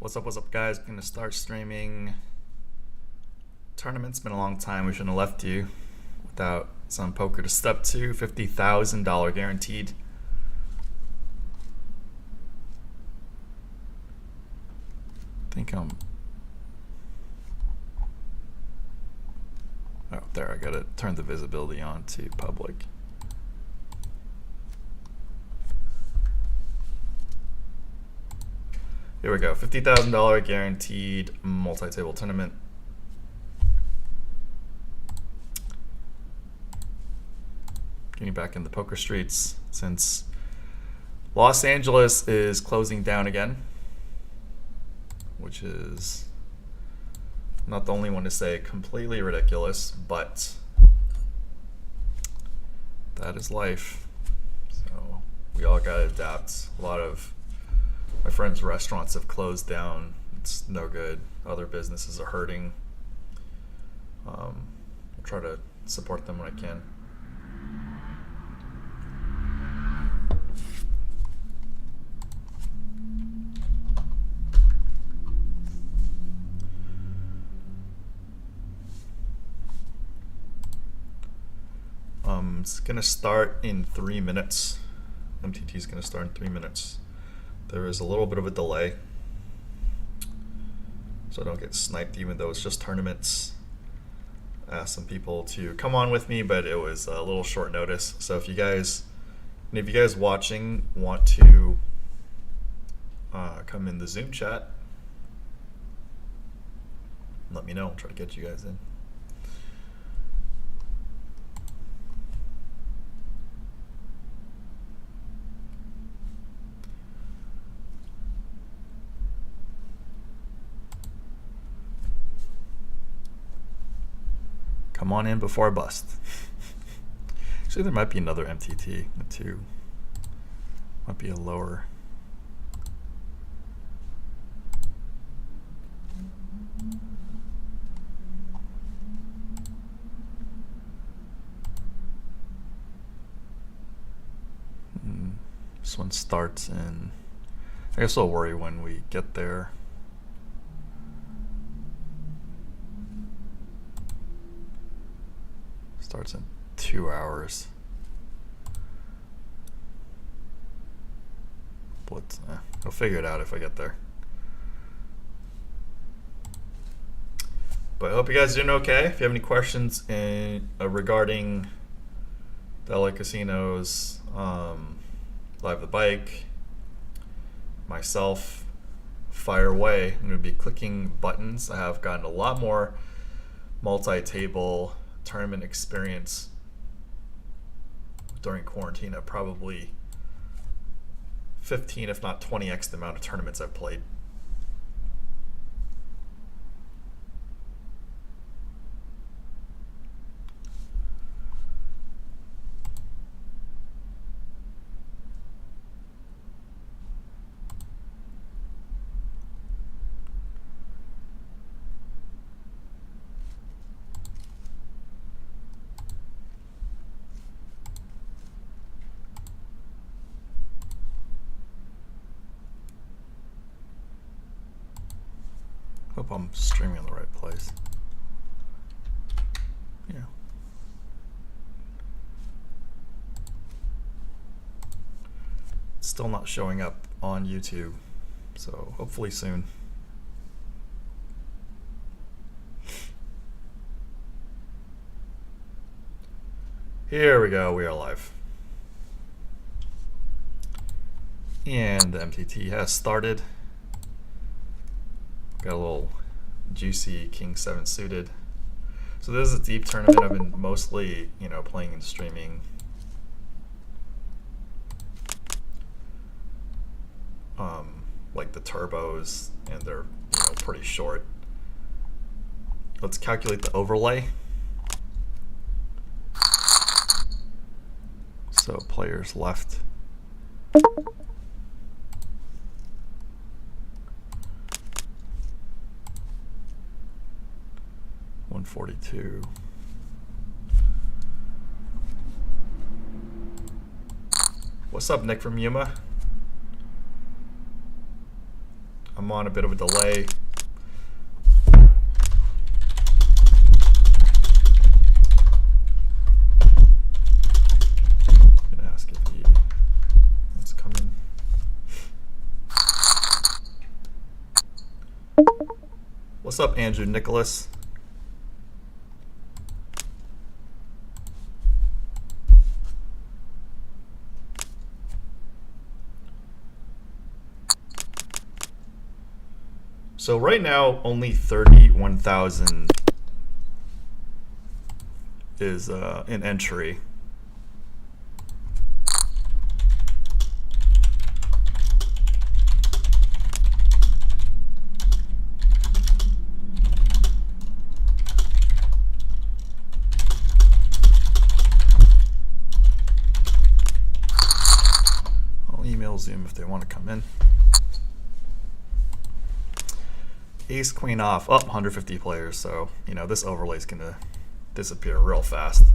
What's up, guys? Gonna start streaming tournaments. Been a long time. We shouldn't have left you without some poker to step to. $50,000 guaranteed. I think I'm. Oh, there. I gotta turn the visibility on to public. Here we go. $50,000 guaranteed multi-table tournament. Getting back in the poker streets since Los Angeles is closing down again, which is not the only one to say completely ridiculous, but that is life. So we all gotta adapt. A lot of my friends' restaurants have closed down. It's no good. Other businesses are hurting. I'll try to support them when I can. It's gonna start in 3 minutes. MTT is gonna start in 3 minutes. There is a little bit of a delay, so I don't get sniped even though it's just tournaments. I asked some people to come on with me, but it was a little short notice. So if you guys watching want to come in the Zoom chat, let me know. I'll try to get you guys in. Come on in before I bust. Actually, there might be another MTT too. Might be a lower. This one starts in. I guess I'll worry when we get there. Starts in 2 hours. But I'll figure it out if I get there. But I hope you guys are doing okay. If you have any questions regarding the LA casinos, Live the Bike, myself, fire away. I'm going to be clicking buttons. I have gotten a lot more multi-table tournament experience during quarantine at probably 15 if not 20x the amount of tournaments I've played. Hope I'm streaming in the right place. Yeah. It's still not showing up on YouTube, so hopefully soon. Here we go, we are live. And the MTT has started. Got a little juicy King 7 suited. So this is a deep tournament. I've been mostly, playing and streaming. Like the turbos, and they're pretty short. Let's calculate the overlay. So players left. $142. What's up, Nick from Yuma? I'm on a bit of a delay. I'm gonna ask if he wants to come in. What's up, Andrew Nicholas? So right now, only 31,000 is an entry. I'll email Zoom if they want to come in. Ace queen off, up 150 players, so you know this overlay is gonna disappear real fast.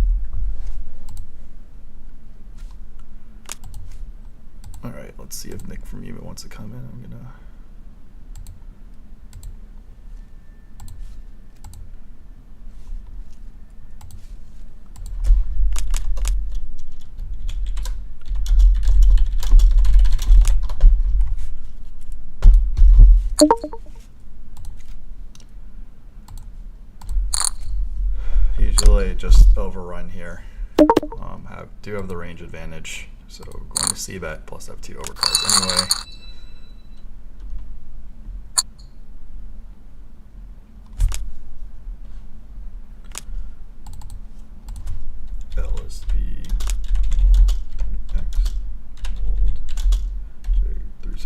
All right, let's see if Nick from Yuma wants to come in. I'm gonna. Usually just overrun here. Do have the range advantage, so going to c-bet plus f2 overcards anyway. LSB X old J36.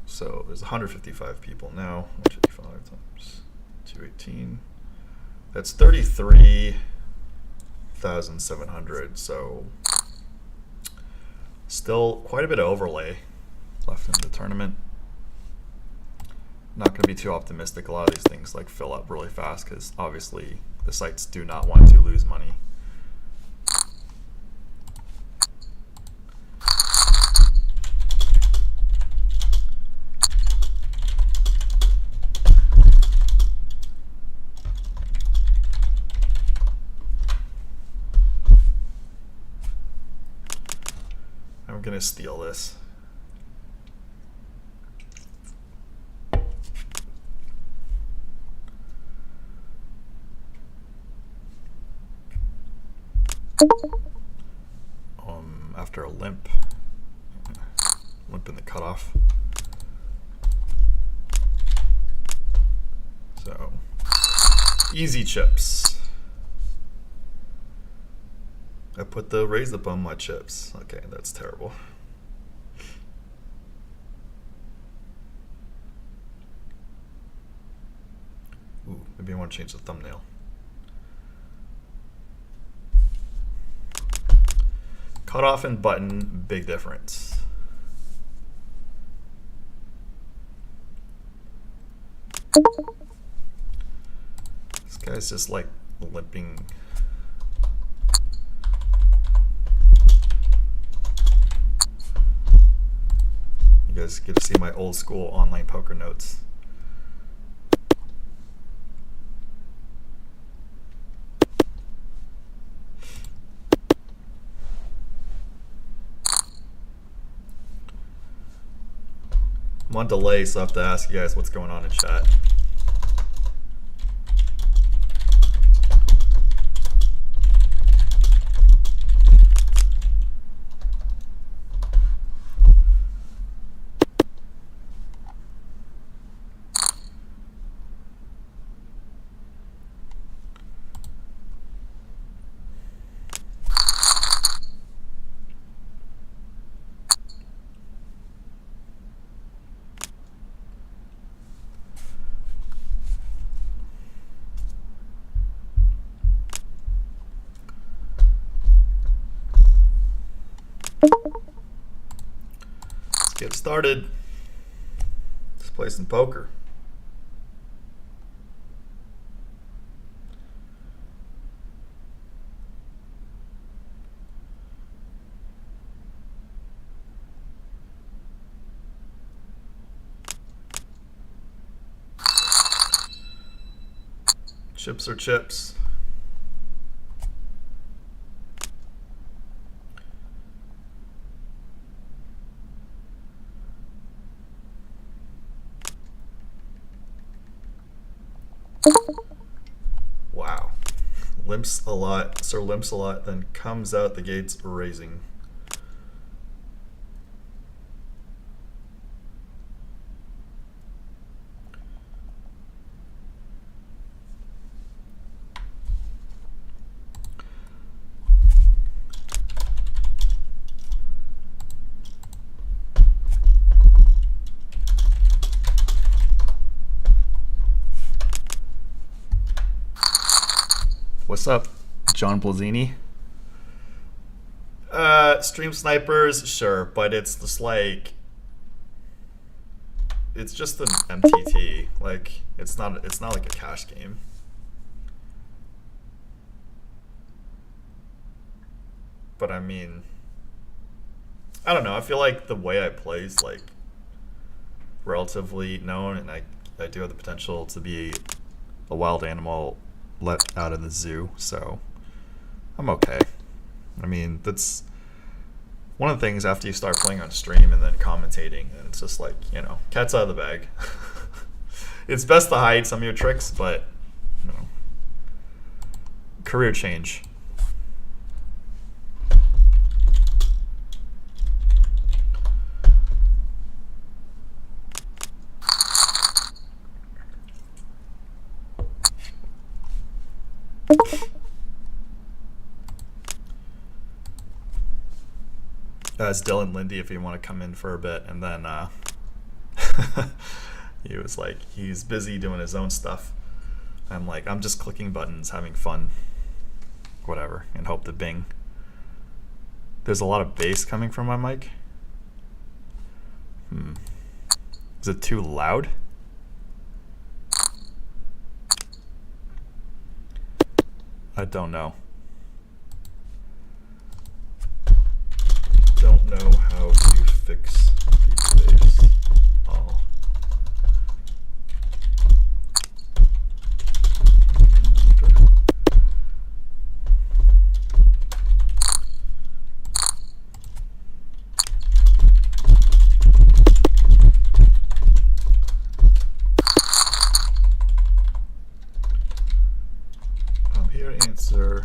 So there's 155 people now. 155 times 218. That's 33,700. So still quite a bit of overlay left in the tournament. Not going to be too optimistic. A lot of these things like fill up really fast because obviously the sites do not want to lose money. I'm gonna steal this. After a limp in the cutoff. So easy chips. I put the raise up on my chips. Okay, that's terrible. Ooh, maybe I want to change the thumbnail. Cutoff and button, big difference. This guy's just like limping. You guys get to see my old school online poker notes. I'm on delay, so I have to ask you guys what's going on in chat. Let's get started. Let's play some poker. Chips are chips. Wow. Limps a lot, Sir limps a lot, then comes out the gates raising. What's up, John Blazzini? Stream snipers, sure, but it's just like it's just an MTT. Like it's not like a cash game. But I mean, I don't know. I feel like the way I play is like relatively known, and I do have the potential to be a wild animal let out of the zoo, so I'm okay. I mean, that's one of the things after you start playing on stream and then commentating, and it's just like, you know, cat's out of the bag. It's best to hide some of your tricks, but, you know, career change. It's Dylan Lindy if you want to come in for a bit, and then he was like, he's busy doing his own stuff. I'm like, I'm just clicking buttons, having fun, whatever, and hope to bing. There's a lot of bass coming from my mic. Is it too loud? I don't know. Don't know how to fix the bass. Oh. I'm here to answer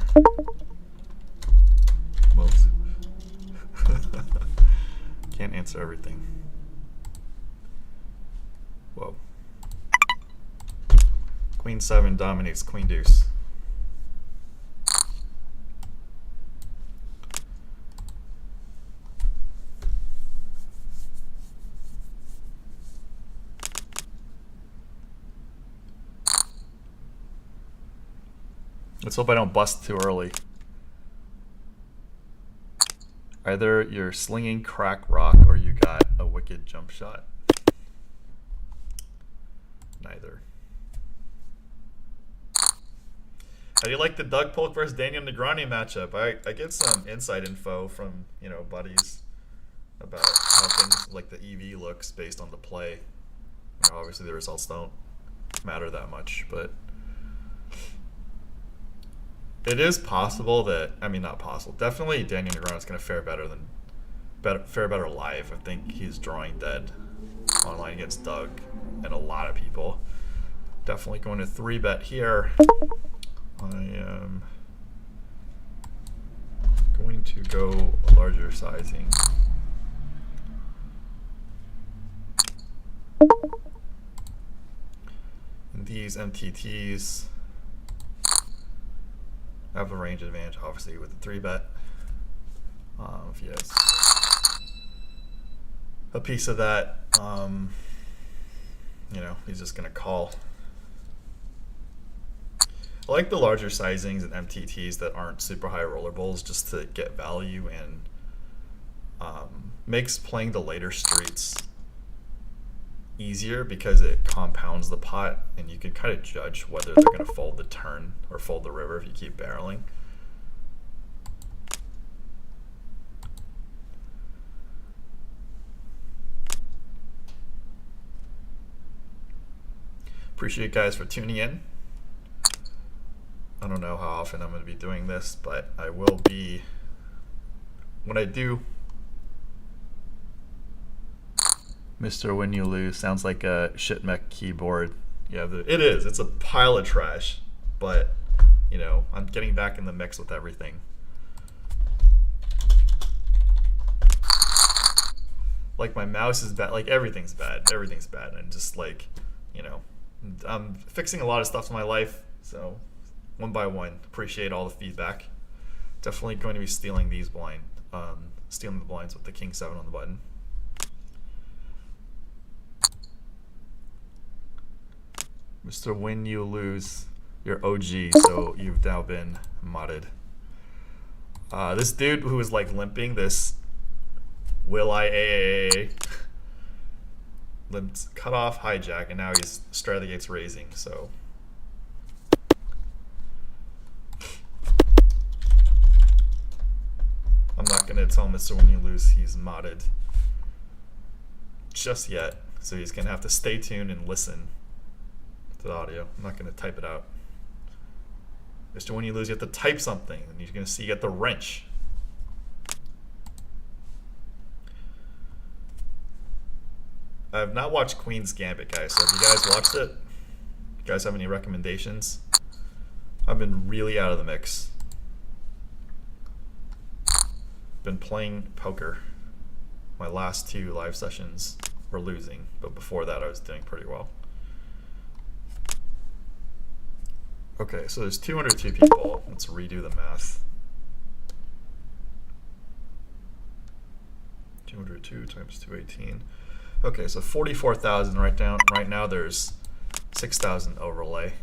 most. Can't answer everything. Whoa. Queen 7 dominates Queen Deuce. Let's hope I don't bust too early. Either you're slinging crack rock or you got a wicked jump shot. Neither. How do you like the Doug Polk versus Daniel Negreanu matchup? I get some inside info from, you know, buddies about how things like the EV looks based on the play. You know, obviously the results don't matter that much, but it is possible that, I mean, not possible. Definitely Daniel Negreanu is going to fare better live. I think he's drawing dead online against Doug and a lot of people. Definitely going to 3-bet here. I am going to go larger sizing. And these MTTs have a range advantage, obviously, with the 3-bet. If he has a piece of that, you know, he's just going to call. I like the larger sizings and MTTs that aren't super high roller bowls just to get value, and makes playing the later streets easier because it compounds the pot, and you can kind of judge whether they're going to fold the turn or fold the river if you keep barreling. Appreciate you guys for tuning in. I don't know how often I'm going to be doing this, but I will be when I do. Mr. Win You Lose sounds like a shit mech keyboard. Yeah, it is. It's a pile of trash, but you know, I'm getting back in the mix with everything. Like my mouse is bad. Like everything's bad. Everything's bad. And just like, you know, I'm fixing a lot of stuff in my life. So one by one, appreciate all the feedback. Definitely going to be stealing these stealing the blinds with the King 7 on the button. Mr. Win You Lose, you're OG, so you've now been modded. This dude who was like limping, this Will I AAA limped, cut off hijack, and now he's straight out of the gates raising, so. I'm not gonna tell Mr. Win You Lose he's modded just yet, so he's gonna have to stay tuned and listen to the audio. I'm not gonna type it out. Mr. Win You Lose, you have to type something, and you're gonna see you get the wrench. I have not watched Queen's Gambit, guys, so have you guys watched it? You guys have any recommendations? I've been really out of the mix. Been playing poker. My last 2 live sessions were losing, but before that I was doing pretty well. Okay, so there's 202 people. Let's redo the math. 202 times 218. Okay, so 44,000 right now there's 6,000 overlay.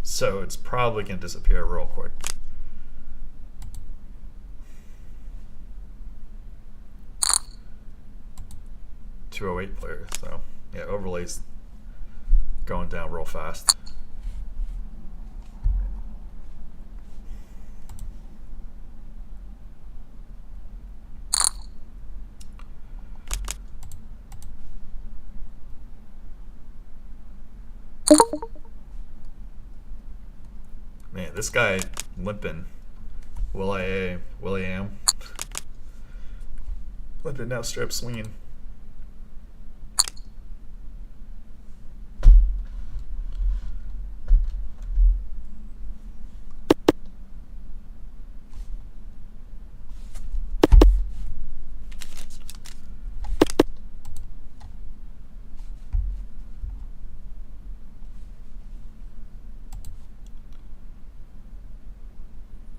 So it's probably gonna disappear real quick. .208 players, so yeah, overlay's going down real fast. Man, this guy limping. Will I am. Limping now, strip swinging.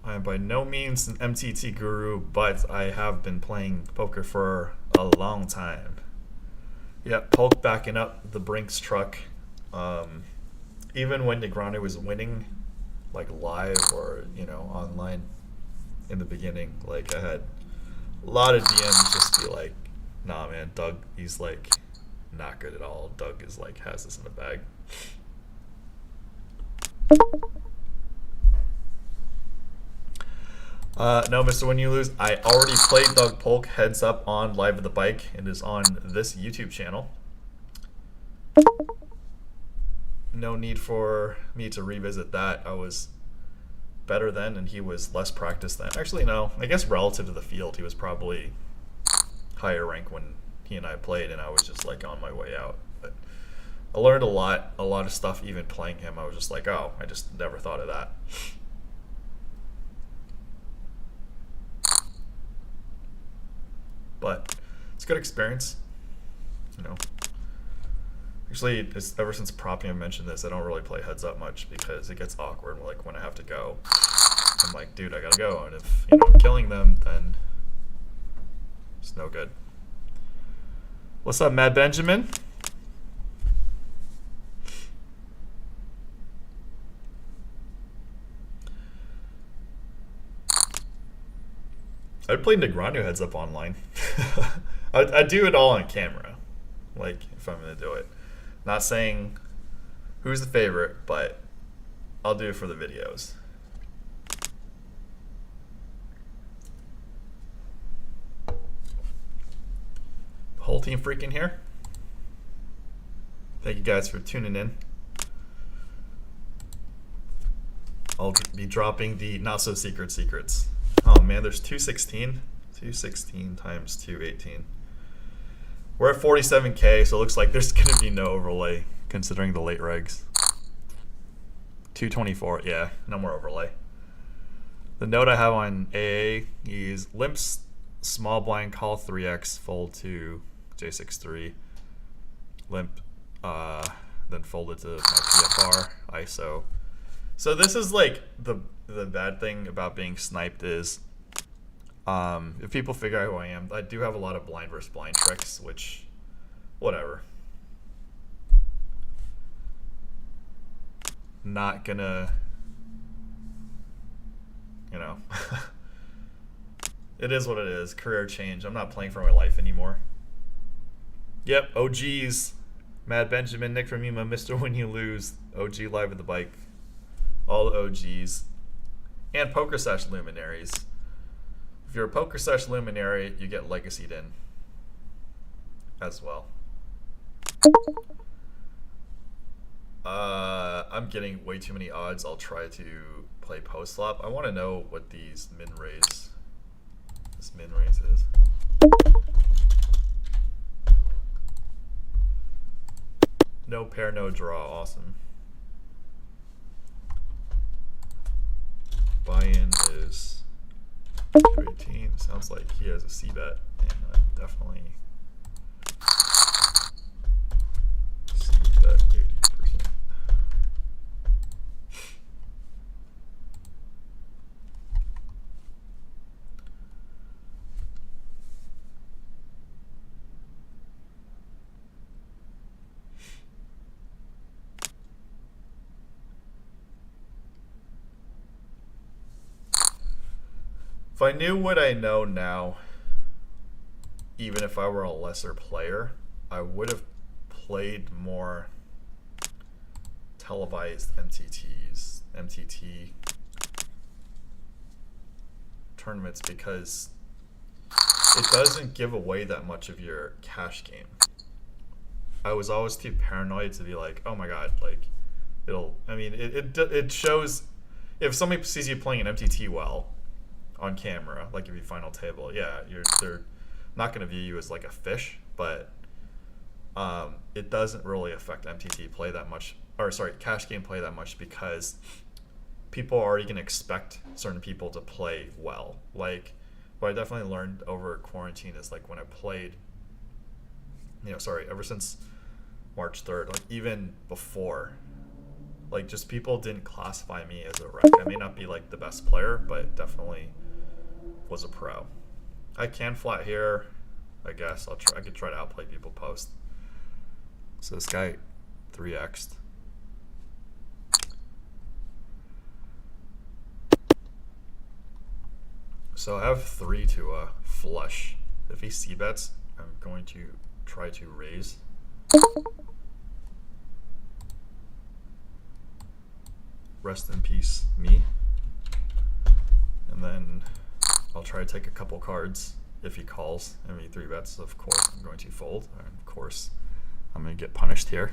I am by no means an MTT guru, but I have been playing poker for a long time. Yeah, Polk backing up the Brinks truck. Even when Negroni was winning, like live or, you know, online in the beginning, like I had a lot of DMs just be like, nah man, Doug, he's like not good at all. Doug is like, has this in the bag. No, Mr. Win You Lose, I already played Doug Polk Heads Up on Live at the Bike. It is on this YouTube channel. No need for me to revisit that. I was better then and he was less practiced then. Actually, no, I guess relative to the field, he was probably higher rank when he and I played and I was just like on my way out. But I learned a lot of stuff even playing him. I was just like, oh, I just never thought of that. But it's a good experience, you know. Actually, it's, ever since Propium mentioned this, I don't really play Heads Up much because it gets awkward. Like when I have to go, I'm like, dude, I gotta go. And if, you know, I'm killing them, then it's no good. What's up, Mad Benjamin? I'd play Negroni Heads Up online. I'd do it all on camera, like if I'm gonna do it. Not saying who's the favorite, but I'll do it for the videos. The whole team freaking here. Thank you guys for tuning in. I'll be dropping the not so secret secrets. Oh man, there's 216. 216 times 218. We're at 47K, so it looks like there's gonna be no overlay considering the late regs. 224, yeah, no more overlay. The note I have on AA is limps small blind call 3x fold to J63 limp, then fold it to my PFR ISO. So this is like the bad thing about being sniped is if people figure out who I am, I do have a lot of blind versus blind tricks, which whatever. Not gonna, you know. It is what it is. Career change. I'm not playing for my life anymore. Yep, OGs. Mad Benjamin, Nick from Yuma, Mr. When You Lose, OG Live at the Bike. All the OGs. And Poker Sesh Luminaries. If you're a Poker Sesh Luminary, you get legacied in as well. I'm getting way too many odds. I'll try to play post flop. I want to know what these min raise. This min raise is. No pair, no draw. Awesome. Buy-in is 218. Sounds like he has a C bet, and definitely C bet 80%. If I knew what I know now, even if I were a lesser player, I would have played more televised MTT tournaments, because it doesn't give away that much of your cash game. I was always too paranoid to be like, oh my god, like it shows if somebody sees you playing an MTT well on camera, like if you final table, yeah, they're not going to view you as like a fish, but it doesn't really affect MTT play that much, or sorry, cash game play that much, because people are already going to expect certain people to play well. Like what I definitely learned over quarantine is like when I played, ever since March 3rd, like even before, like just people didn't classify me as a rec. I may not be like the best player, but definitely was a pro. I can flat here, I guess. I could try to outplay people post. So this guy 3x'd. So I have 3 to flush. If he c-bets, I'm going to try to raise. Rest in peace, me. And then I'll try to take a couple cards if he calls. I mean, 3 bets, of course, I'm going to fold. And of course, I'm going to get punished here.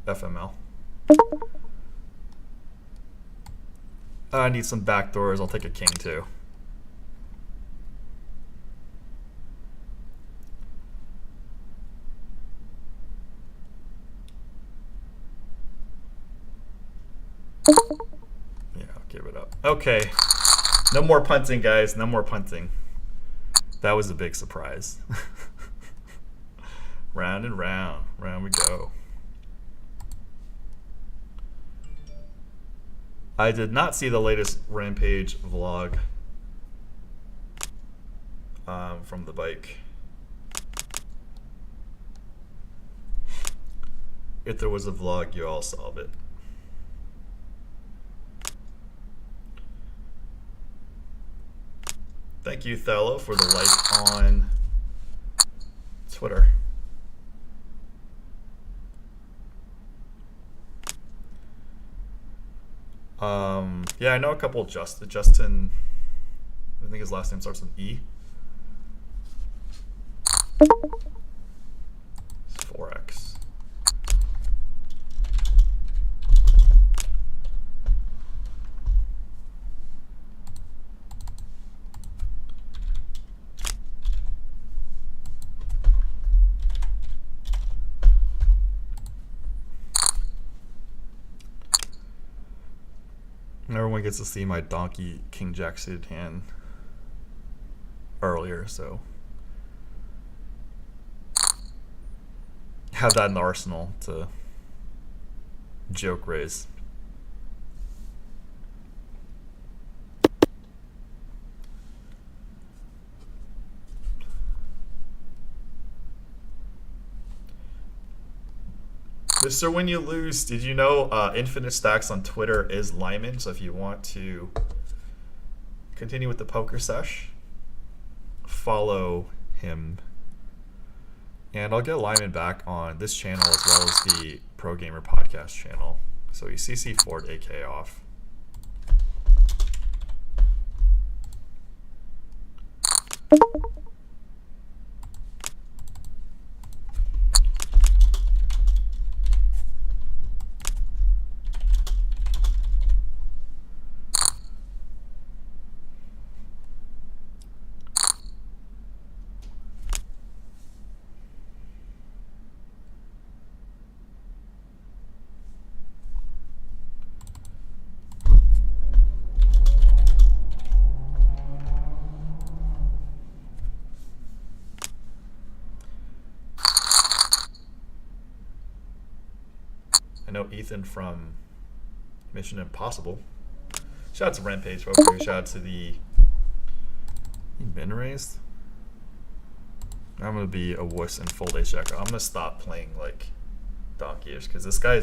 FML. I need some backdoors. I'll take a king too. Yeah, I'll give it up. Okay. No more punting, guys. No more punting. That was a big surprise. Round and round. Round we go. I did not see the latest Rampage vlog from the bike. If there was a vlog, you all saw it. Thank you, Thello, for the like on Twitter. Yeah, I know a couple of Justin, I think his last name starts with E. It's 4x. Everyone gets to see my donkey king jack suited hand earlier, so have that in the arsenal to joke raise. Mr. When You Lose, did you know Infinite Stacks on Twitter is Lyman? So if you want to continue with the poker sesh, follow him. And I'll get Lyman back on this channel as well as the Pro Gamer Podcast channel. So you CC Ford AK off. I know Ethan from Mission Impossible. Shout out to Rampage Poker. Shout out to the min raised. I'm gonna be a wuss and fold ace jack. I'm gonna stop playing like donkeyish because this guy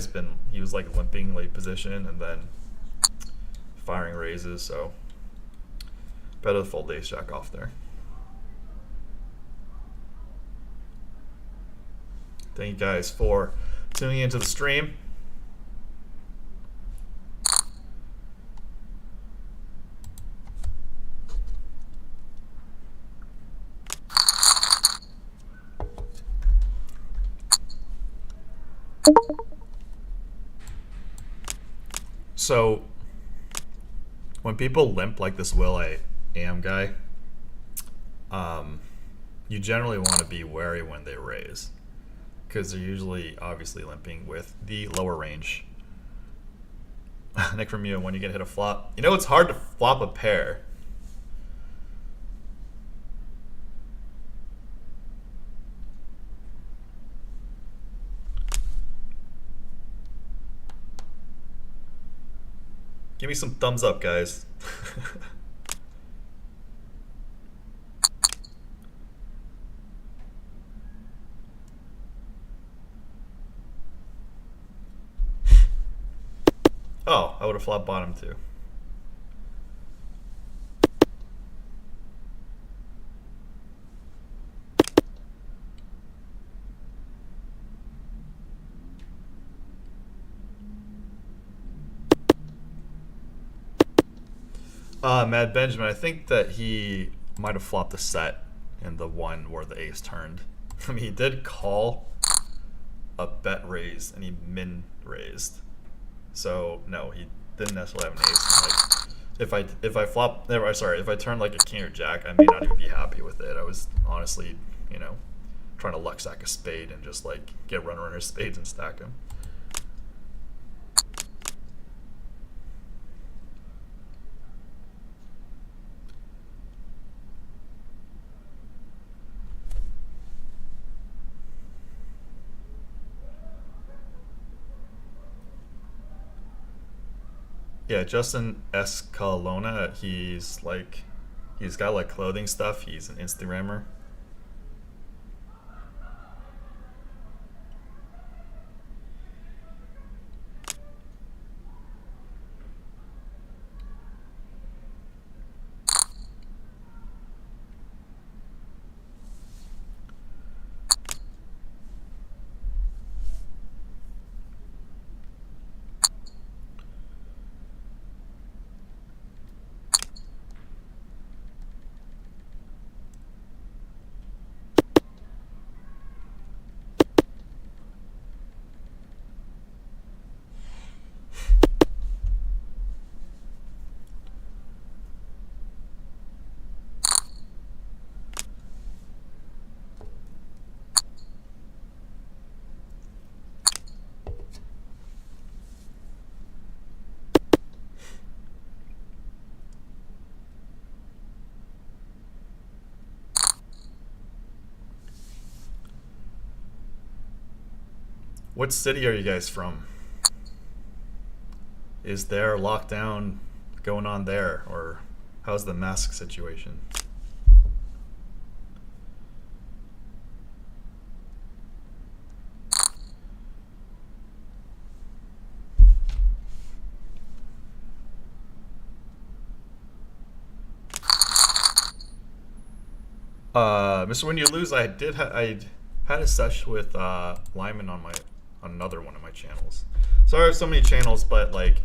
he was like limping late position and then firing raises, so better to fold ace jack off there. Thank you guys for tuning into the stream. So when people limp like this Will I Am guy, you generally want to be wary when they raise because they're usually obviously limping with the lower range. Nick from you, when you get hit a flop, you know it's hard to flop a pair. Give me some thumbs up, guys. Oh, I would have flopped bottom too. Mad Benjamin, I think that he might have flopped the set in the one where the ace turned. I mean, he did call a bet raise and he min raised. So no, he didn't necessarily have an ace. Like, if I turn like a king or jack, I may not even be happy with it. I was honestly, trying to luck sack a spade and just like get runner spades and stack him. Yeah, Justin Escalona, he's got like clothing stuff. He's an Instagrammer. What city are you guys from? Is there lockdown going on there, or how's the mask situation? Mr. When You Lose, I had a sesh with Lyman on another one of my channels. So I have so many channels, but like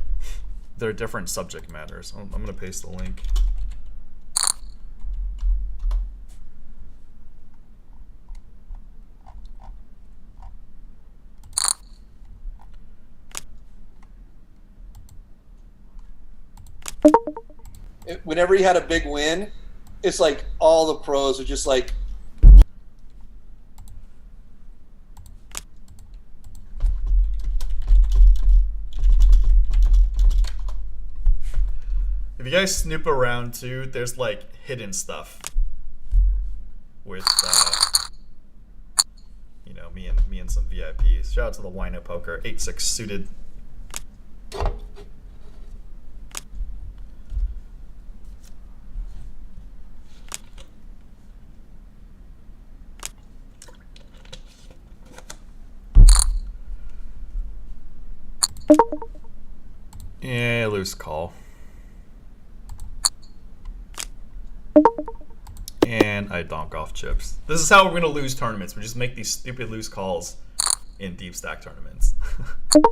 they're different subject matters. I'm gonna paste the link. Whenever he had a big win, it's like all the pros are just like, If you guys snoop around too, there's like hidden stuff with you know, me and some VIPs. Shout out to the Wino Poker 8-6 suited. Yeah, loose call. And I donk off chips. This is how we're gonna lose tournaments. We just make these stupid loose calls in deep stack tournaments. And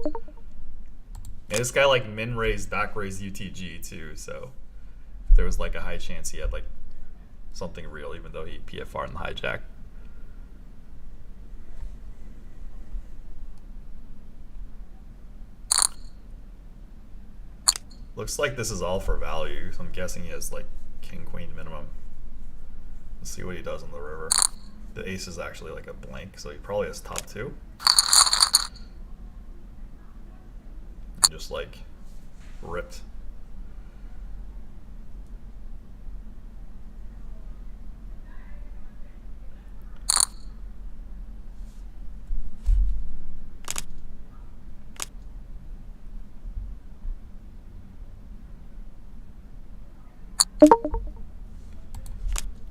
this guy like min raised, back raised UTG too, so there was like a high chance he had like something real, even though he PFR in the hijack. Looks like this is all for value, so I'm guessing he has like king queen minimum. Let's see what he does on the river. The ace is actually like a blank, so he probably has top two. And just like ripped.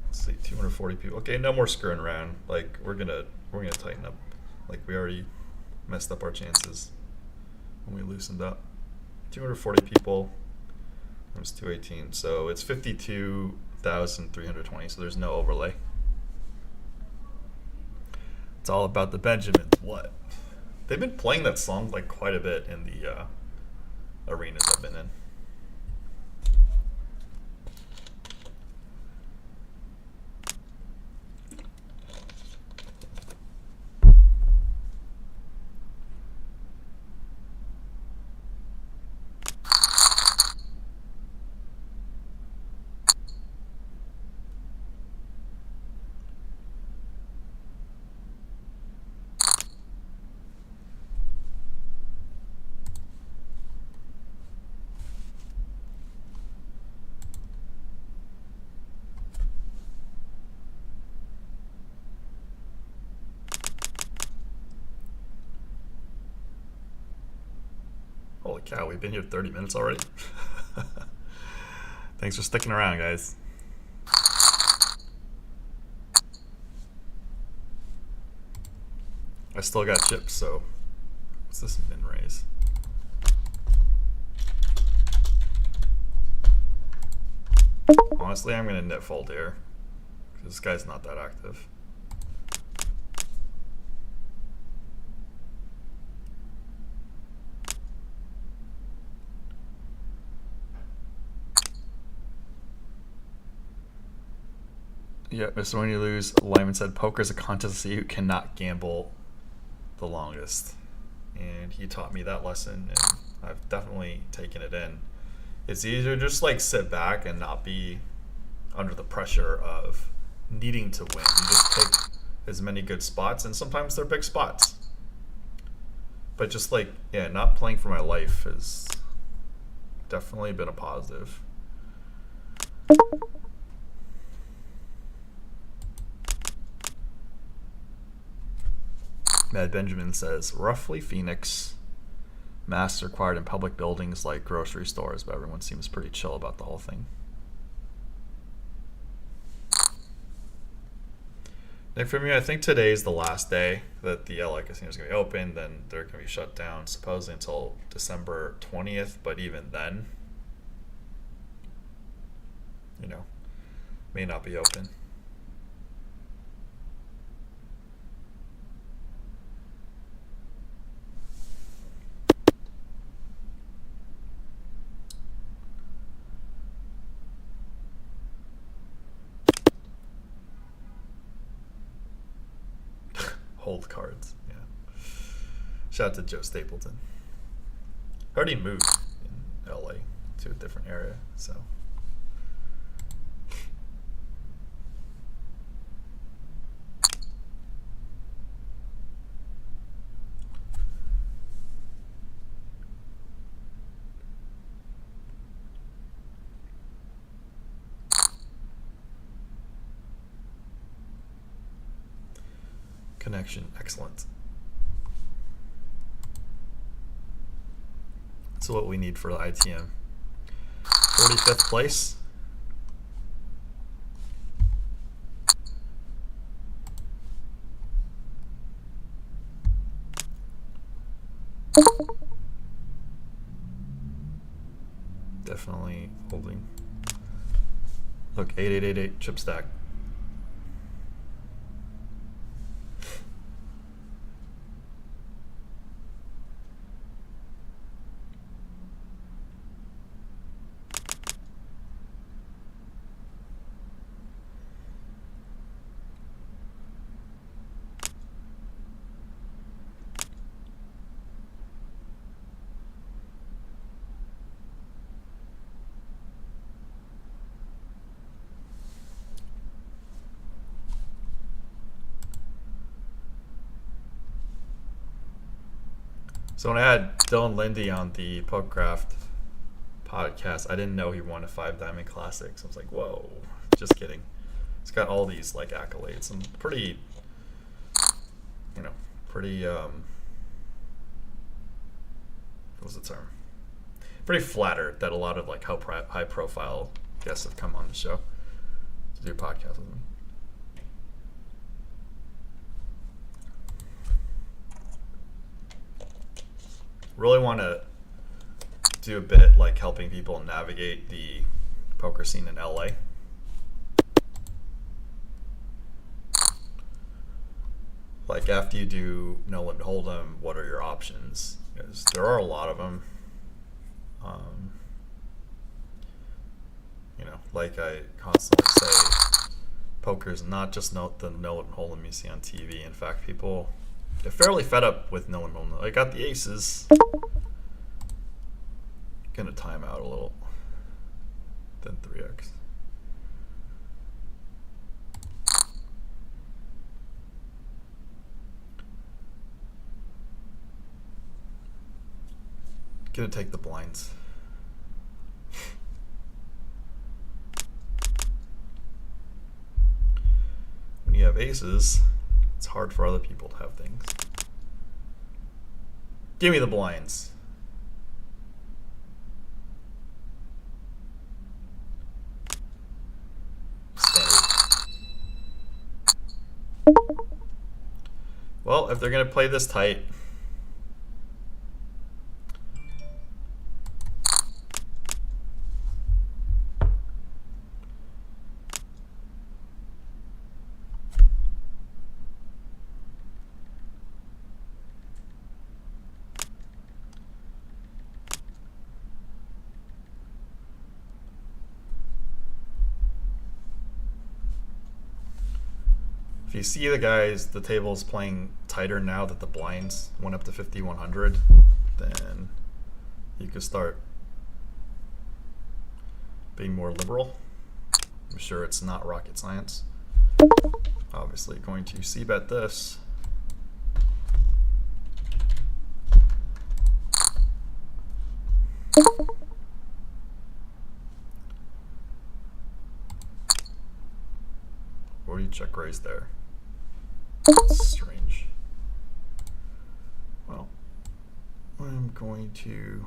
Let's see, 240 people. Okay, no more screwing around. Like we're gonna tighten up. Like we already messed up our chances when we loosened up. 240 people. That was 218. So it's 52,320. So there's no overlay. It's all about the Benjamins. What? They've been playing that song like quite a bit in the arenas I've been in. Holy cow, we've been here 30 minutes already. Thanks for sticking around, guys. I still got chips, so what's this min raise? Honestly, I'm gonna net fold here because this guy's not that active. Yeah, Mr. When You Lose, Lyman said, poker is a contest to see who cannot gamble the longest. And he taught me that lesson, and I've definitely taken it in. It's easier to just like sit back and not be under the pressure of needing to win. You just pick as many good spots, and sometimes they're big spots. But just like, yeah, not playing for my life has definitely been a positive. Mad Benjamin says, roughly Phoenix. Masks required in public buildings like grocery stores, but everyone seems pretty chill about the whole thing. Nick, for me, I think today is the last day that the LA casino is going to be open. Then they're going to be shut down supposedly until December 20th. But even then, you know, may not be open. Hold cards, yeah. Shout out to Joe Stapleton. Already moved in LA to a different area, so. Connection, excellent. That's what we need for the ITM. 45th place. Definitely holding. Look, 8888 chip stack. So when I had Dylan Lindy on the Pokecraft podcast, I didn't know he won a 5 Diamond Classic. So I was like, whoa, just kidding. He's got all these like accolades. I'm pretty, what was the term? Pretty flattered that a lot of like high profile guests have come on the show to do a podcast with me. Really want to do a bit like helping people navigate the poker scene in LA. Like after you do No Limit Hold'em, what are your options? Because there are a lot of them. Like I constantly say, poker is not just the No Limit Hold'em you see on TV. In fact, people get fairly fed up with No Limit Hold'em. I got the aces. Gonna time out a little. Then 3x. Gonna take the blinds. When you have aces, it's hard for other people to have things. Give me the blinds. Standard. Well, if they're gonna play this tight, if you see the tables playing tighter now that the blinds went up to 5,100, then you could start being more liberal. I'm sure it's not rocket science. Obviously going to c-bet this. Or do you check raise there? That's strange. I'm going to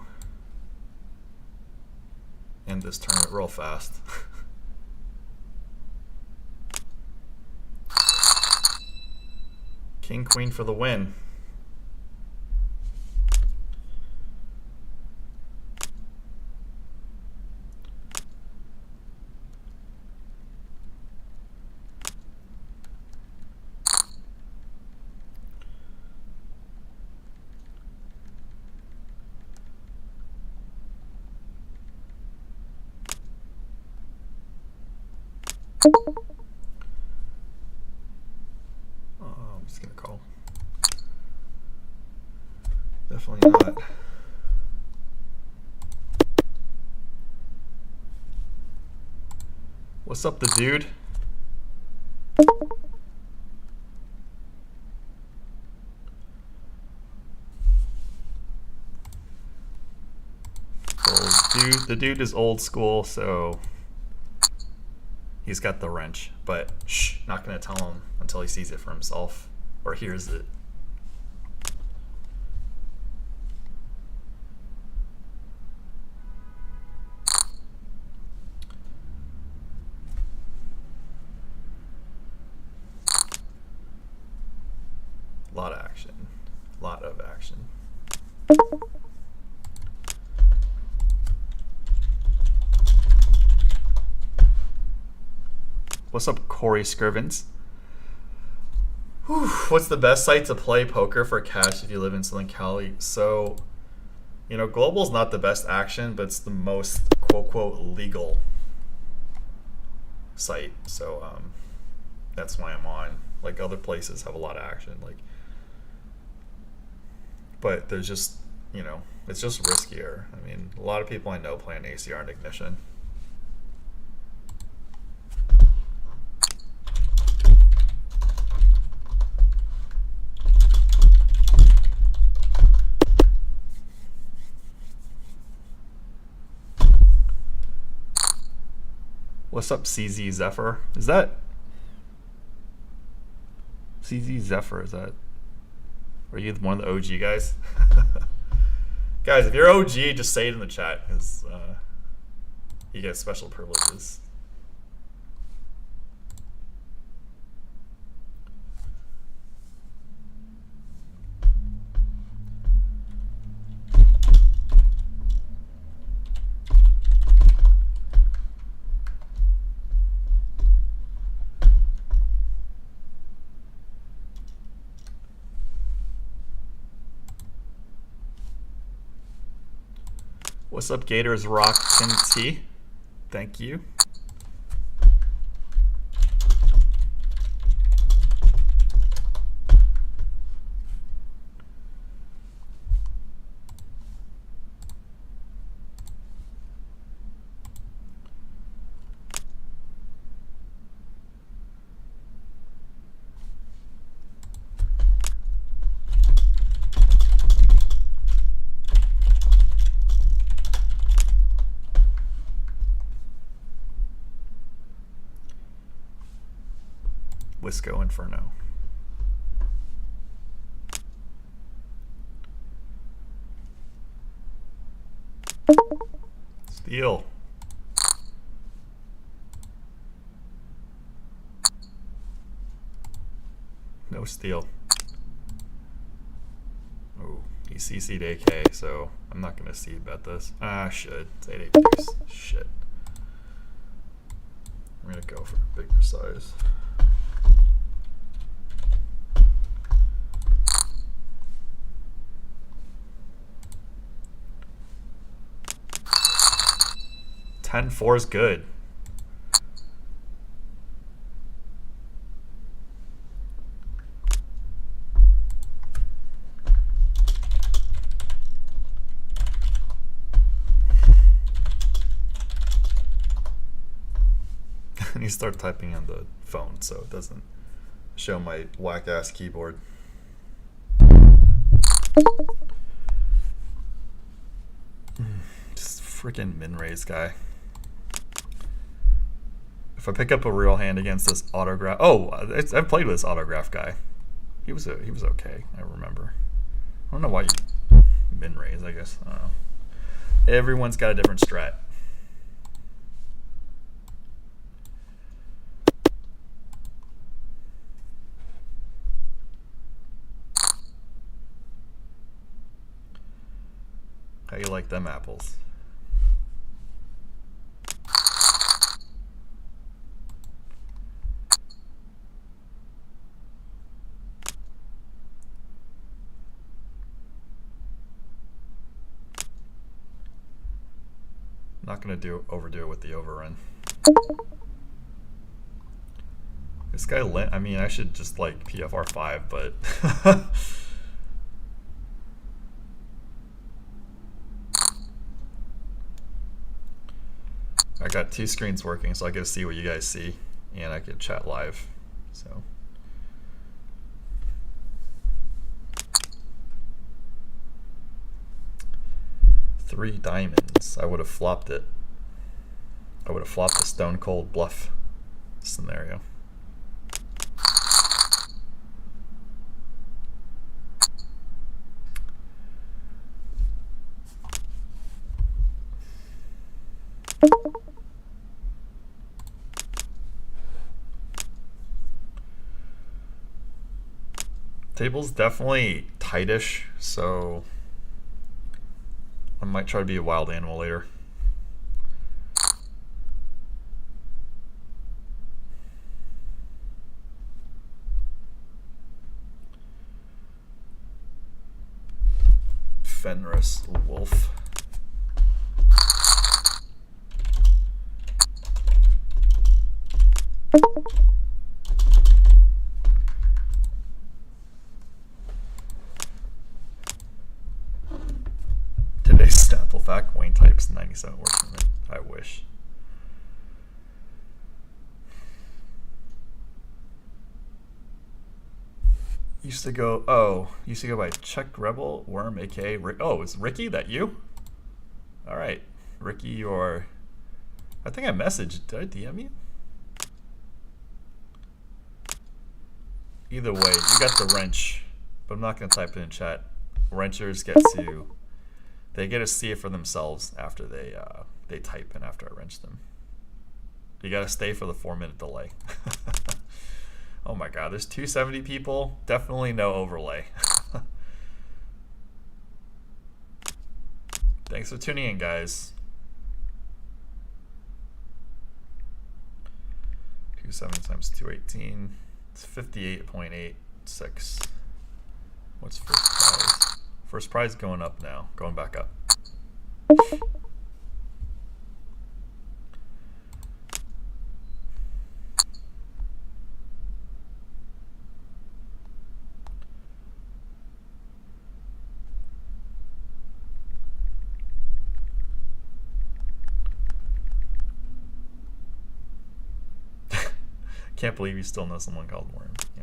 end this tournament real fast. King, queen for the win. I'm just gonna call. Definitely not. What's up, the dude? The dude is old school, so he's got the wrench, but shh, not gonna tell him until he sees it for himself or hears it. A lot of action. A lot of action. What's up, Corey Scrivens? Whew, what's the best site to play poker for cash if you live in Southern Cali? So, you know, Global's not the best action, but it's the most quote-quote legal site. So that's why I'm on. Like, other places have a lot of action. Like, but there's just, you know, it's just riskier. I mean, a lot of people I know play on ACR and Ignition. What's up, CZ Zephyr? Is that CZ Zephyr? Is that, are you one of the OG guys? Guys, if you're OG, just say it in the chat, because you get special privileges. What's up, Gators Rock Tim T? Thank you. Wisco Inferno. Steal. No steal. Oh, he CC'd AK, so I'm not gonna see bet this. Ah, shit. It's 8-8 deuce. Shit. I'm gonna go for a bigger size. $10-4 is good. And you start typing on the phone so it doesn't show my whack ass keyboard. Just freaking min raise guy. If I pick up a real hand against this autograph, I've played with this autograph guy. He was okay. I remember. I don't know why you min raise, I guess. I don't know. Everyone's got a different strat. How you like them apples? Not gonna overdo it with the overrun. This guy I mean, I should just like PFR 5, but I got 2 screens working, so I get to see what you guys see, and I can chat live. So. Three diamonds. I would have flopped it. I would have flopped the stone cold bluff scenario. Table's definitely tightish, so I might try to be a wild animal later. Fenris Wolf. Today's sample fact, Wayne types 97 words per minute. I wish. Used to go by Check Rebel Worm, aka Rick. Oh, is Ricky that you? All right, Ricky, you're. I think I messaged. Did I DM you? Either way, you got the wrench, but I'm not gonna type it in chat. Wrenchers get to see it for themselves after they type and after I wrench them. You gotta stay for the 4-minute delay. Oh my god, there's 270 people. Definitely no overlay. Thanks for tuning in, guys. 270 times 218. It's 58.86. What's first prize? First prize going up now. Going back up. Can't believe you still know someone called Worm. Yeah.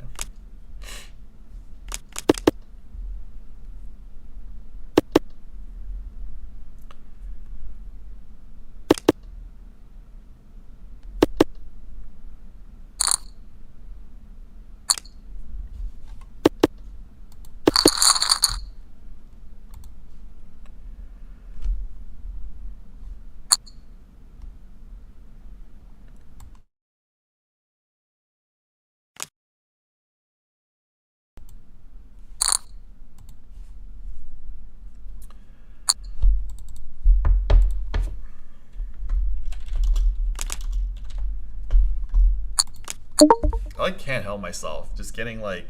I can't help myself. Just getting like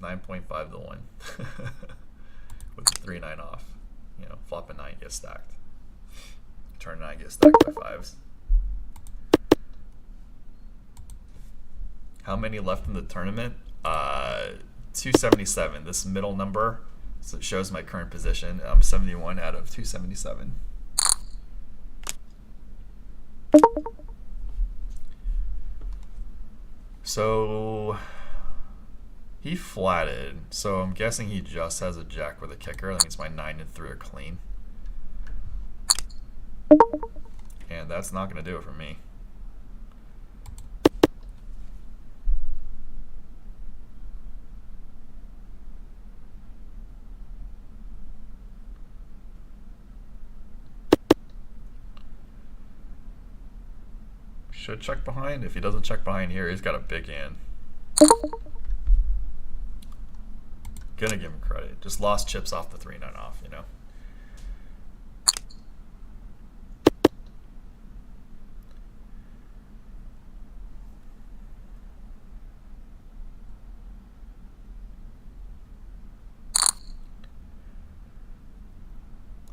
9.5 to 1 with the 3-9 off. You know, flop a 9 gets stacked. Turn 9 gets stacked by 5s. How many left in the tournament? 277. This middle number, so it shows my current position. I'm 71 out of 277. So he flatted, so I'm guessing he just has a jack with a kicker. That means my 9 and 3 are clean. And that's not going to do it for me. should check behind. If he doesn't check behind here, he's got a big hand. Gonna give him credit. Just lost chips off the 3-9 off, you know.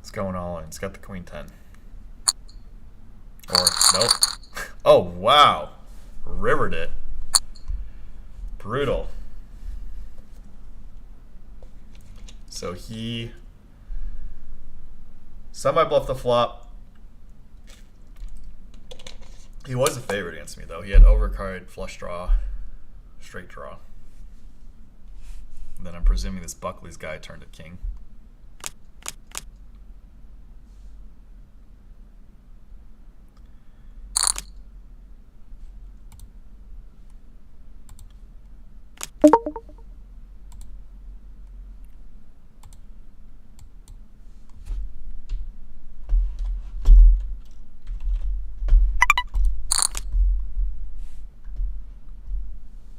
It's going all in. It's got the queen 10. Or nope. Oh wow, rivered it. Brutal. So he semi-bluffed the flop. He was a favorite against me, though. He had overcard, flush draw, straight draw. And then I'm presuming this Buckley's guy turned to king.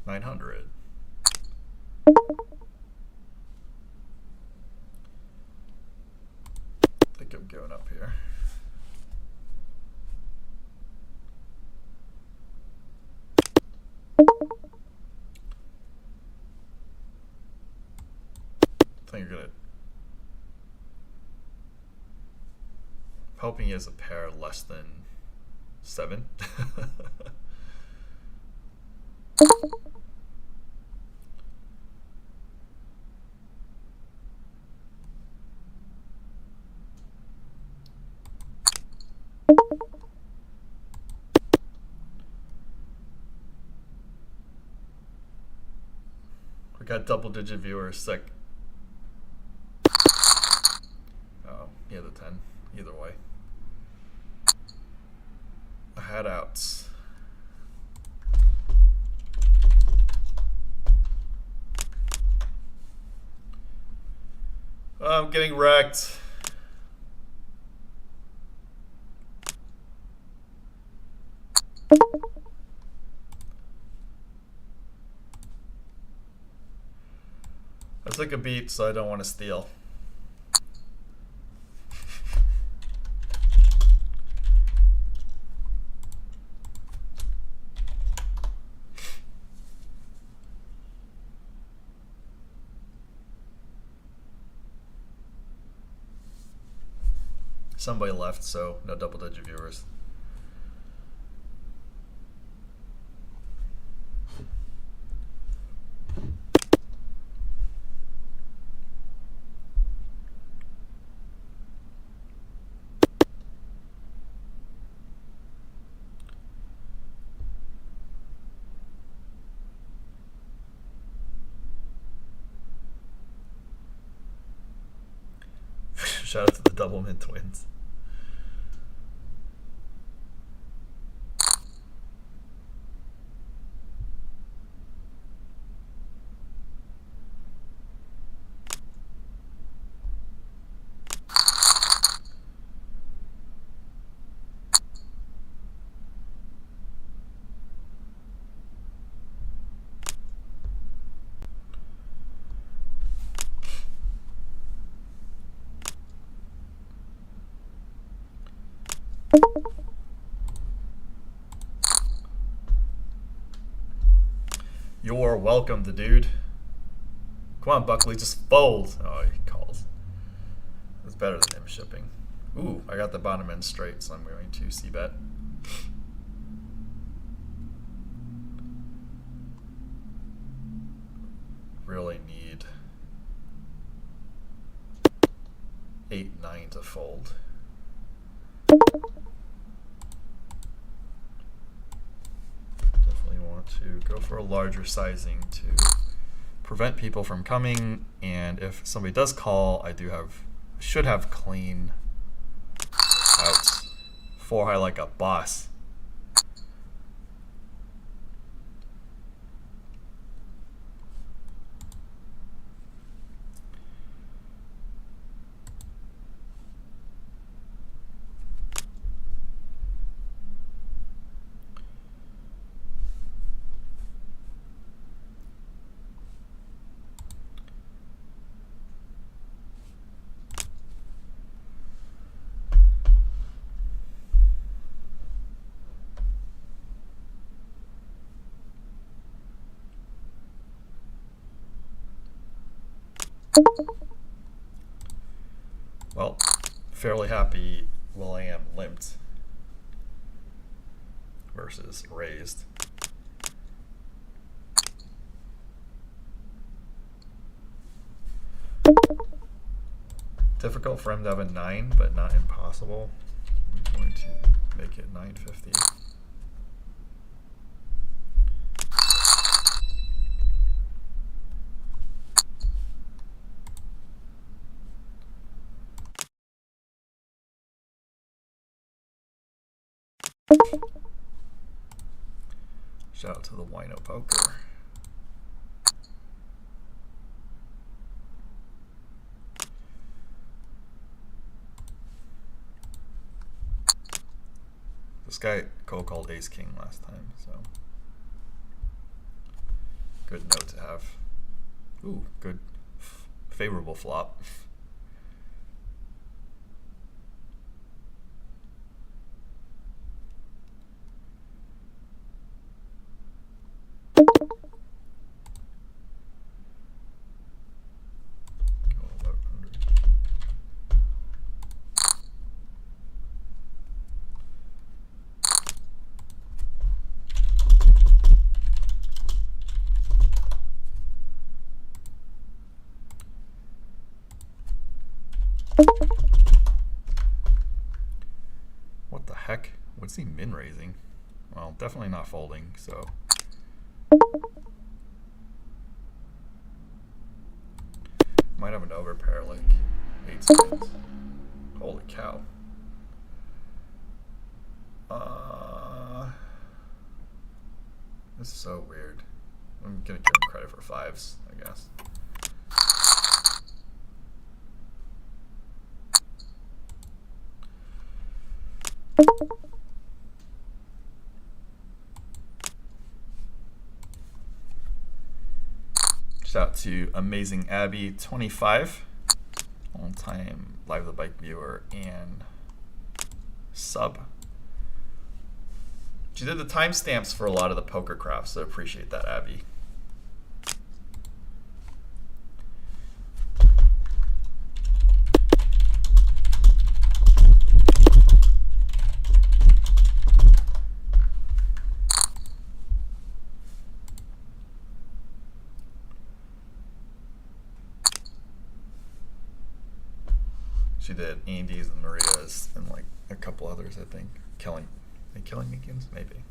$900. I think I'm going up here. I think you're gonna. Hoping he has a pair less than 7. We got double-digit viewers. Sick. Oh, yeah, the 10. Either way. I had outs. I'm getting wrecked. I took a beat, so I don't want to steal. Somebody left, so no double-digit viewers. Shout out to the Doublemint twins. You're welcome, the dude. Come on, Buckley, just fold. Oh, he calls. It's better than him shipping. Ooh, I got the bottom end straight, so I'm going to c-bet. Really need 8-9 to fold. Definitely want to go for a larger sizing to prevent people from coming, and if somebody does call, I should have clean outs. 4 high like a boss. Well, fairly happy Will.i.am limped versus raised. Difficult for him to have a 9, but not impossible. I'm going to make it 950. Shout out to the Wino Poker. This guy cold called Ace King last time, so good note to have. Ooh, good, favorable flop. What the heck? What's he min raising? Well, definitely not folding, so. Might have an overpair like 8 spades. Holy cow. This is so weird. I'm gonna give him credit for 5s, I guess. Shout out to Amazing Abby 25, long time Live the Bike viewer and sub. She did the timestamps for a lot of the poker crafts, so appreciate that, Abby. She did Andy's and Maria's and like a couple others, I think. Killing Meekins, maybe.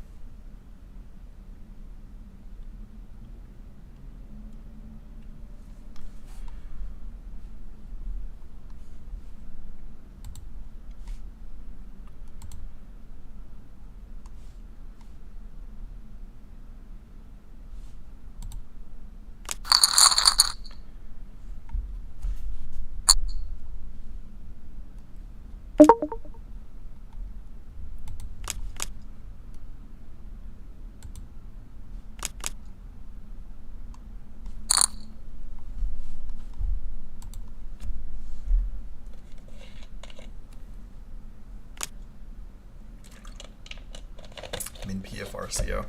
Min PFRCO.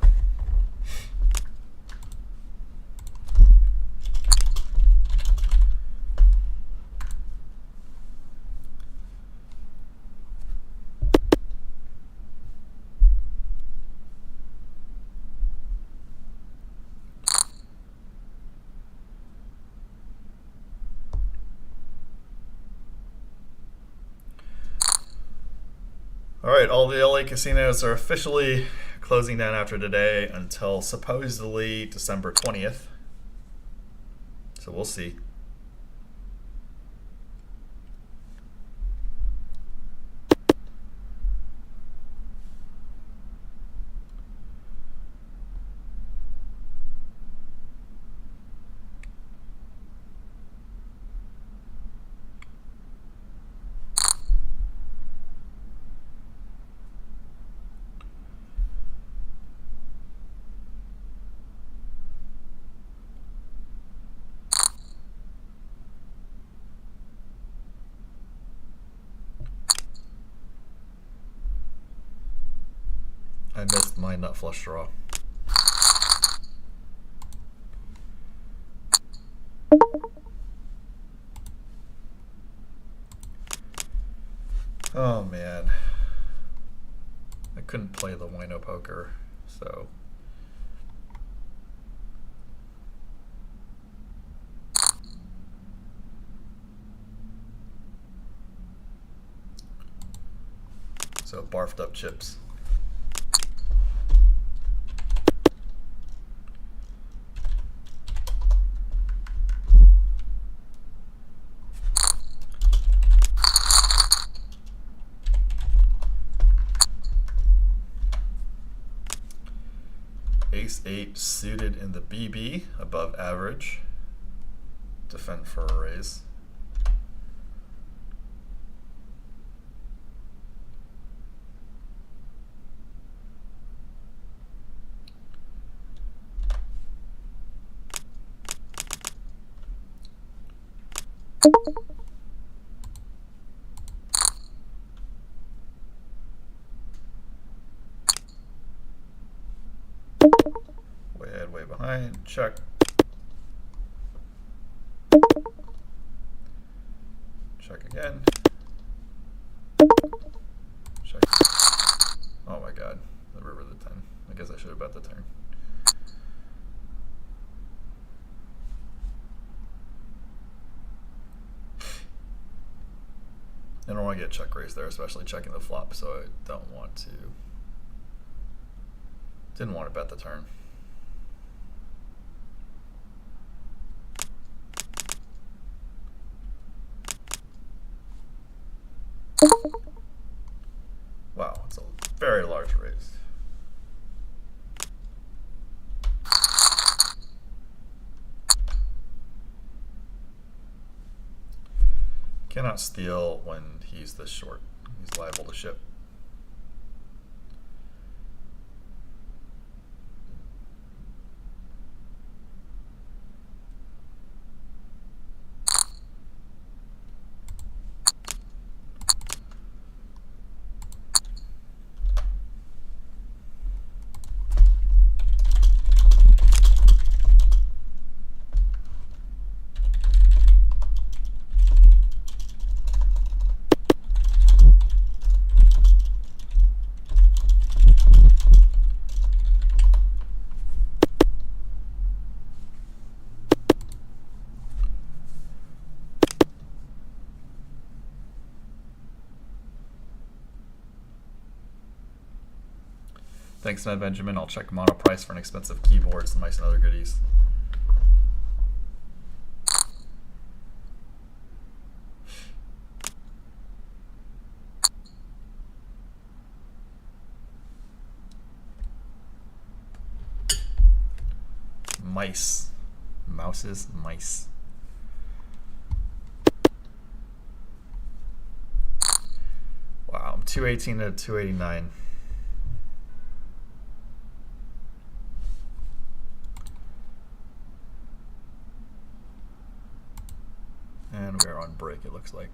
All right, all the LA casinos are officially closing down after today until supposedly December 20th. So we'll see. I missed my nut flush draw. Oh man, I couldn't play the wino poker, so. So barfed up chips. Ace-8 suited in the BB, above average. Defend for a raise. Way ahead, way behind. Check. Check again. Check. Oh my god. The river the 10. I guess I should have bet the turn. I don't want to get check raised there, especially checking the flop, so I don't want to. Didn't want to bet the turn. Wow, it's a very large raise. Cannot steal when he's this short. He's liable to ship. Thanks, Ned Benjamin. I'll check mono price for an expensive keyboard, some mice and other goodies. Mice. Mouses, mice. Wow, I'm 218 to 289. And we're on break, it looks like.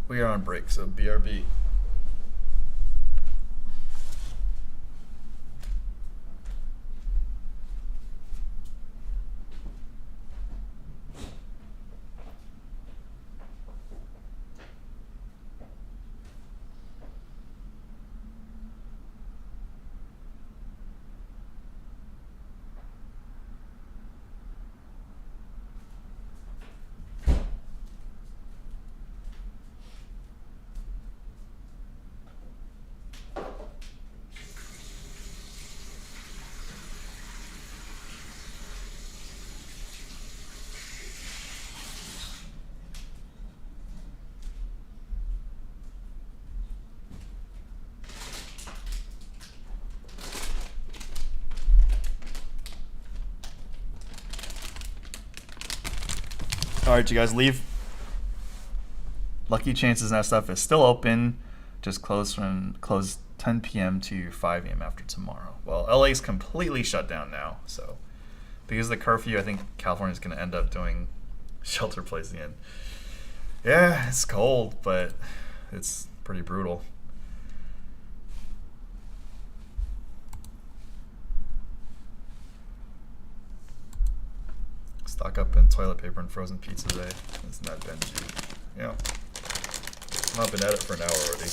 We are on break, so BRB. All right, you guys leave. Lucky Chances and that stuff is still open. Just closed 10 p.m. to 5 a.m. after tomorrow. Well, LA's completely shut down now, so because of the curfew, I think California's going to end up doing shelter place again. Yeah, it's cold, but it's pretty brutal. Stock up in toilet paper and frozen pizza today. Isn't that Benji? Yeah. I've been at it for an hour already.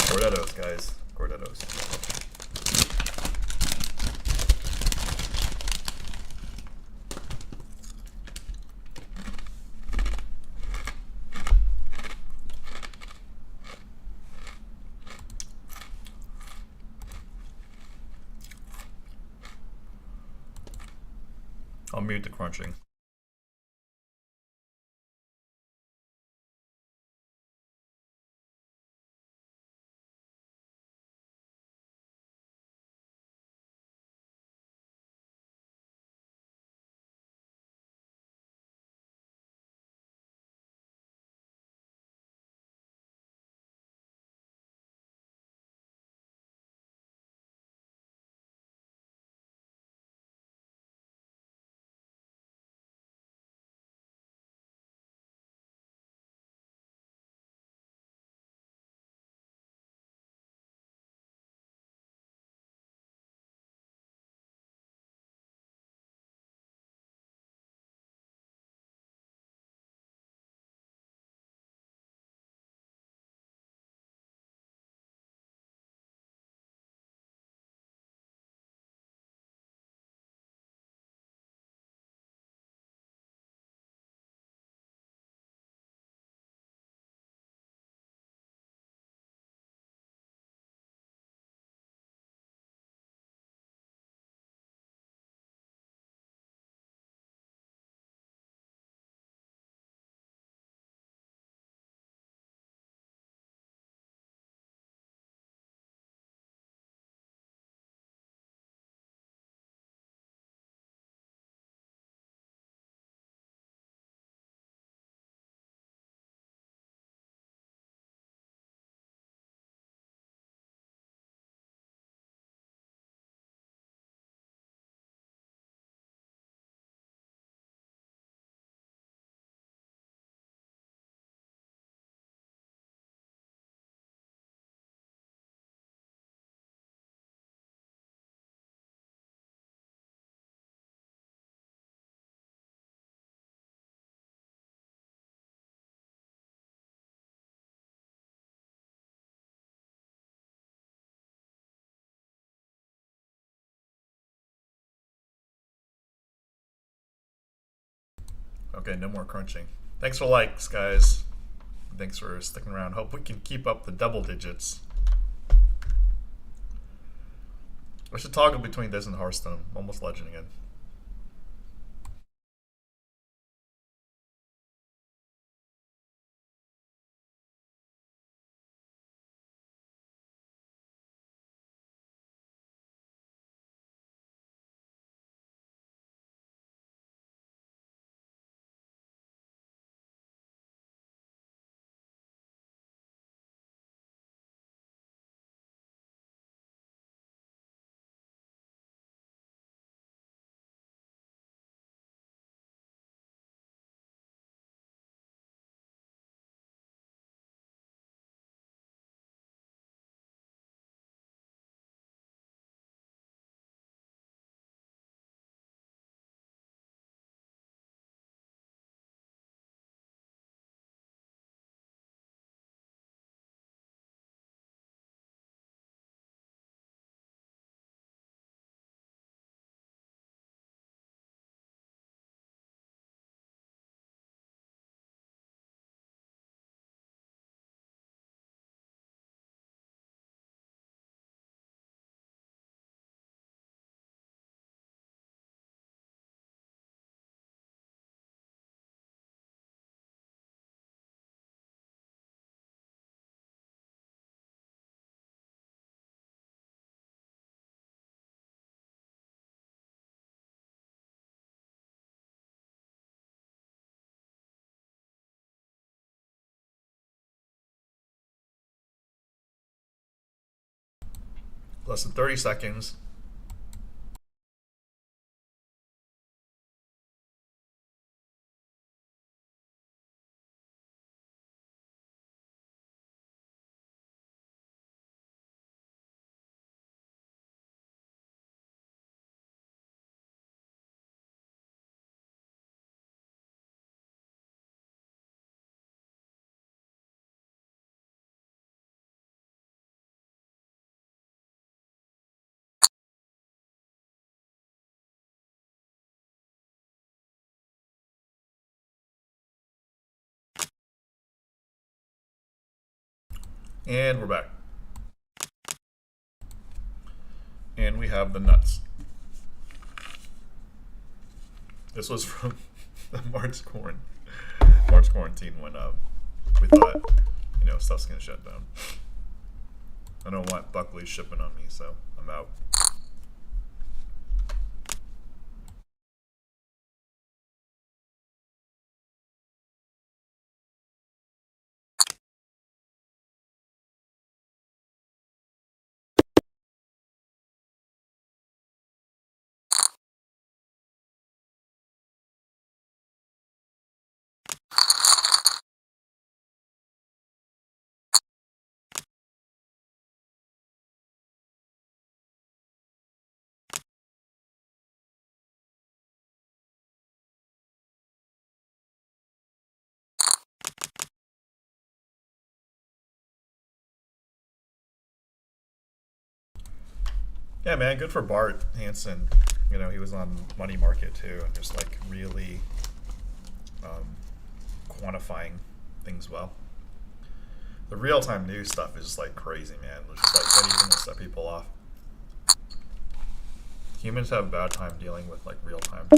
Gordettos, guys. Gordettos. I'll mute the crunching. Okay, no more crunching. Thanks for likes, guys. Thanks for sticking around. Hope we can keep up the double digits. I should toggle between this and Hearthstone. Almost legend again. Less than 30 seconds. And we're back. And we have the nuts. This was from the March quarantine when we thought, stuff's gonna shut down. I don't want Buckley shipping on me, so I'm out. Yeah, man, good for Bart Hansen. He was on Money Market too, and just like really quantifying things well. The real-time news stuff is just like crazy, man. It's just like anything to set people off. Humans have a bad time dealing with like real-time.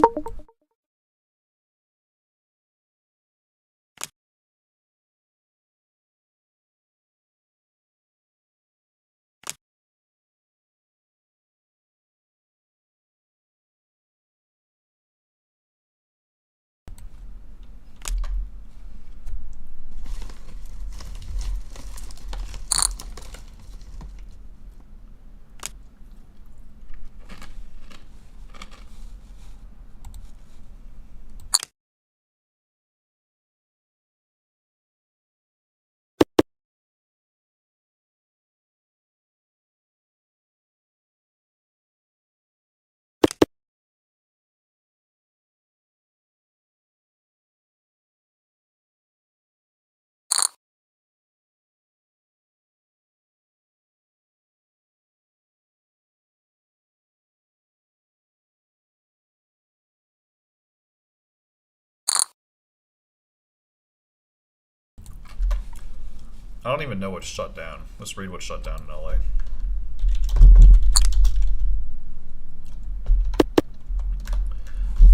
I don't even know what's shut down. Let's read what's shut down in LA.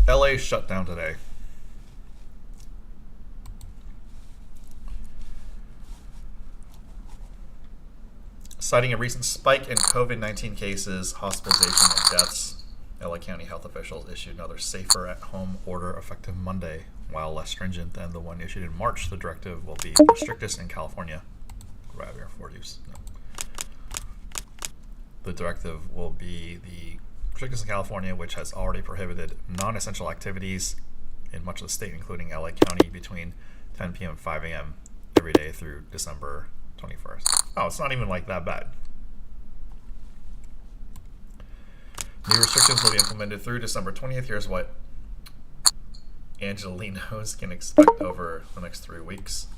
LA shut down today. Citing a recent spike in COVID-19 cases, hospitalization, and deaths, LA County health officials issued another safer at home order effective Monday. While less stringent than the one issued in March, the directive will be the strictest in California. Grab your 40s. No. The directive will be the strictest in California, which has already prohibited non-essential activities in much of the state, including LA County, between 10 p.m. and 5 a.m. every day through December 21st. Oh, it's not even like that bad. New restrictions will be implemented through December 20th. Here's what Angelinos can expect over the next 3 weeks.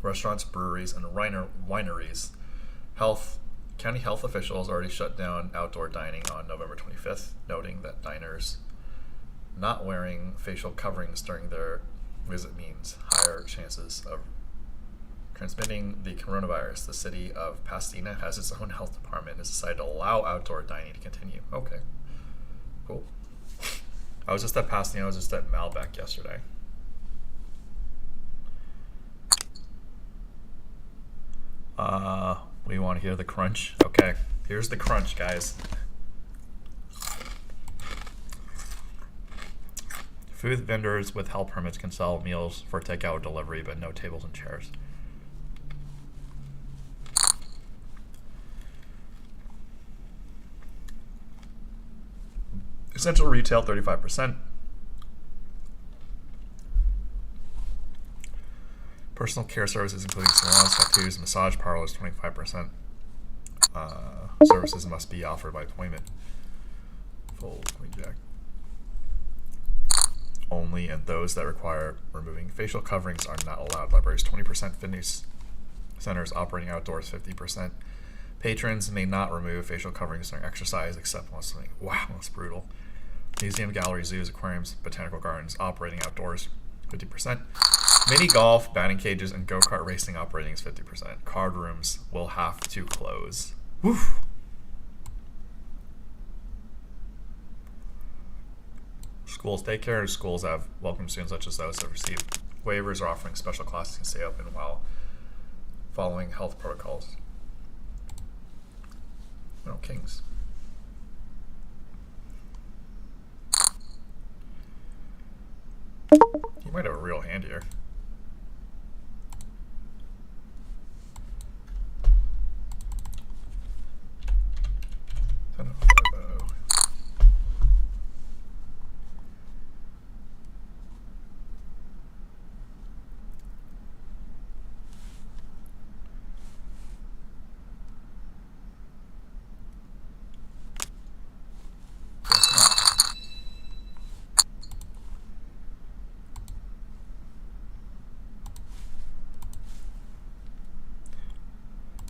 Restaurants, breweries, and wineries. County health officials already shut down outdoor dining on November 25th, noting that diners not wearing facial coverings during their visit means higher chances of transmitting the coronavirus. The city of Pasadena has its own health department and has decided to allow outdoor dining to continue. Okay, cool. I was just at Pasadena. I was just at Malbec yesterday. We want to hear the crunch? Okay, here's the crunch, guys. Food vendors with health permits can sell meals for takeout or delivery, but no tables and chairs. Essential retail, 35%. Personal care services, including salons, tattoos, massage parlors, 25%. Services must be offered by appointment. Full queen jack. Only, and those that require removing facial coverings are not allowed. Libraries, 20%. Fitness centers operating outdoors, 50%. Patrons may not remove facial coverings during exercise except once something. Wow, that's brutal. Museum, galleries, zoos, aquariums, botanical gardens operating outdoors, 50%. Mini golf, batting cages, and go-kart racing operating is 50%. Card rooms will have to close. Woof. Schools, daycare, and schools have welcome students such as those that receive waivers or offering special classes can stay open while following health protocols. No kings. You might have a real hand here.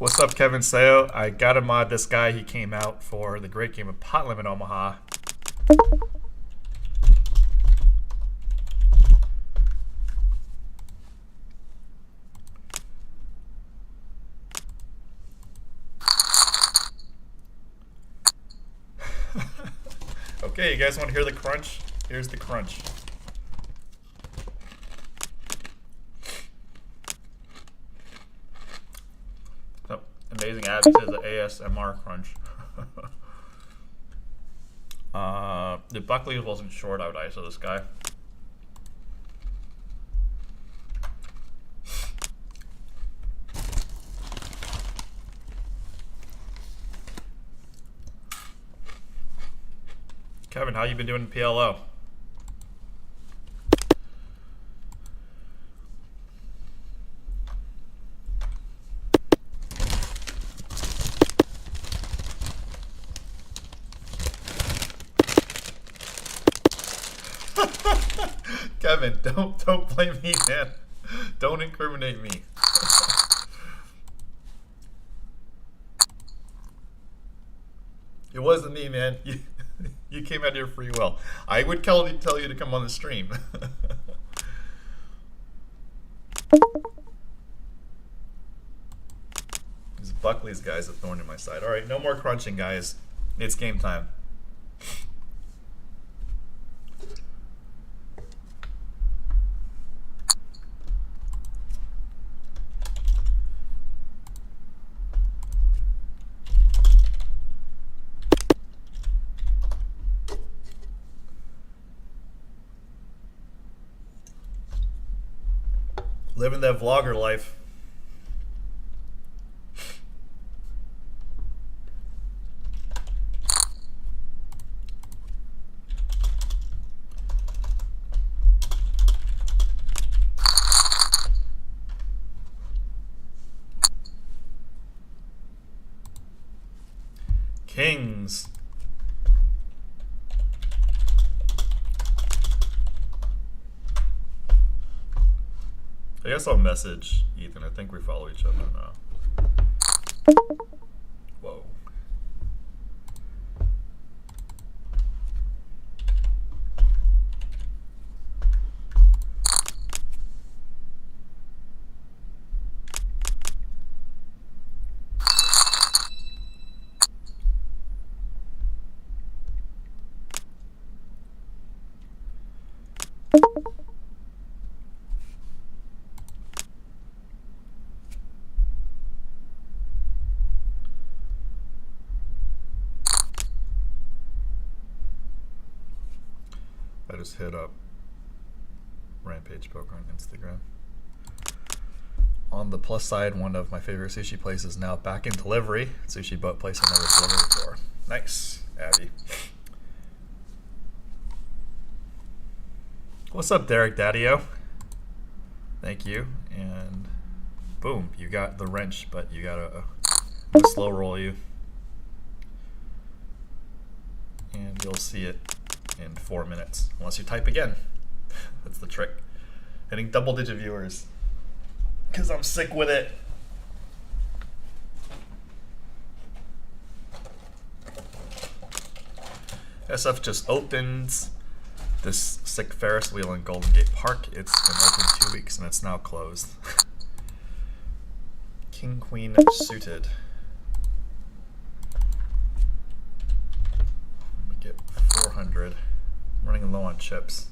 What's up, Kevin Seo? I gotta mod this guy. He came out for the great game of Pot Limit Omaha. Okay, you guys want to hear the crunch? Here's the crunch. Oh, amazing. Abby says the ASMR crunch. If Buckley wasn't short, I would ISO this guy. Kevin, how you been doing in PLO? Kevin, don't blame me, man. Don't incriminate me. It wasn't me, man. You came out here free will. I would tell you to come on the stream. These Buckley's guys a thorn in my side. All right, no more crunching, guys. It's game time. Living that vlogger life. Kings. I guess I'll message Ethan. I think we follow each other now. Whoa. I just hit up Rampage Poker on Instagram. On the plus side, one of my favorite sushi places is now back in delivery. Sushi boat place I never delivered before. Nice, Abby. What's up, Derek Daddio? Thank you. And boom, you got the wrench, but you gotta slow roll you. And you'll see it in 4 minutes, unless you type again. That's the trick. Hitting double-digit viewers, because I'm sick with it. SF just opens. This sick Ferris wheel in Golden Gate Park, it's been open 2 weeks and it's now closed. King, queen, suited. Let me get 400. I'm running low on chips.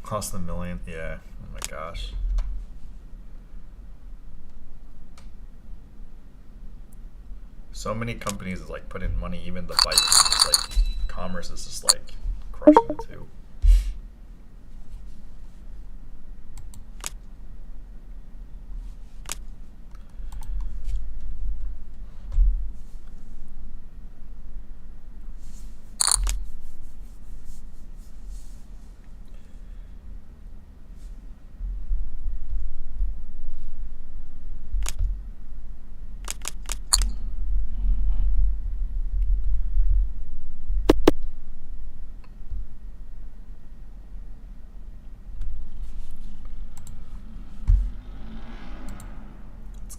Cost $1 million, yeah, oh my gosh. So many companies is like put in money, even the bike, is like commerce is just like crushing it too.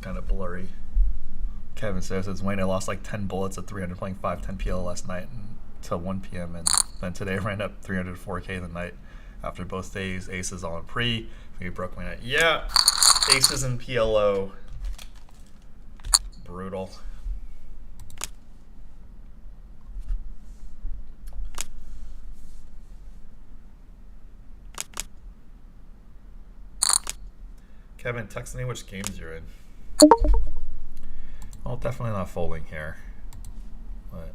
Kind of blurry. Kevin says it's Wayne. I lost like 10 bullets at 300 playing 510 PL last night until 1 p.m. and then today ran up 304k the night after both days. Aces all in pre. We broke my night. Yeah, aces and PLO. Brutal. Kevin, text me which games you're in. Well, definitely not folding here, but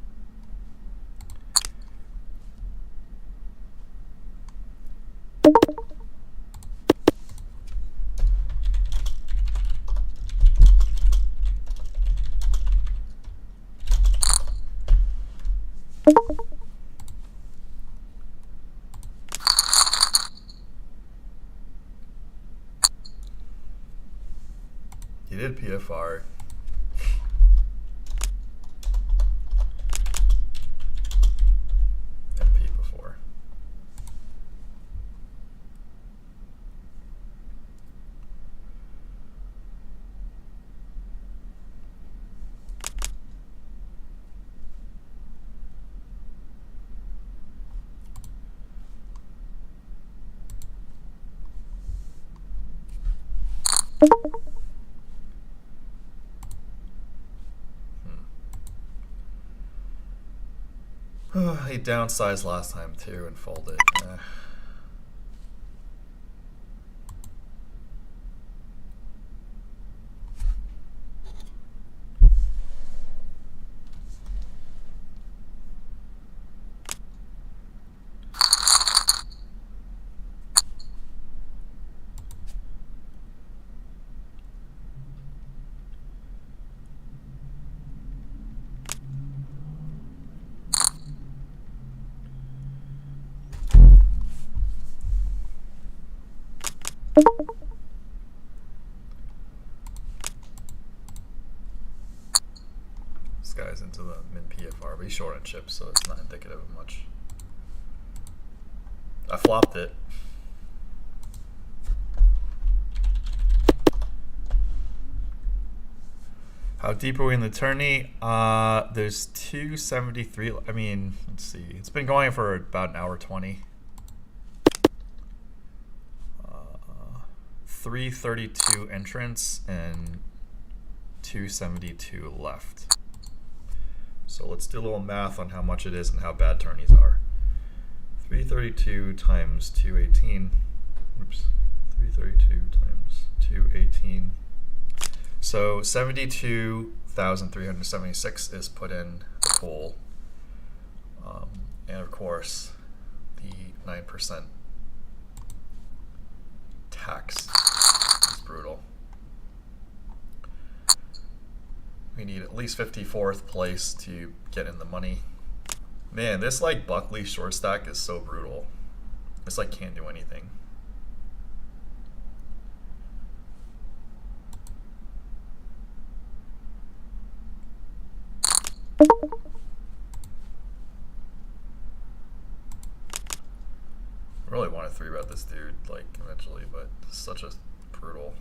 you did PFR. MP before. He downsized last time too and folded. This guy's into the min PFR, but he's short on chips, so it's not indicative of much. I flopped it. How deep are we in the tourney? There's 273. I mean, let's see. It's been going for about an hour 20. 332 entrants and 272 left. So let's do a little math on how much it is and how bad tourneys are. 332 times 218. Oops. 332 times 218. So 72,376 is put in the pool. And of course, the 9% tax is brutal. We need at least 54th place to get in the money. Man, this like Buckley short stack is so brutal. This like can't do anything. I really want to 3-bet this dude like eventually, but it's such a brutal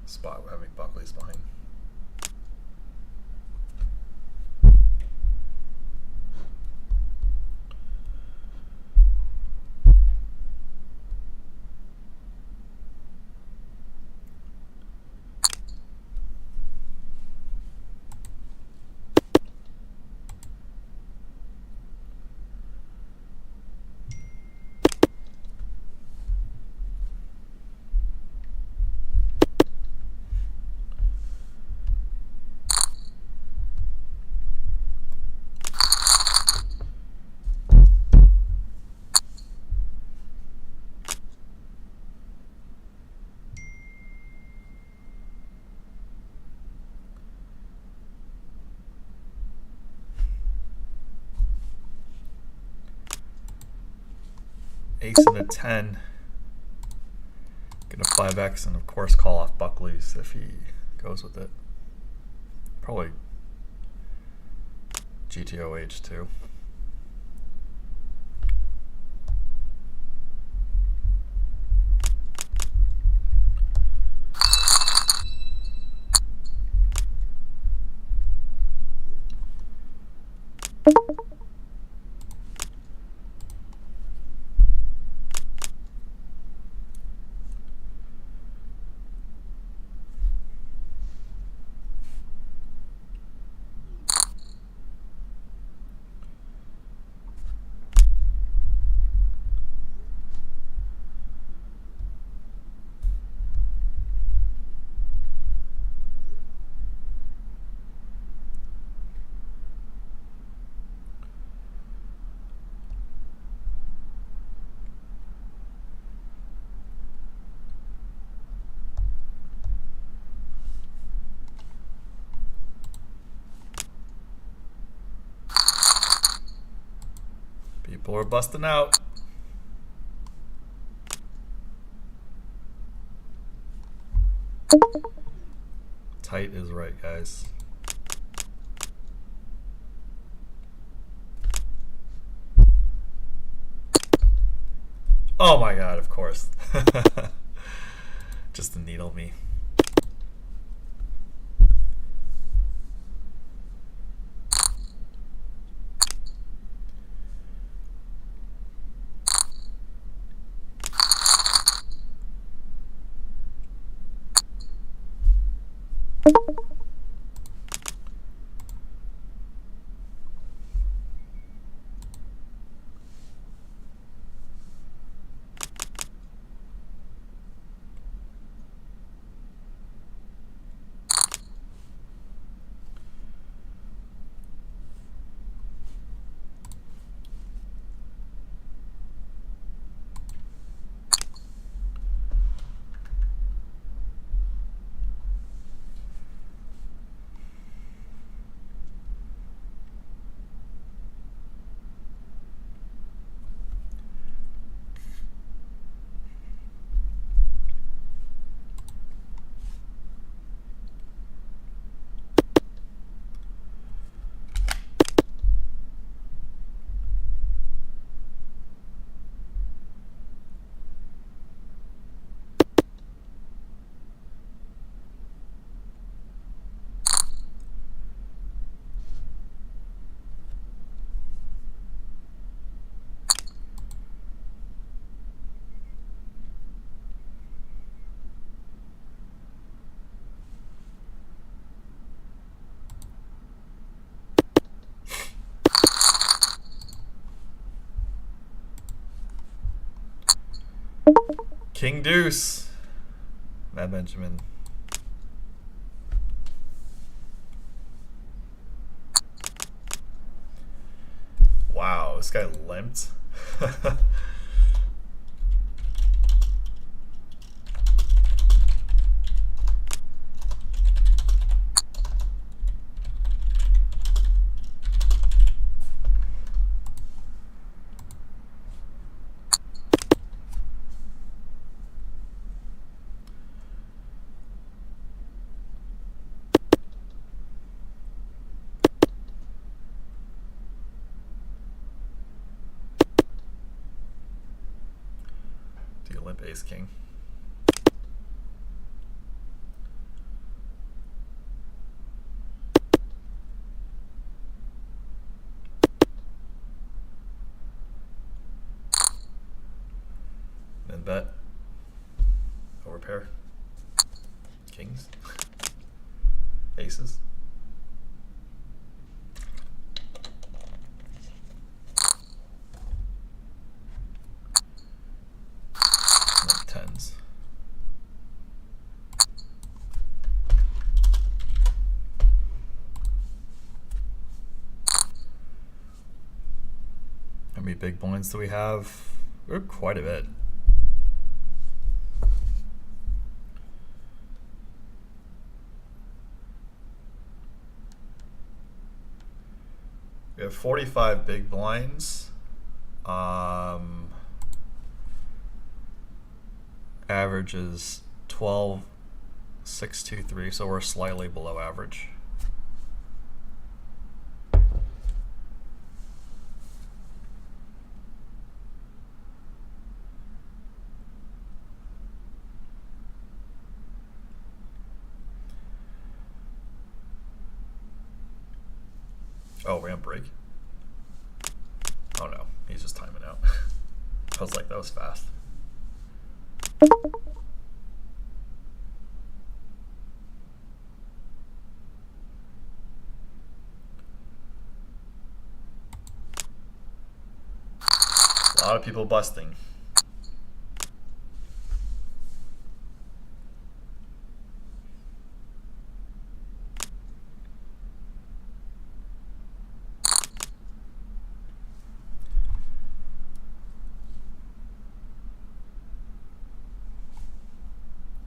spot having Buckley's behind. Ace and a 10. Get a 5x and of course call off Buckley's if he goes with it. Probably GTOH too. People are busting out. Tight is right, guys. Oh my god, of course. Just to needle me. King Deuce. Matt Benjamin. Wow, this guy limped. Do you limp ace king? Then bet. Overpair. Kings. Aces. Tens. How many big blinds do we have? We're quite a bit. We have 45 big blinds. average is 12,623, so we're slightly below average. Oh, we're on break? Oh no, he's just timing out. I was like, that was fast. A lot of people busting.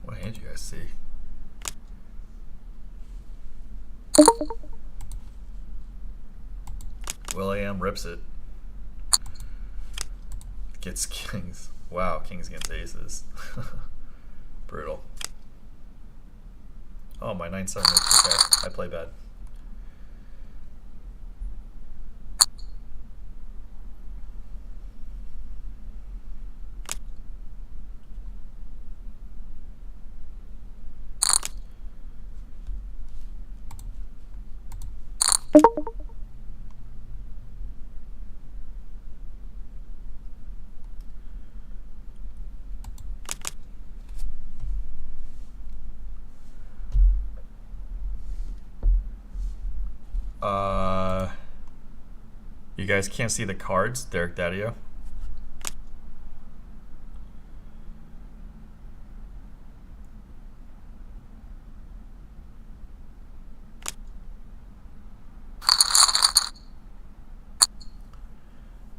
What hand do you guys see? Will.i.am rips it. Gets kings. Wow, kings against aces. Brutal. Oh, my 9-7 is okay. I play bad. You guys can't see the cards, Derek Daddio.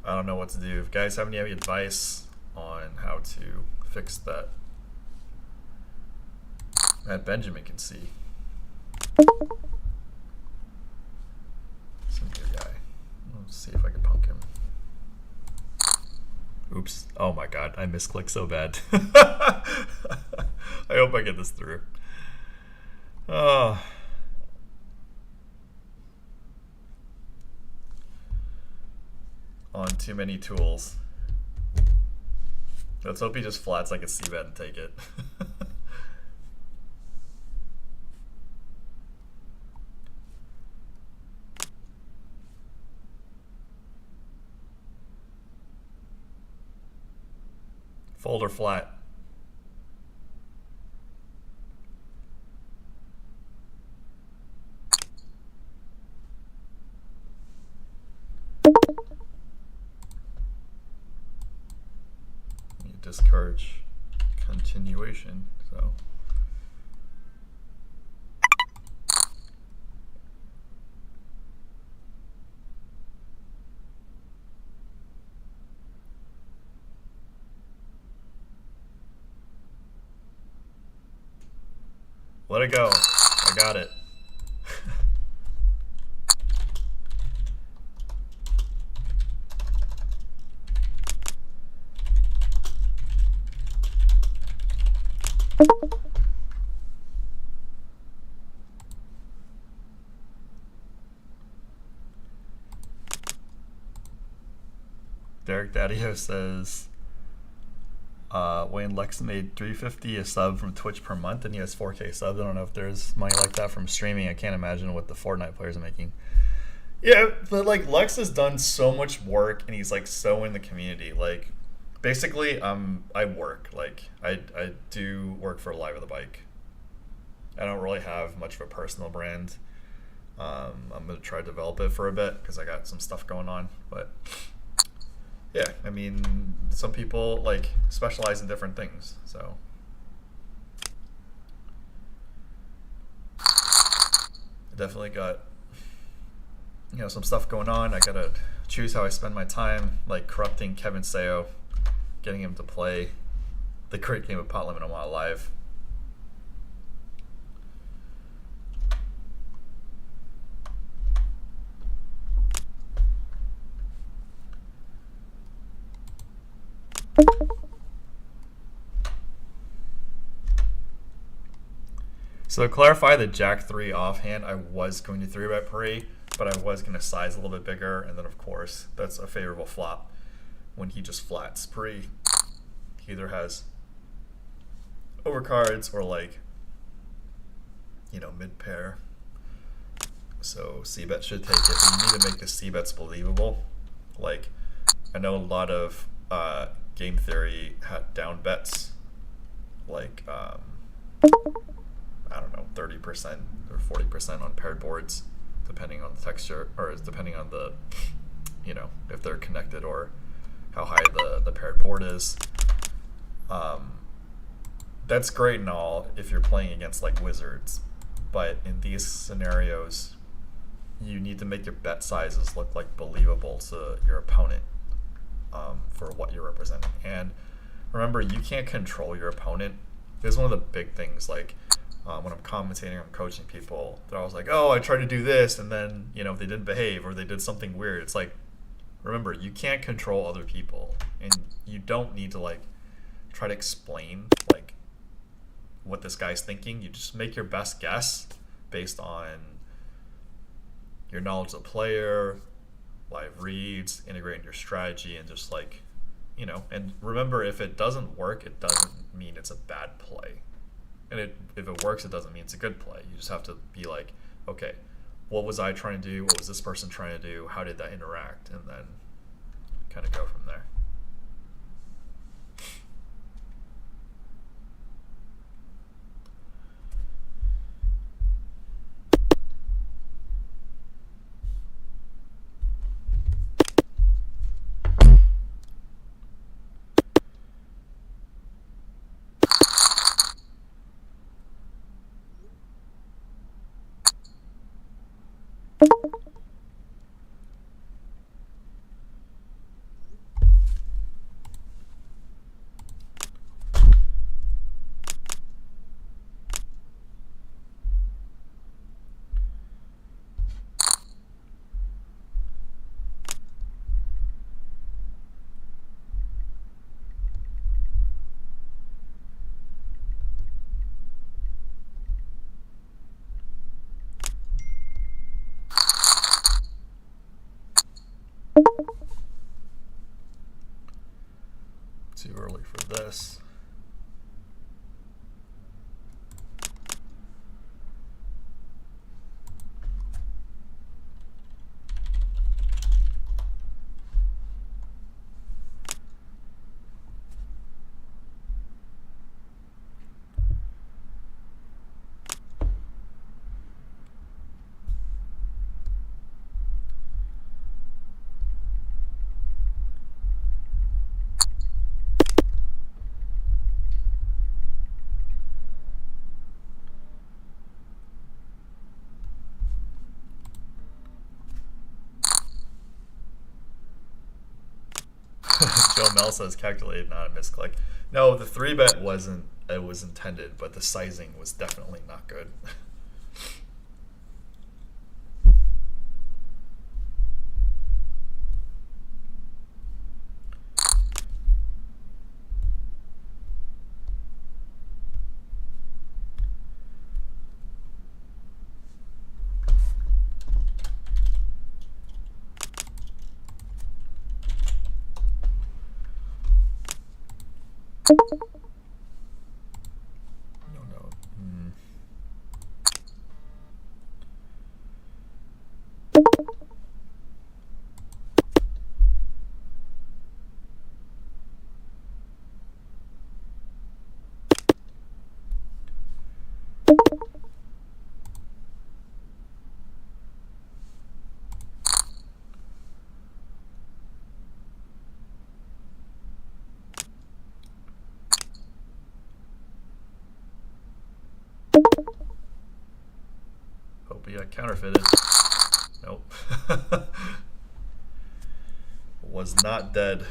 I don't know what to do. If you guys have any advice on how to fix that, that Benjamin can see. Some good guy. Let's see if I can punk him. Oops. Oh my god, I misclicked so bad. I hope I get this through. Oh. On too many tools. Let's hope he just flats like a c-bet and take it. Fold or flat? You discourage continuation, so. Let it go. I got it. Derek Daddio says Wayne Lex made $350 a sub from Twitch per month, and he has 4K subs. I don't know if there's money like that from streaming. I can't imagine what the Fortnite players are making. Yeah, but like Lex has done so much work, and he's like so in the community. Like, basically, I work. Like, I do work for Live of the Bike. I don't really have much of a personal brand. I'm gonna try to develop it for a bit because I got some stuff going on, but. Yeah, I mean, some people like specialize in different things, so. I definitely got, some stuff going on. I gotta choose how I spend my time, like corrupting Kevin Sayo, getting him to play the great game of Pot Limit on Wild Live. So to clarify the Jack 3 offhand, I was going to 3-bet pre, but I was going to size a little bit bigger, and then of course that's a favorable flop when he just flats pre. He either has overcards or like, you know, mid pair. So C-bet should take it, but you need to make the C-bets believable. Like, I know a lot of game theory had down bets, like I don't know, 30% or 40% on paired boards, depending on the texture, or depending on the, you know, if they're connected or how high the paired board is. That's great and all if you're playing against like wizards, but in these scenarios, you need to make your bet sizes look like believable to your opponent for what you're representing. And remember, you can't control your opponent. This is one of the big things. Like when I'm commentating, I'm coaching people. They're always like, "Oh, I tried to do this, and then you know they didn't behave or they did something weird." It's like, remember, you can't control other people, and you don't need to like try to explain like what this guy's thinking. You just make your best guess based on your knowledge of the player, live reads, integrating your strategy, and just like, you know, and remember, if it doesn't work, it doesn't mean it's a bad play. And if it works, it doesn't mean it's a good play. You just have to be like, okay, what was I trying to do? What was this person trying to do? How did that interact? And then kind of go from there. Too early for this. Joe Mel says calculated, not a misclick. No, the 3-bet wasn't. It was intended, but the sizing was definitely not good. No, no. Hope he got counterfeited. Nope. Was not dead.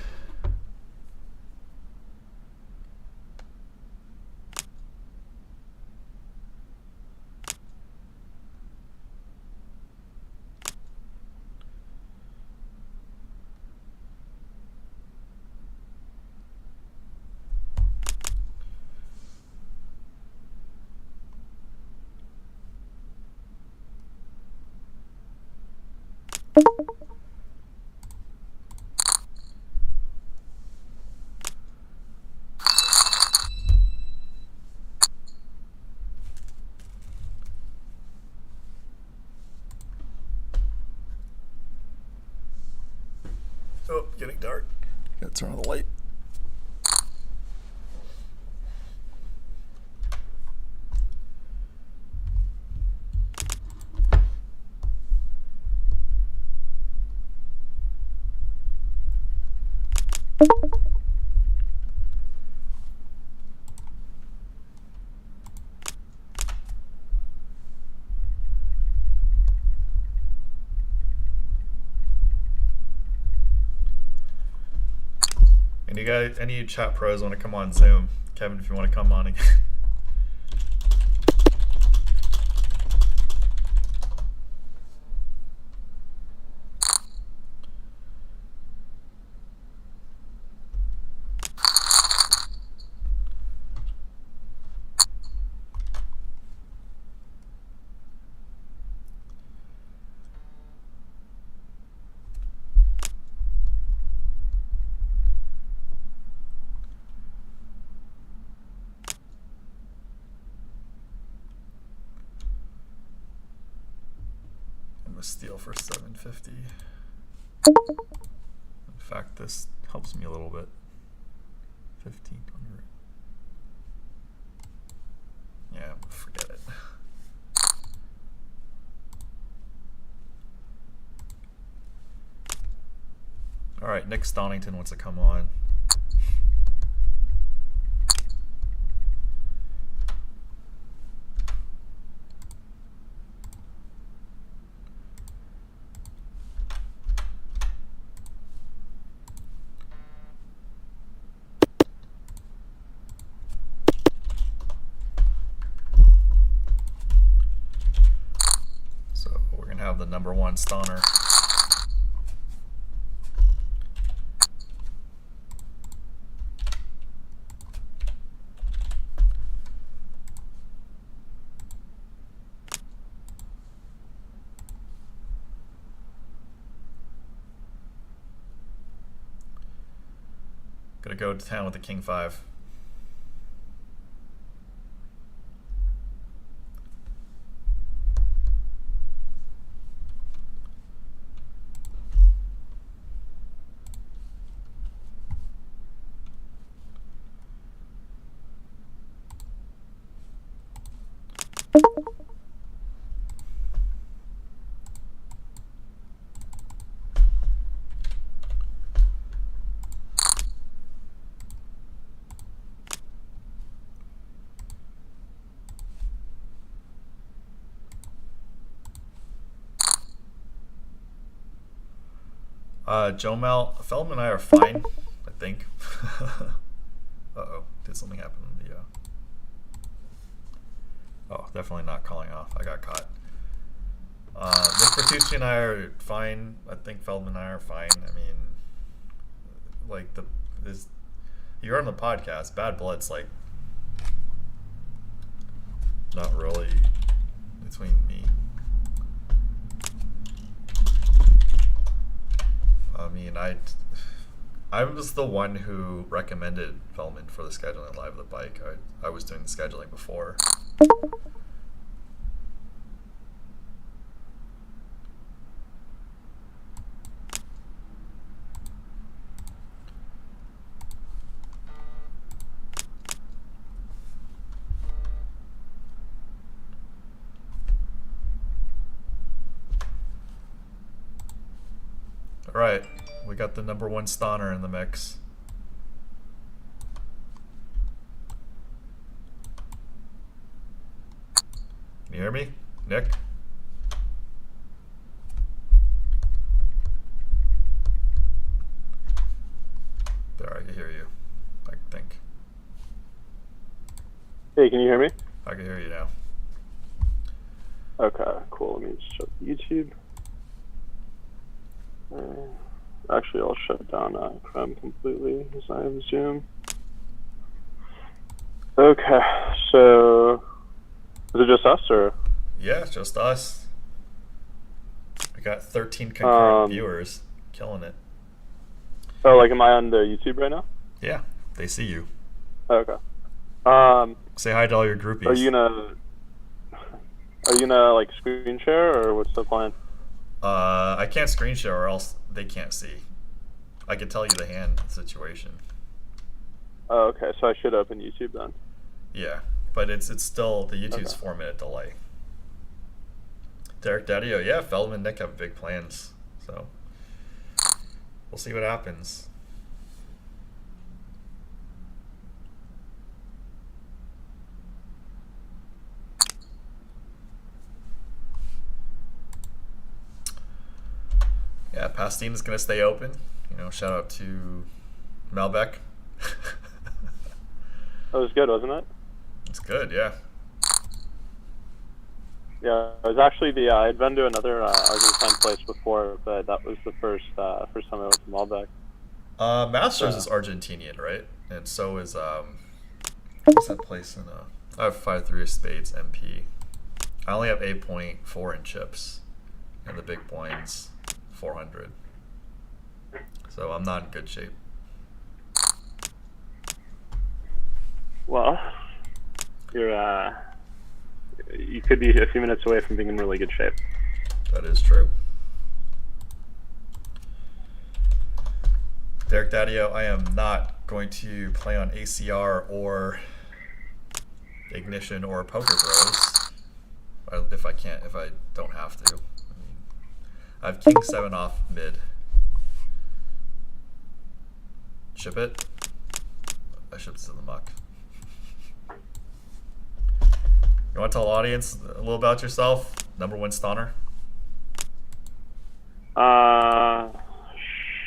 Oh, getting dark. Gotta turn on the light. And you guys, any of you chat pros want to come on Zoom? Kevin, if you want to come on again. Steal for 750. In fact, this helps me a little bit. 1500. Yeah, forget it. All right, Nick Stonington wants to come on. Have the number one stoner. Gonna go to town with the King 5. Joe Mel, Feldman and I are fine, I think. Uh-oh, did something happen in the... Oh, definitely not calling off. I got caught. Nick Bertucci and I are fine. I think Feldman and I are fine. I mean, like, you're on the podcast. Bad Blood's, like, not really between me. I mean, I was the one who recommended Feldman for the scheduling live of the bike. I was doing the scheduling before. All right, we got the number one stoner in the mix. Can you hear me, Nick? There, I can hear you, I think. Hey, can you hear me? I can hear you now. Okay, cool. Let me just shut YouTube. Actually, I'll shut down Chrome completely as I have Zoom. Okay, so is it just us or? Yeah, it's just us. We got 13 concurrent Um, viewers. Killing it. Oh, like, am I on the YouTube right now? Yeah, they see you. Oh, okay. Um, Say hi to all your groupies. are you gonna like screen share, or what's the plan? I can't screen share or else they can't see. I could tell you the hand situation. Oh, okay. So I should open YouTube then. Yeah, but it's still the YouTube's Okay. 4-minute delay. Derek Daddio, yeah, Feldman and Nick have big plans, so we'll see what happens. Yeah, Pastine's gonna stay open. You know, shout out to Malbec. That was good, wasn't it? It's good, yeah. Yeah, it was actually I'd been to another Argentine place before, but that was the first time I went to Malbec. Masters Yeah. is Argentinian, right? And so is what's that place in I have 5-3 of spades MP. I only have 8.4 in chips, and the big blinds 400. So I'm not in good shape. Well, you could be a few minutes away from being in really good shape. That is true. Derek Daddio, I am not going to play on ACR or Ignition or Poker Bros. If I don't have to. I have King 7 off mid. Ship it? I shipped it to the muck. You want to tell the audience a little about yourself? #1 stoner?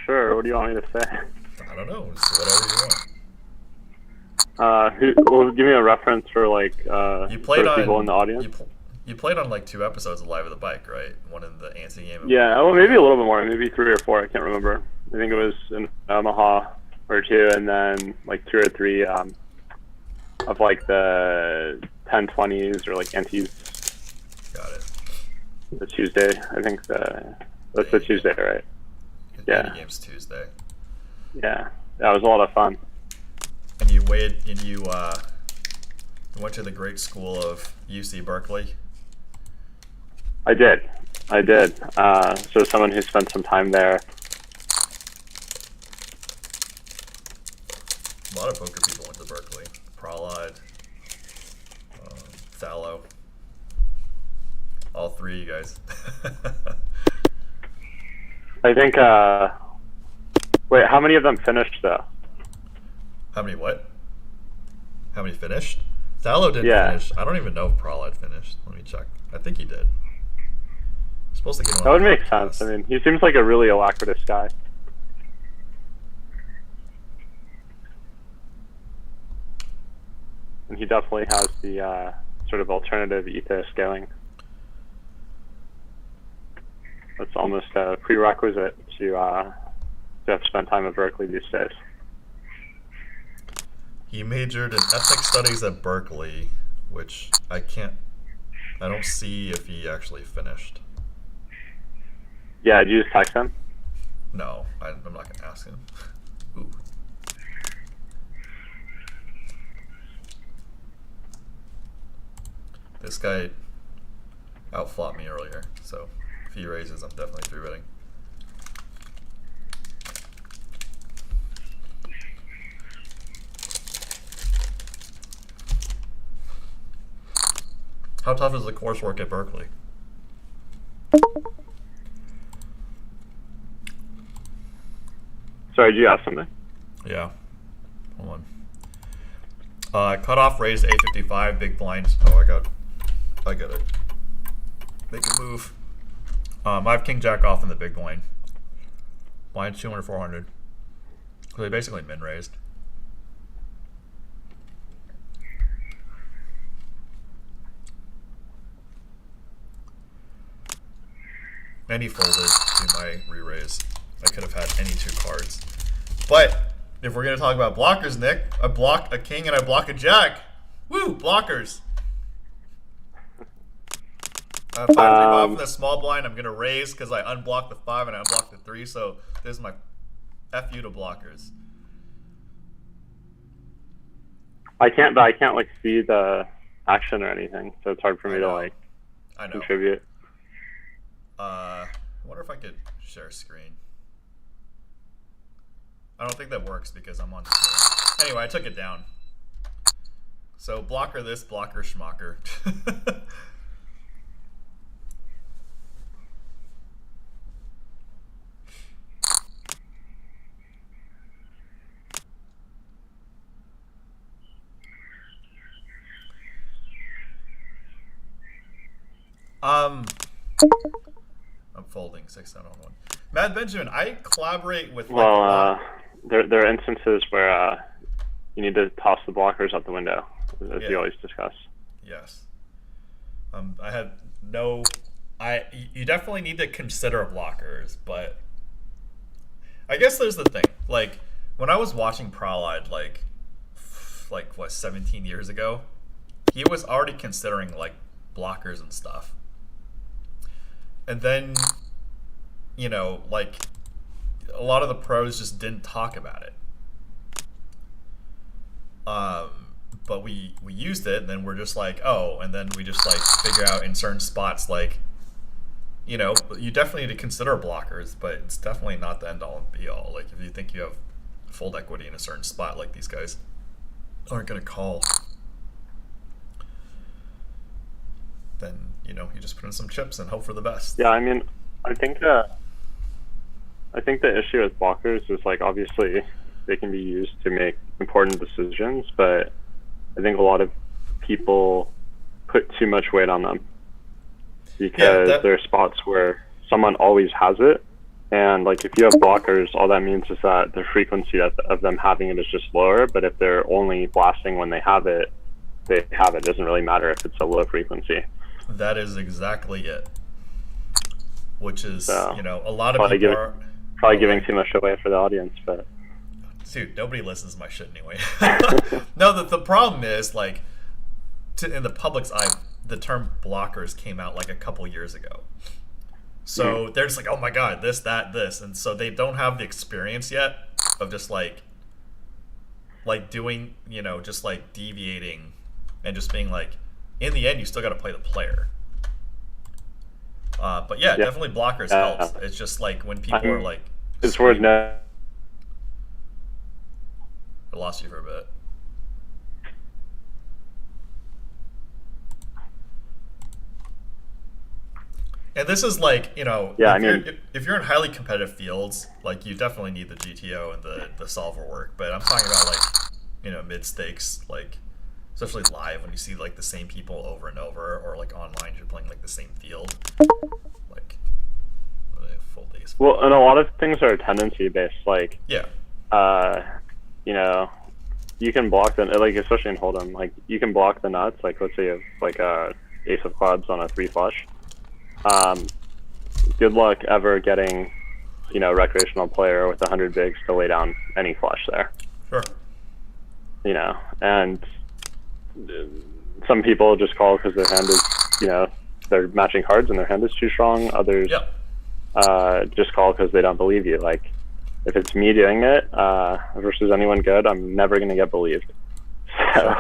Sure. What do you want me to say? I don't know. Just whatever you want. Well, give me a reference for like You played for on people in the audience. You played on like 2 episodes of Live of the Bike, right? One in the anti game. Yeah, well, maybe a little bit more, maybe 3 or 4. I can't remember. I think it was in Omaha or 2, and then like 2 or 3 of like the 10-20s or like antes. Got it. The Tuesday, I think that's the Tuesday, right? Yeah. Games Tuesday. Yeah, that was a lot of fun. And you went to the great school of UC Berkeley. I did. So someone who spent some time there. A lot of poker people went to Berkeley. Prahlad, Thallow. All 3 of you guys. I think. Wait, how many of them finished though? How many what? How many finished? Thallow didn't finish. I don't even know if Prahlad finished. Let me check. I think he did. Supposed to get one. That would make sense. I mean, he seems like a really alacritous guy. And he definitely has the sort of alternative ethos going. That's almost a prerequisite to have spent time at Berkeley these days. He majored in ethics studies at Berkeley, which I don't see if he actually finished. Yeah, did you just text him? No, I'm not going to ask him. Ooh. This guy outflopped me earlier, so if he raises, I'm definitely 3-betting. How tough is the coursework at Berkeley? Sorry, did you ask something? Yeah. Hold on. Cutoff raised 855, big blinds. Oh, I got it. Make a move. I have King Jack off in the big blind. Blind 200, 400. So they basically min raised. And he folded to my re-raise. I could have had any 2 cards. But if we're going to talk about blockers, Nick, I block a king and I block a jack. Woo, blockers. 5 3 off in the small blind. I'm gonna raise because I unblocked the 5 and I unblocked the 3. So this is my FU to blockers. I can't like see the action or anything, so it's hard for me to like contribute. I wonder if I could share screen. I don't think that works because I'm on the screen. Anyway, I took it down. So blocker this, blocker schmocker. I'm folding 6-7-1. Mad Benjamin, I collaborate with. Well, there are instances where you need to toss the blockers out the window, as you always discuss. Yes. I had no. You definitely need to consider blockers, but I guess there's the thing. Like when I was watching Prowlide, like what 17 years ago, he was already considering like blockers and stuff. And then, you know, like a lot of the pros just didn't talk about it. But we used it, and then we're just like, oh, and then we just like figure out in certain spots, like, you know, you definitely need to consider blockers, but it's definitely not the end all and be all. Like if you think you have fold equity in a certain spot, like these guys aren't gonna call, then you know you just put in some chips and hope for the best. Yeah, I mean, I think the issue with blockers is like obviously they can be used to make important decisions, but I think a lot of people put too much weight on them because there are spots where someone always has it, and like if you have blockers, all that means is that the frequency of them having it is just lower. But if they're only blasting when they have it, they have it. It doesn't really matter if it's a low frequency. That is exactly it. Which is, you know, a lot of probably people are probably giving too much away for the audience, but dude, nobody listens to my shit anyway. No, the problem is like, in the public's eye, the term blockers came out like a couple years ago. So they're just like, oh my god, this, that, this, and so they don't have the experience yet of just like doing, you know, just like deviating and just being like, in the end, you still got to play the player. But yeah, definitely blockers helps. It's just like when people are like, it's worth noting. I lost you for a bit. And this is like, you know, if you're in highly competitive fields, like you definitely need the GTO and the solver work. But I'm talking about like, you know, mid stakes, like especially live when you see like the same people over and over, or like online you're playing like the same field. Like full days. Well, and a lot of things are tendency based. Like you know, you can block the, like especially in Hold'em, like you can block the nuts. Like let's say you have like a ace of clubs on a 3 flush. Good luck ever getting, you know, recreational player with 100 bigs to lay down any flush there. Sure. You know, and some people just call because their hand is, you know, they're matching cards and their hand is too strong. Others just call because they don't believe you. Like, if it's me doing it versus anyone good, I'm never going to get believed. So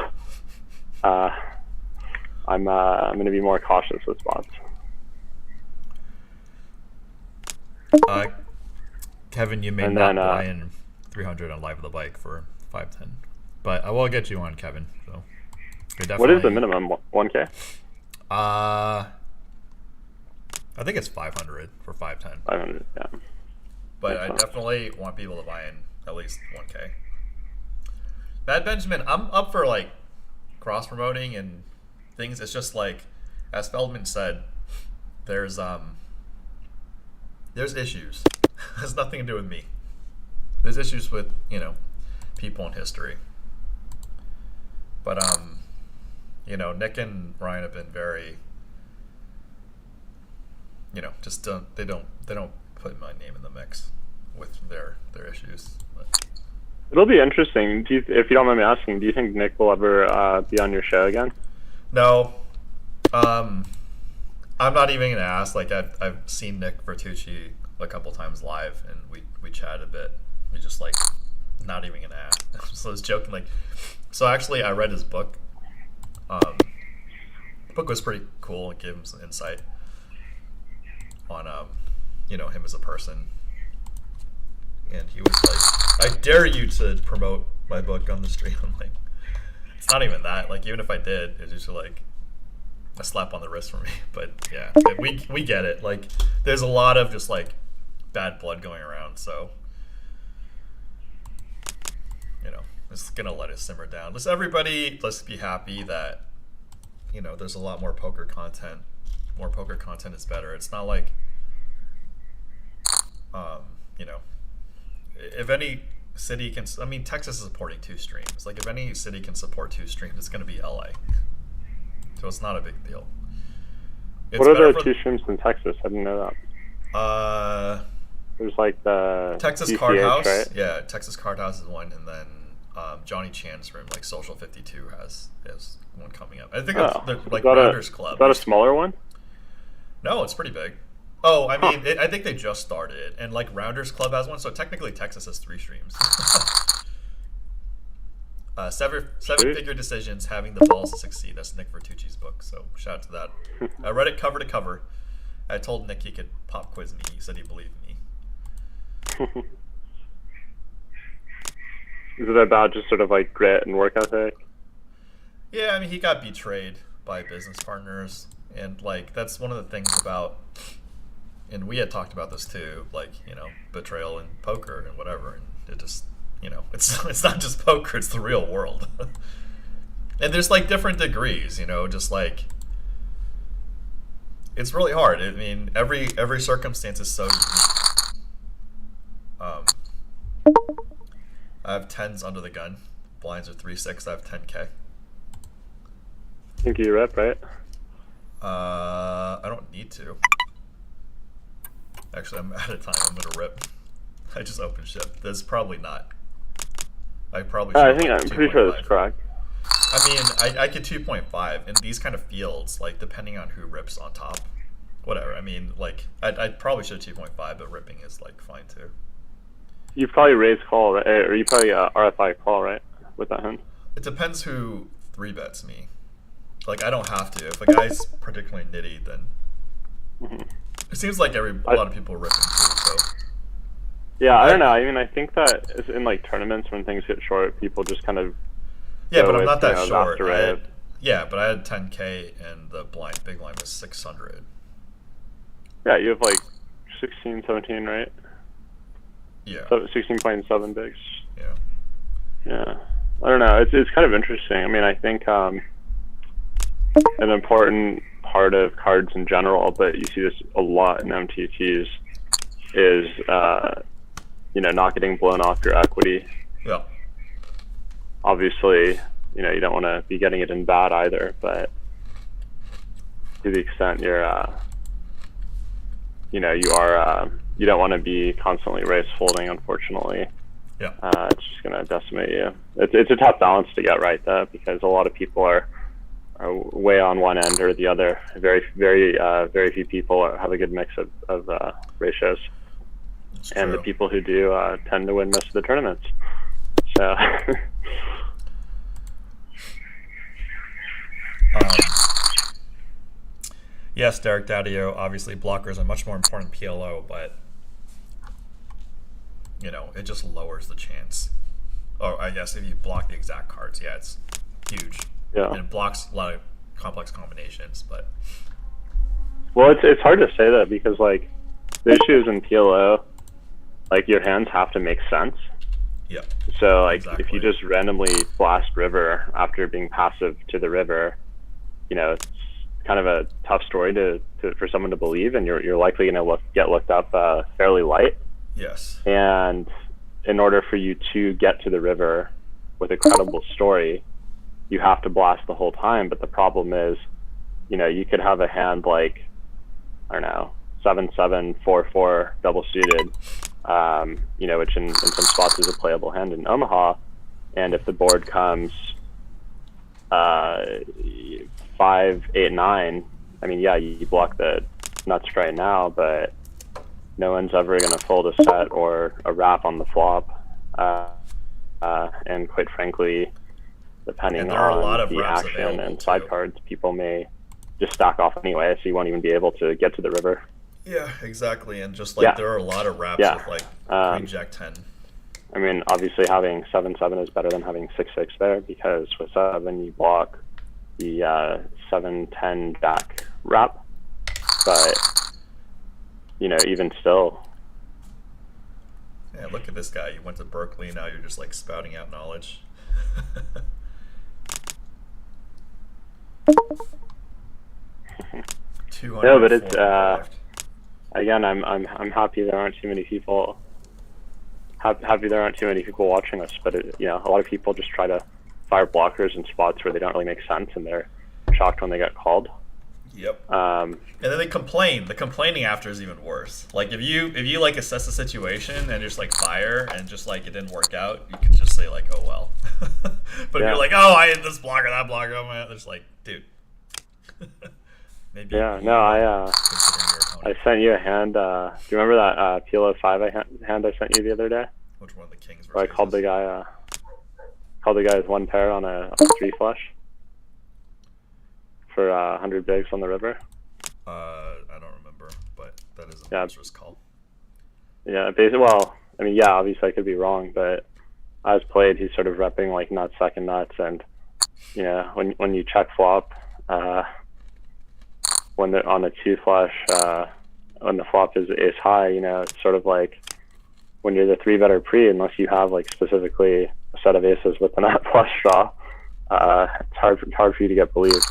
I'm going to be more cautious with spots. Kevin, you may not buy in 300 on Live of the Bike for 510, but I will get you on, Kevin. So what is the minimum? 1K? I think it's 500 for 510. 500, yeah. But I definitely want people to buy in at least 1K. Bad Benjamin, I'm up for like cross promoting and things. It's just like, as Feldman said, there's issues. It has nothing to do with me. There's issues with, you know, people in history. But you know, Nick and Ryan have been very, you know, just they don't put my name in the mix with their issues. But it'll be interesting. If you don't mind me asking, do you think Nick will ever be on your show again? No. I'm not even gonna ask. Like I've seen Nick Bertucci a couple times live, and we chatted a bit. We just like not even gonna ask. So I was joking. Like, so actually, I read his book. The book was pretty cool. It gave him some insight on him as a person. And he was like, "I dare you to promote my book on the stream." I'm like, it's not even that. Like, even if I did, it's just like a slap on the wrist for me. But yeah, we get it. Like, there's a lot of just like bad blood going around. So, just gonna let it simmer down. Let's be happy that there's a lot more poker content. More poker content is better. It's not like if any city can, I mean, Texas is supporting 2 streams. Like, if any city can support 2 streams, it's going to be LA. So it's not a big deal. What are the 2 streams in Texas? I didn't know that. There's like the Texas DCH, Card House. right? Yeah, Texas Card House is one, and then Johnny Chan's room, like Social 52, has one coming up. I think it's like Rounders Club. Is that a smaller one? No, it's pretty big. Oh, I mean, I think they just started, and like Rounders Club has one, so technically Texas has 3 streams. Seven-figure decisions, having the balls to succeed. That's Nick Bertucci's book, so shout out to that. I read it cover to cover. I told Nick he could pop quiz me. He said he believed me. Is it about just sort of like grit and work ethic? Yeah, I mean, he got betrayed by business partners, and like that's one of the things about. And we had talked about this too, like, betrayal in poker and whatever, and it just, it's not just poker, it's the real world. And there's like different degrees, just like, it's really hard. I mean, every circumstance is so unique. I have 10s under the gun. Blinds are 3-6, I have 10K. I think you rep, right? I don't need to. Actually, I'm out of time. I'm gonna rip. I just opened ship. There's probably not. I probably. I'm pretty sure that's correct. I mean, I get 2.5 in these kind of fields. Like, depending on who rips on top, whatever. I mean, like, I probably should 2.5, but ripping is like fine too. You probably raise call, right? Or you probably RFI call, right? With that hand. It depends who 3-bets me. Like, I don't have to. If a guy's particularly nitty, then. Mm-hmm. It seems like a lot of people are ripping too, so. Yeah, I don't know. I mean, I think that it's in like tournaments when things get short, people just kind of. Yeah, but I'm not that short. But I had 10K and the big blind was 600. Yeah, you have like 16, 17, right? Yeah. So 16.7 bigs. Yeah. Yeah. I don't know. It's kind of interesting. I mean, I think an important part of cards in general, but you see this a lot in MTTs, is not getting blown off your equity. Yeah. Obviously, you don't want to be getting it in bad either, but to the extent you're you don't want to be constantly race folding, unfortunately. Yeah. It's just going to decimate you. It's a tough balance to get right, though, because a lot of people are way on one end or the other. Very, very few people have a good mix of ratios. And the people who do tend to win most of the tournaments. So. Yes, Derek Daddio, obviously blockers are much more important than PLO, but it just lowers the chance. Oh, I guess if you block the exact cards, yeah, it's huge. Yeah. And it blocks a lot of complex combinations, but. Well, it's hard to say that because like the issues in PLO, like your hands have to make sense. Yeah. So like exactly. If you just randomly blast river after being passive to the river, it's kind of a tough story for someone to believe, and you're likely going to get looked up fairly light. Yes. And in order for you to get to the river with a credible story, you have to blast the whole time. But the problem is, you could have a hand like, I don't know, 7-7, 4-4, double suited, which in some spots is a playable hand in Omaha. And if the board comes 5, 8, 9, I mean, yeah, you block the nuts right now, but no one's ever going to fold a set or a wrap on the flop. And quite frankly, depending there are a lot on of the wraps action available, and too. side cards, people may just stack off anyway, so you won't even be able to get to the river. Yeah, exactly. And just like there are a lot of wraps with like Queen Jack 10. I mean, obviously having 7-7 is better than having 6-6 there, because with 7 you block the 7-10 Jack wrap. But you know, even still. Yeah, look at this guy. You went to Berkeley, now you're just like spouting out knowledge. No, but it's again, I'm happy there aren't too many people. Happy there aren't too many people watching us, but you know, a lot of people just try to fire blockers in spots where they don't really make sense, and they're shocked when they get called. Yep. And then they complain. The complaining after is even worse. Like if you like assess the situation and just like fire and just like it didn't work out, you can just say like, oh well. But if you're like, oh, I hit this blocker, that blocker, oh man, it's like, dude. Maybe. Yeah. No, I sent you a hand. Do you remember that PLO5 hand I sent you the other day? Which one? The kings? Where I called the guy. Called the guy with one pair on a 3 flush. For 100 bigs on the river. I don't remember, but that is a monstrous call. Yeah, basically. Well, I mean, yeah, obviously I could be wrong, but as played, he's sort of repping like nuts, second nuts, and you know, when you check flop, when they're on a 2 flush, when the flop is ace high, you know, it's sort of like when you're the 3-better pre, unless you have like specifically a set of aces with the nut flush draw, it's hard for you to get believed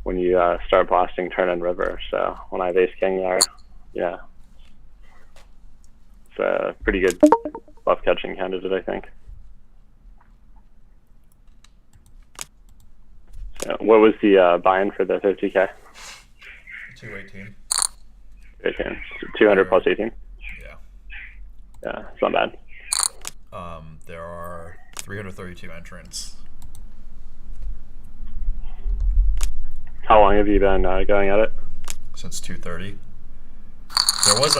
when you start blasting turn and river. So when I have ace king there, yeah, it's a pretty good bluff catching candidate, I think. So what was the buy-in for the 50K? 218. 200 plus 18. Yeah. Yeah, it's not bad. There are 332 entrants. How long have you been going at it? Since 2:30. There was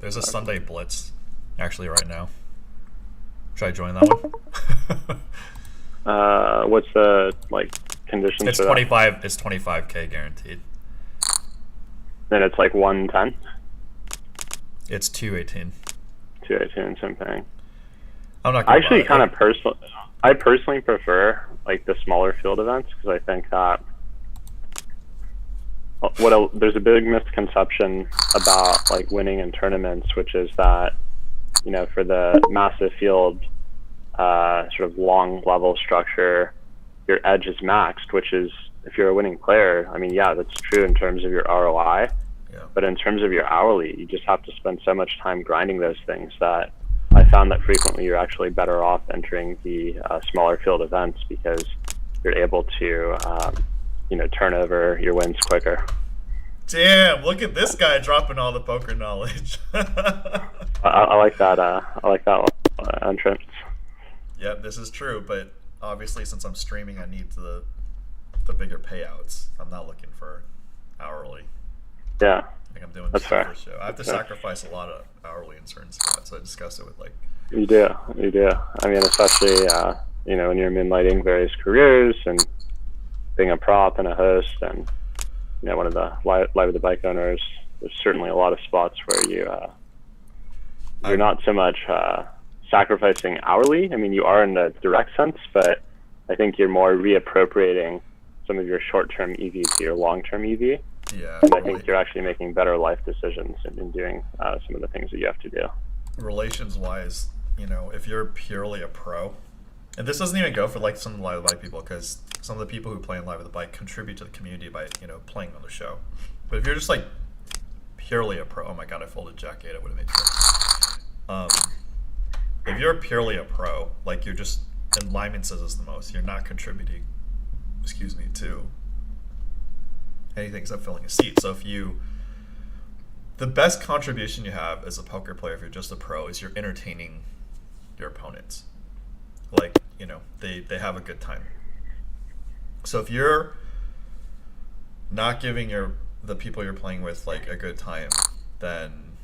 there's a Sunday Blitz, actually, right now. Should I join that one? What's the conditions? It's for 25. That? It's 25K guaranteed. Then it's like 110. It's 218. 218, same thing. I'm not. Actually, I personally prefer like the smaller field events, because I think that there's a big misconception about like winning in tournaments, which is that, you know, for the massive field, sort of long level structure, your edge is maxed, which is, if you're a winning player, I mean, yeah, that's true in terms of your ROI, but in terms of your hourly, you just have to spend so much time grinding those things that I found that frequently you're actually better off entering the smaller field events, because you're able to you know, turn over your wins quicker. Damn! Look at this guy dropping all the poker knowledge. I like that. I like that entrance. Yep, this is true. But obviously, since I'm streaming, I need the bigger payouts. I'm not looking for hourly. Yeah. I think I'm doing this for show. I have to sacrifice a lot of hourly in certain spots. So I discussed it with like. You do. I mean, especially you know, when you're moonlighting various careers and being a prop and a host, and you know, one of the live of the bike owners, there's certainly a lot of spots where you're not so much sacrificing hourly. I mean, you are in the direct sense, but I think you're more reappropriating some of your short-term EV to your long-term EV. Yeah. And I think you're actually making better life decisions in doing some of the things that you have to do. Relations-wise, you know, if you're purely a pro, and this doesn't even go for like some live of the bike people, because some of the people who play in live of the bike contribute to the community by, you know, playing on the show. But if you're just like purely a pro, oh my god, I folded Jack 8, I would have made sure. If you're purely a pro, like you're just, and Lyman says this the most, you're not contributing, to anything except filling a seat. So if the best contribution you have as a poker player, if you're just a pro, is you're entertaining your opponents. Like, you know, they have a good time. So if you're not giving the people you're playing with like a good time, then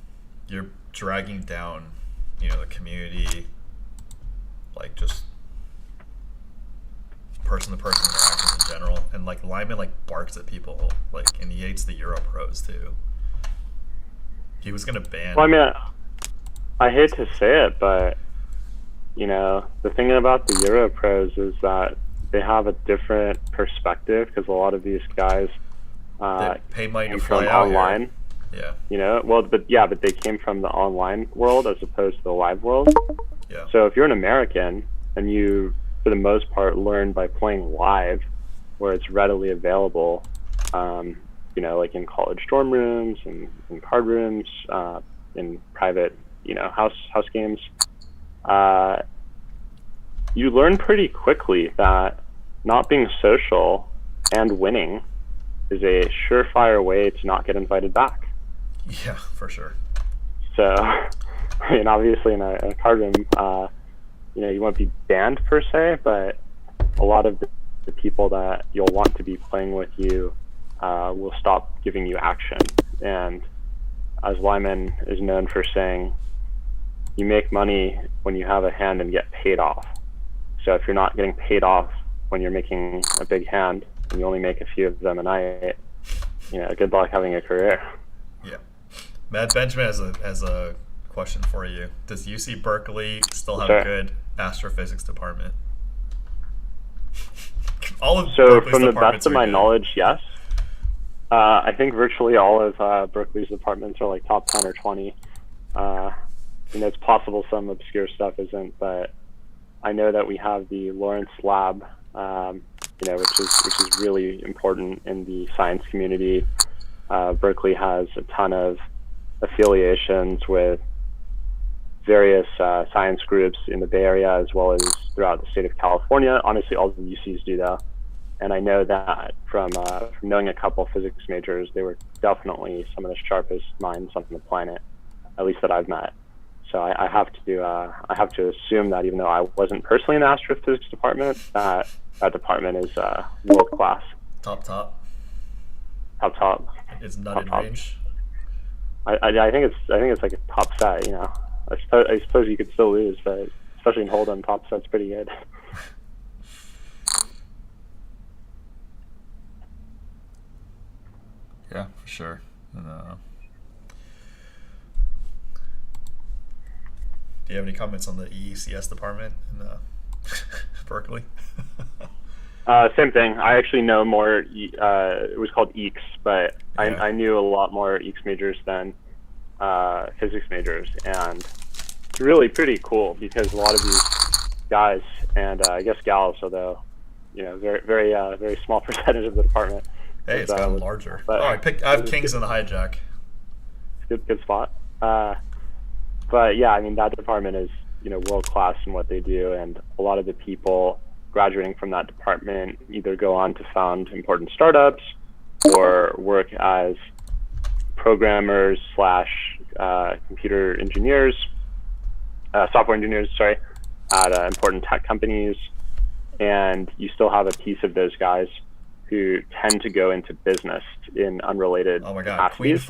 you're dragging down, the community, like just person to person interactions in general. And like Lyman like barks at people, like, and he hates the Euro pros too. He was gonna ban. Well, I mean, I hate to say it, but the thing about the Euro pros is that they have a different perspective because a lot of these guys they pay money to came fly from out online. Here. Yeah. But they came from the online world as opposed to the live world. Yeah. So if you're an American and you, for the most part, learn by playing live, where it's readily available, like in college dorm rooms and in card rooms, in private, house games, you learn pretty quickly that not being social and winning is a surefire way to not get invited back. Yeah, for sure. So, I mean, obviously in a card room, you won't be banned per se, but a lot of the people that you'll want to be playing with you will stop giving you action. And as Lyman is known for saying, you make money when you have a hand and get paid off. So if you're not getting paid off when you're making a big hand and you only make a few of them a night, good luck having a career. Yeah. Matt Benjamin has a question for you. Does UC Berkeley still have a good astrophysics department? So from the best of my knowledge, yes. I think virtually all of Berkeley's departments are like top 10 or 20. It's possible some obscure stuff isn't, but I know that we have the Lawrence Lab, which is really important in the science community. Berkeley has a ton of affiliations with various science groups in the Bay Area as well as throughout the state of California. Honestly, all the UCs do though. And I know that from knowing a couple of physics majors, they were definitely some of the sharpest minds on the planet, at least that I've met. So I have to assume that even though I wasn't personally in the astrophysics department, that department is world class. Top. It's not in range. I think it's like a top set. I suppose you could still lose, but especially in Hold'em, top set's pretty good. Yeah, for sure. And, do you have any comments on the EECS department in Berkeley? Same thing. I actually know more. It was called EECS, but yeah. I knew a lot more EECS majors than physics majors, and it's really pretty cool because a lot of these guys and I guess gals, although very very small percentage of the department. Hey, it's gotten larger. But, I have Kings in the hijack. Good spot. But yeah, I mean that department is world class in what they do, and a lot of the people graduating from that department either go on to found important startups or work as programmers / computer engineers, software engineers, at important tech companies. And you still have a piece of those guys who tend to go into business in unrelated Oh my god, capacities.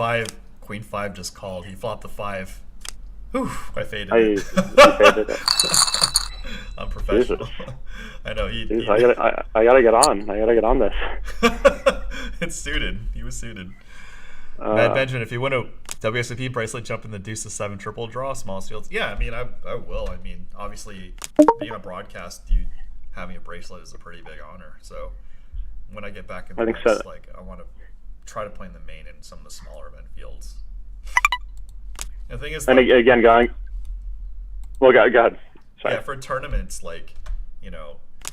Queen 5 just called. He fought the 5. Whew, I faded You it. faded it. I'm professional. Jesus. I know. I gotta get on. I gotta get on this. It's suited. He was suited. Matt Benjamin, if you win a WSOP bracelet, jump in the Deuce to 7 triple draw, smallest fields. Yeah, I mean, I will. I mean, obviously, being a broadcast, having a bracelet is a pretty big honor. So when I get back in the mix, I want to try to play in the main and some of the smaller event fields. And the thing is, and again, going. Well, go ahead. Sorry. Yeah, for tournaments,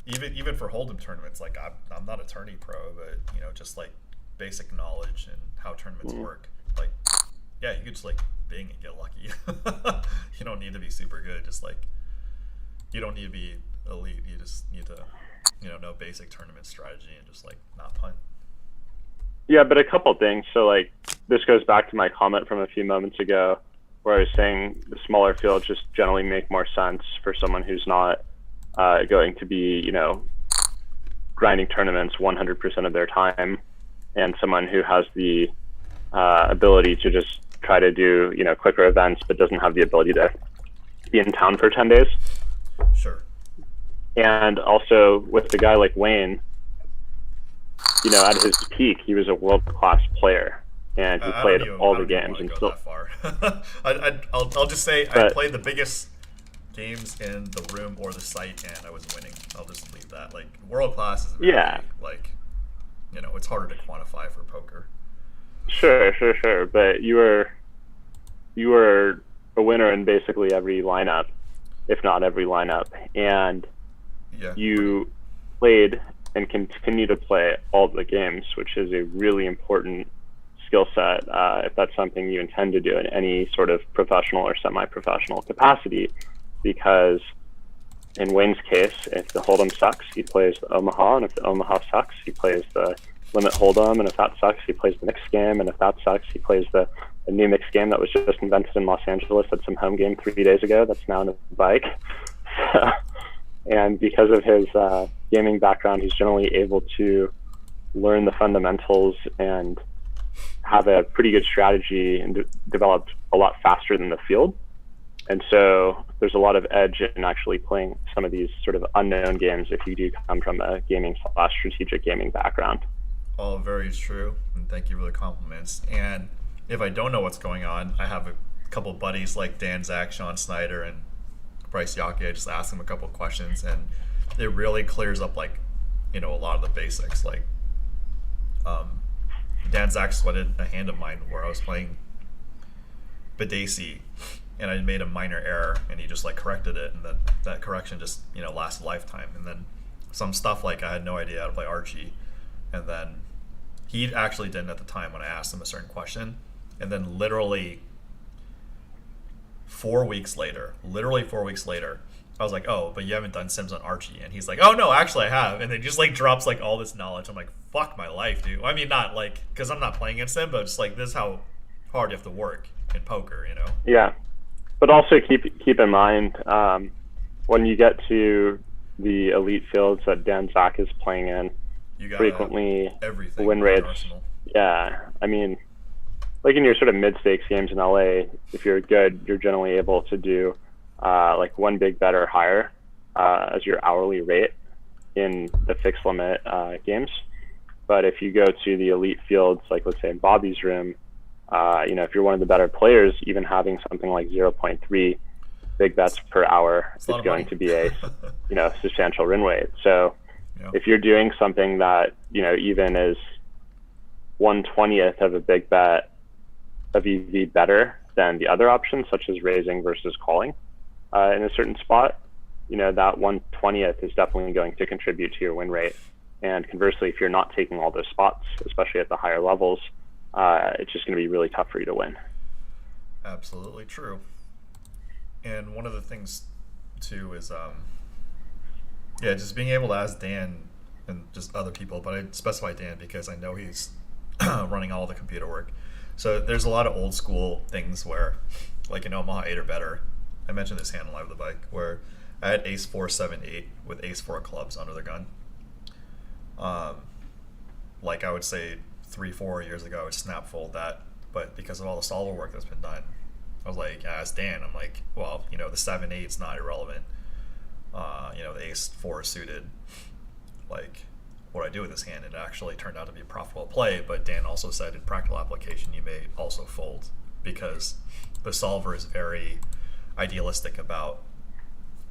even for Hold'em tournaments, I'm not a tourney pro, but just basic knowledge and how tournaments work. You could just bing and get lucky. You don't need to be super good. Just you don't need to be elite. You just need to know basic tournament strategy and just not punt. Yeah, but a couple things. So this goes back to my comment from a few moments ago, where I was saying the smaller fields just generally make more sense for someone who's not going to be grinding tournaments 100% of their time. and someone who has the ability to just try to do, you know, quicker events, but doesn't have the ability to be in town for 10 days. Sure. And also with a guy like Wayne, you know, at his peak, he was a world-class player, and he played all the games. And go that far. I'll just say I played the biggest games in the room or the site, and I was winning. I'll just leave that. Like, world-class is very, like, you know, it's harder to quantify for poker. Sure. But you were a winner in basically every lineup, if not every lineup, and you played and continue to play all the games, which is a really important skill set if that's something you intend to do in any sort of professional or semi-professional capacity. Because in Wayne's case, if the Hold'em sucks, he plays the Omaha, and if the Omaha sucks, he plays the Limit Hold'em, and if that sucks, he plays the mixed game, and if that sucks, he plays the new mixed game that was just invented in Los Angeles at some home game 3 days ago that's now on a bike. And because of his gaming background, he's generally able to learn the fundamentals and have a pretty good strategy and develop a lot faster than the field. And so there's a lot of edge in actually playing some of these sort of unknown games if you do come from a gaming/strategic gaming background. All very true, and thank you for the compliments. And if I don't know what's going on, I have a couple buddies like Dan Zach, Sean Snyder, and Bryce Yockey. I just ask them a couple questions, and it really clears up, like, you know, a lot of the basics. Like, Dan Zach sweated a hand of mine where I was playing Badesi, and I made a minor error, and he just like corrected it, and that correction just, you know, lasted a lifetime. And then some stuff like I had no idea how to play Archie, and then he actually didn't at the time when I asked him a certain question, and then literally 4 weeks later, I was like, oh, but you haven't done Sims on Archie. And he's like, oh, no, actually I have. And then just like drops like all this knowledge. I'm like, fuck my life, dude. I mean, not like, because I'm not playing against him, but it's like, this is how hard you have to work in poker, you know? Yeah. But also keep in mind, when you get to the elite fields that Dan Zach is playing in, you got frequently everything win rates. Yeah. I mean, like in your sort of mid-stakes games in LA, if you're good, you're generally able to do like one big bet or higher as your hourly rate in the fixed limit games. But if you go to the elite fields, like let's say in Bobby's room, you know, if you're one of the better players, even having something like 0.3 big bets per hour is going to be a you know, substantial win rate. So if you're doing something that, you know, even is 1/20th of a big bet of EV better than the other options, such as raising versus calling in a certain spot, you know, that 1/20th is definitely going to contribute to your win rate. And conversely, if you're not taking all those spots, especially at the higher levels, it's just going to be really tough for you to win. Absolutely true. And one of the things too is just being able to ask Dan and just other people, but I specify Dan because I know he's running all the computer work. So there's a lot of old school things where, like in Omaha 8 or better, I mentioned this hand on Live with the Bike, where I had ace 4, 7, 8 with ace 4 clubs under the gun. Like I would say 3-4 years ago, I would snap fold that, but because of all the solver work that's been done, I was like, ask Dan, I'm like, well, you know, the 7-8's not irrelevant. You know, the ace 4 suited, like, what do I do with this hand? It actually turned out to be a profitable play, but Dan also said in practical application you may also fold because the solver is very idealistic about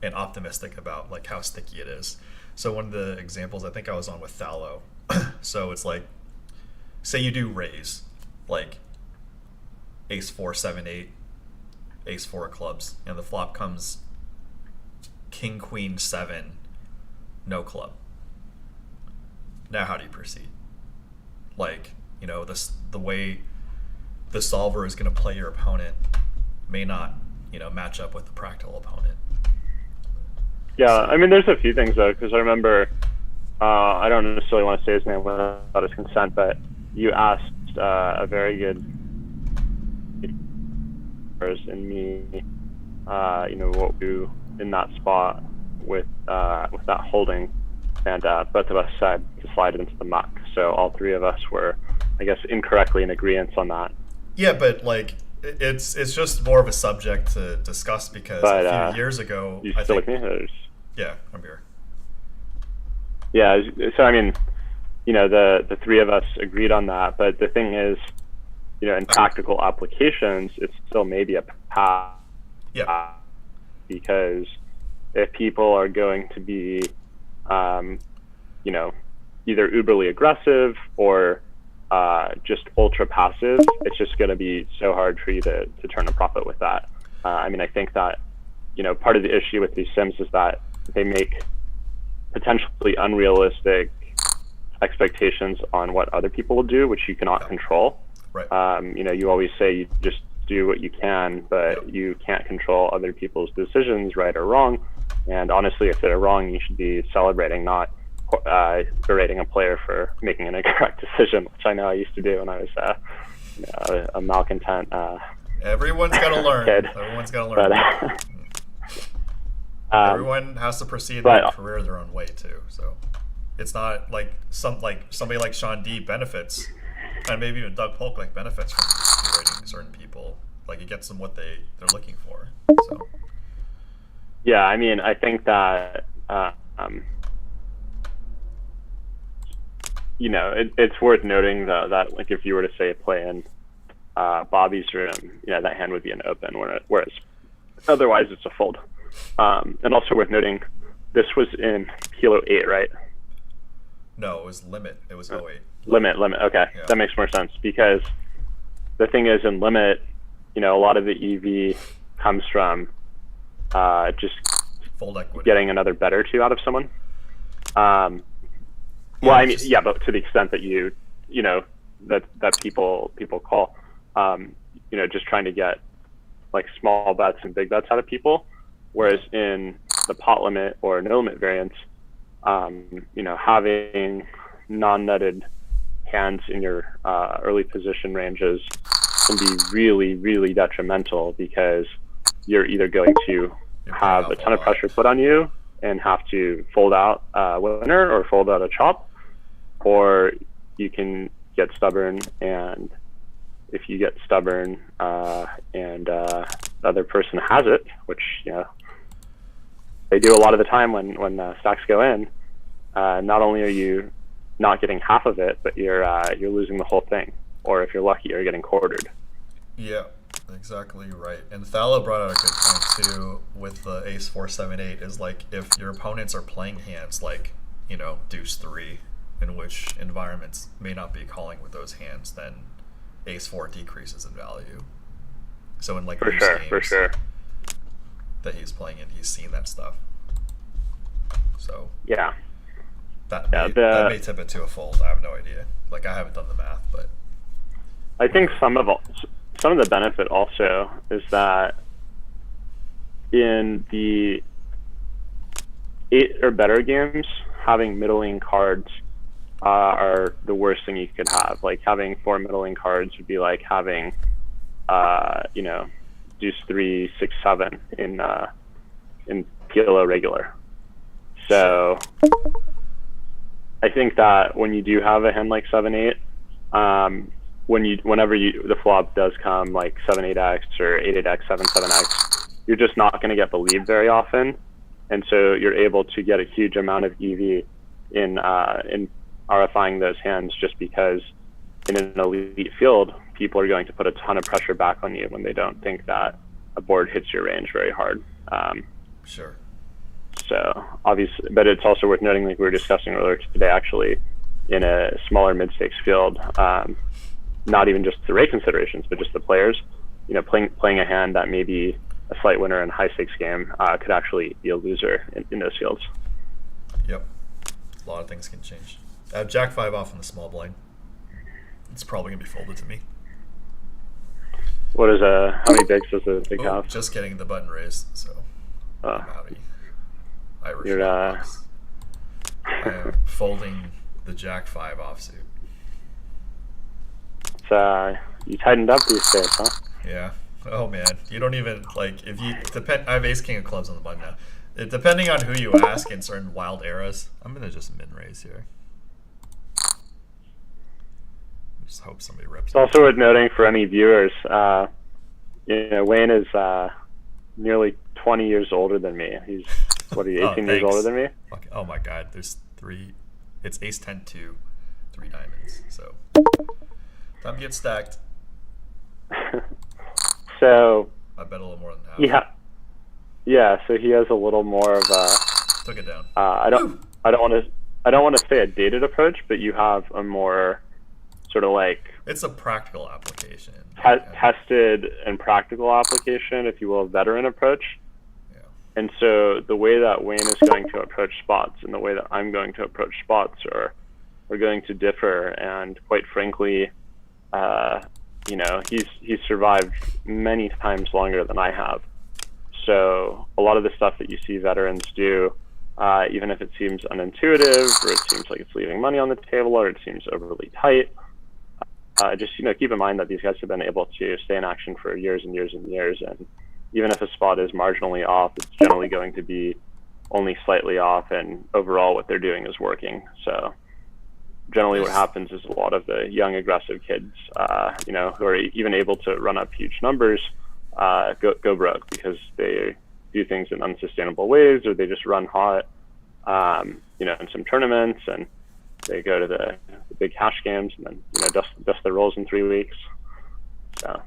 and optimistic about like how sticky it is. So one of the examples I think I was on with Thallow, so it's like, say you do raise like ace 4, 7, 8, ace 4 clubs, and the flop comes king, queen, 7, no club. Now how do you proceed? Like, you know, the way the solver is going to play your opponent may not, you know, match up with the practical opponent. Yeah, I mean, there's a few things though, because I remember, I don't necessarily want to say his name without his consent, but you asked a very good in me, you know, what we do in that spot with that holding, and both of us said to slide it into the muck. So all three of us were I guess, incorrectly in agreement on that. Yeah, but like it's just more of a subject to discuss because But, a few years ago, You I still think, with me? yeah, I'm here. Yeah. So I mean, the three of us agreed on that. But the thing is, in practical applications, it's still maybe a path. Yeah, Because if people are going to be, either uberly aggressive or just ultra passive, it's just going to be so hard for you to turn a profit with that. I mean, I think that, part of the issue with these sims is that they make potentially unrealistic expectations on what other people will do, which you cannot control. right. You always say you just do what you can, but you can't control other people's decisions, right or wrong. And honestly, if they're wrong, you should be celebrating, not berating a player for making an incorrect decision, which I know I used to do when I was a malcontent. Everyone's got to learn. Kid. Everyone's got to learn. But, Everyone has to proceed in their career their own way too. So it's not like somebody like Sean D benefits, and maybe even Doug Polk benefits from berating certain people. Like it gets them what they're looking for. So yeah, I mean, I think that it's worth noting though that like if you were to say play in Bobby's room, that hand would be an open, whereas otherwise it's a fold. And also worth noting, this was in Kilo 8, right? no, it was limit. It was 08. Limit. Okay, Yeah. That makes more sense because the thing is in limit, a lot of the EV comes from just Fold equity. getting another bet or two out of someone. Well, I mean, yeah, but to the extent that that people call, just trying to get like small bets and big bets out of people. Whereas in the pot limit or no limit variants, having non-nutted hands in your early position ranges can be really, really detrimental because you're either going to have a ton of pressure put on you and have to fold out a winner or fold out a chop, or you can get stubborn, and if you get stubborn and the other person has it, which they do a lot of the time when stacks go in, not only are you not getting half of it, but you're losing the whole thing, or if you're lucky, you're getting quartered. Yeah, exactly right. And Thallo brought out a good point too with the ace 4-7-8 is like if your opponents are playing hands like deuce 3, in which environments may not be calling with those hands, then ace 4 decreases in value. So in like For sure. that he's playing in, he's seen that stuff. So Yeah. that may tip it to a fold. I have no idea. Like I haven't done the math, but I think some of the benefit also is that in the 8 or better games, having middling cards are the worst thing you could have. Like having 4 middling cards would be like having deuce 3, 6, 7 in PLO regular. So I think that when you do have a hand like 7-8, whenever the flop does come like 7-8x or 8-8x, 7-7x, you're just not going to get believed very often, and so you're able to get a huge amount of EV in RFIing those hands, just because in an elite field, people are going to put a ton of pressure back on you when they don't think that a board hits your range very hard. sure. So obviously, but it's also worth noting, like we were discussing earlier today, actually, in a smaller mid-stakes field, not even just the rate considerations, but just the players, playing a hand that may be a slight winner in a high-stakes game could actually be a loser in those fields. Yep. A lot of things can change. I have Jack 5 off in the small blind. It's probably gonna be folded to me. What is how many bigs does a big have? Just getting the button raised, so I'm outie. Irish You're, box. I am folding the Jack 5 offsuit. It's you tightened up these days, huh? Yeah. Oh man, you don't even if you depend. I have ace king of clubs on the button now. Depending on who you ask in certain wild eras, I'm gonna just min raise here. Just hope somebody rips It's also worth noting for any viewers, Wayne is nearly 20 years older than me. He's, 18 years older than me? Okay. Oh my god, there's 3. It's ace 10 2, 3 diamonds. So time to get stacked. So I bet a little more than half. Yeah. So he has a little more of a. Took it down. I don't want to say a dated approach, but you have a more sort of like. It's a practical application. Tested and practical application, if you will, veteran approach. Yeah. And so the way that Wayne is going to approach spots and the way that I'm going to approach spots are going to differ. And quite frankly, he's survived many times longer than I have. So a lot of the stuff that you see veterans do, even if it seems unintuitive or it seems like it's leaving money on the table or it seems overly tight, just keep in mind that these guys have been able to stay in action for years and years and years, and even if a spot is marginally off, it's generally going to be only slightly off, and overall what they're doing is working. So generally what happens is a lot of the young aggressive kids who are even able to run up huge numbers go broke because they do things in unsustainable ways, or they just run hot in some tournaments, and they go to the big cash games and then dust their rolls in 3 weeks. So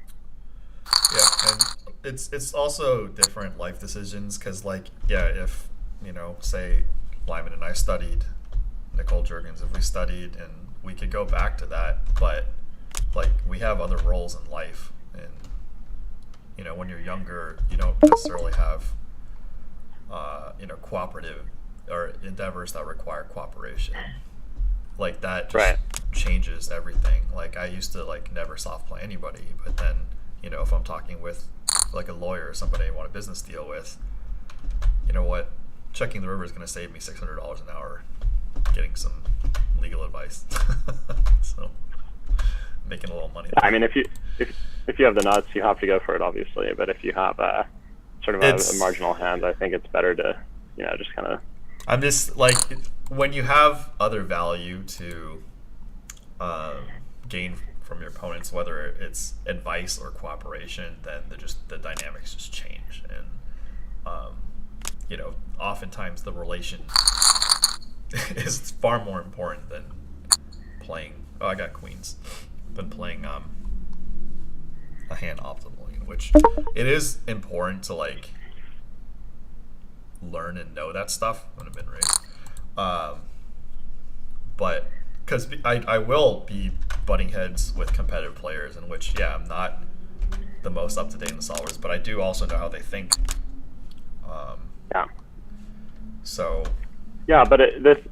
yeah, and it's also different life decisions because if say Lyman and I studied Nicole Juergens, if we studied, and we could go back to that, but we have other roles in life, and when you're younger you don't necessarily have cooperative or endeavors that require cooperation. That just changes everything. I used to never soft play anybody, but then if I'm talking with a lawyer or somebody I want a business deal with, you know what, checking the river is going to save me $600 an hour getting some legal advice. So making a little money there. I mean, if you have the nuts, you have to go for it, obviously, but if you have a marginal hand, I think it's better to just kind of. I'm just when you have other value to gain from your opponents, whether it's advice or cooperation, then the dynamics just change, and oftentimes the relation is far more important than playing. Oh, I got queens. Than playing a hand optimally, which it is important to learn and know that stuff when I've been raised. But because I will be butting heads with competitive players in which, I'm not the most up to date in the solvers, but I do also know how they think. So. Yeah, but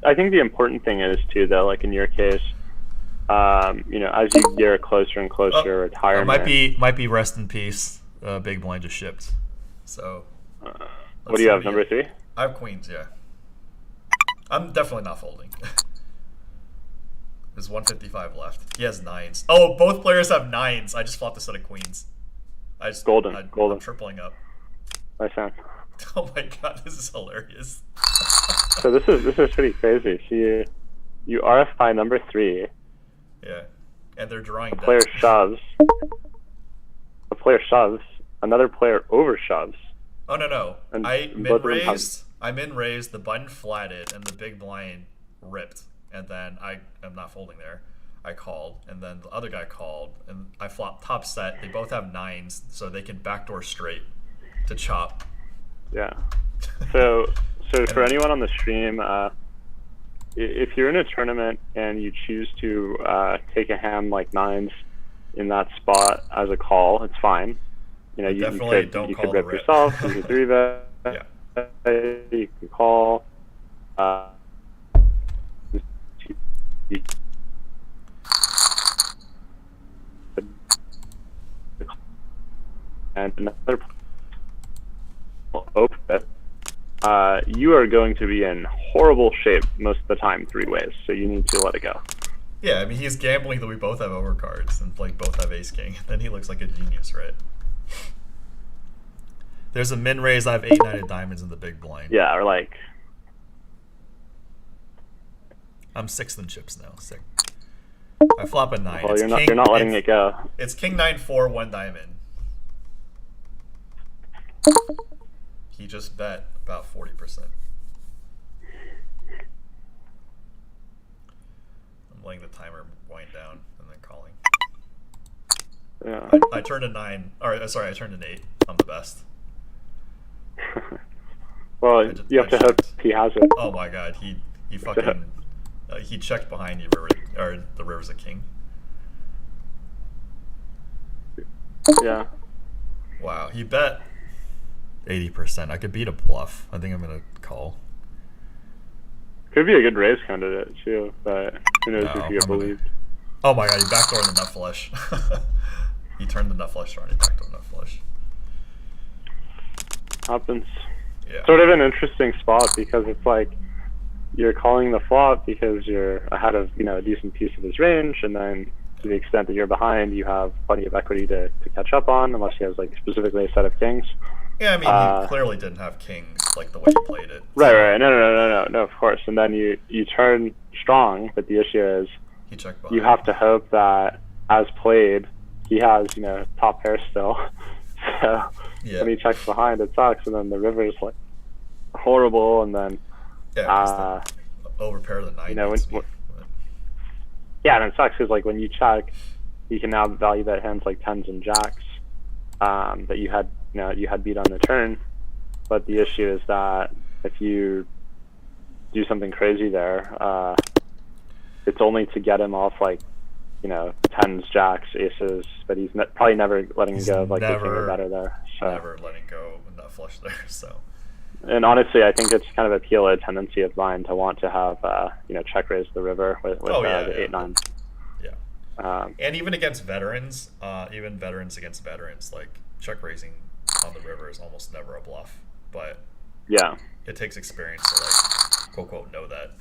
I think the important thing is too, though, in your case, as you gear closer and closer to retirement. Might be rest in peace. Big blind just shipped. So. What do you have, number 3? I have queens, yeah. I'm definitely not folding. There's 155 left. He has 9s. Oh, both players have 9s. I just flopped a set of queens. Golden. I'm tripling up. Nice hand. Oh my god, this is hilarious. So this is pretty crazy. So you RFI number 3. Yeah, and they're drawing. A player shoves. Another player over shoves. Oh no! And I min raised. The button flatted, and the big blind ripped. And then I'm not folding there. I called, and then the other guy called, and I flopped top set. They both have 9s, so they can backdoor straight to chop. Yeah. So for anyone on the stream, if you're in a tournament and you choose to take a hand like 9s in that spot as a call, it's fine. You could rip yourself. You could 3-bet. Yeah. You can call. And another open bet. You are going to be in horrible shape most of the time 3 ways, so you need to let it go. Yeah, I mean, he's gambling that we both have overcards and both have ace king. Then he looks like a genius, right? There's a min raise. I have 8-9 diamonds in the big blind. Yeah, or I'm 6th in chips now. Sick. I flop a 9. Well, It's you're not letting it's, it go. It's king 9-4, 1 diamond. He just bet about 40%. I'm letting the timer wind down and then calling. Yeah. I turned a 9. Or sorry, I turned an 8. I'm the best. Well, you have to hope he has it. Oh my god, he fucking he checked behind you, river, or the river's a king. Yeah. Wow, he bet 80%. I could beat a bluff. I think I'm gonna call. Could be a good race candidate too, but who knows No, if you get I'm gonna- believed. Oh my god, he backdoored the nut flush. He turned the nut flush around. He backdoored nut flush. Happens. Yeah. Sort of an interesting spot because it's like you're calling the flop because you're ahead of a decent piece of his range, and then to the extent that you're behind, you have plenty of equity to catch up on, unless he has like specifically a set of kings. Yeah, I mean, he clearly didn't have kings like the way he played it. Right. No, of course. And then you turn strong, but the issue is He checked behind. you have to hope that as played, he has top pair still. So Yeah. when he checks behind, it sucks, and then the river's like horrible, and then Yeah, overpair the 9. yeah, and it sucks because like when you check, you can now value bet hands like tens and jacks that you had beat on the turn, but the issue is that if you do something crazy there, it's only to get him off like tens, jacks, aces, but he's probably never letting go of like the king or better there. So. Never letting go of nut flush there. So. And honestly, I think it's kind of a PLO tendency of mine to want to have check raise the river with the 8-9. Yeah. And even against veterans, even veterans against veterans, like check raising on the river is almost never a bluff. But yeah, it takes experience to like quote unquote know that.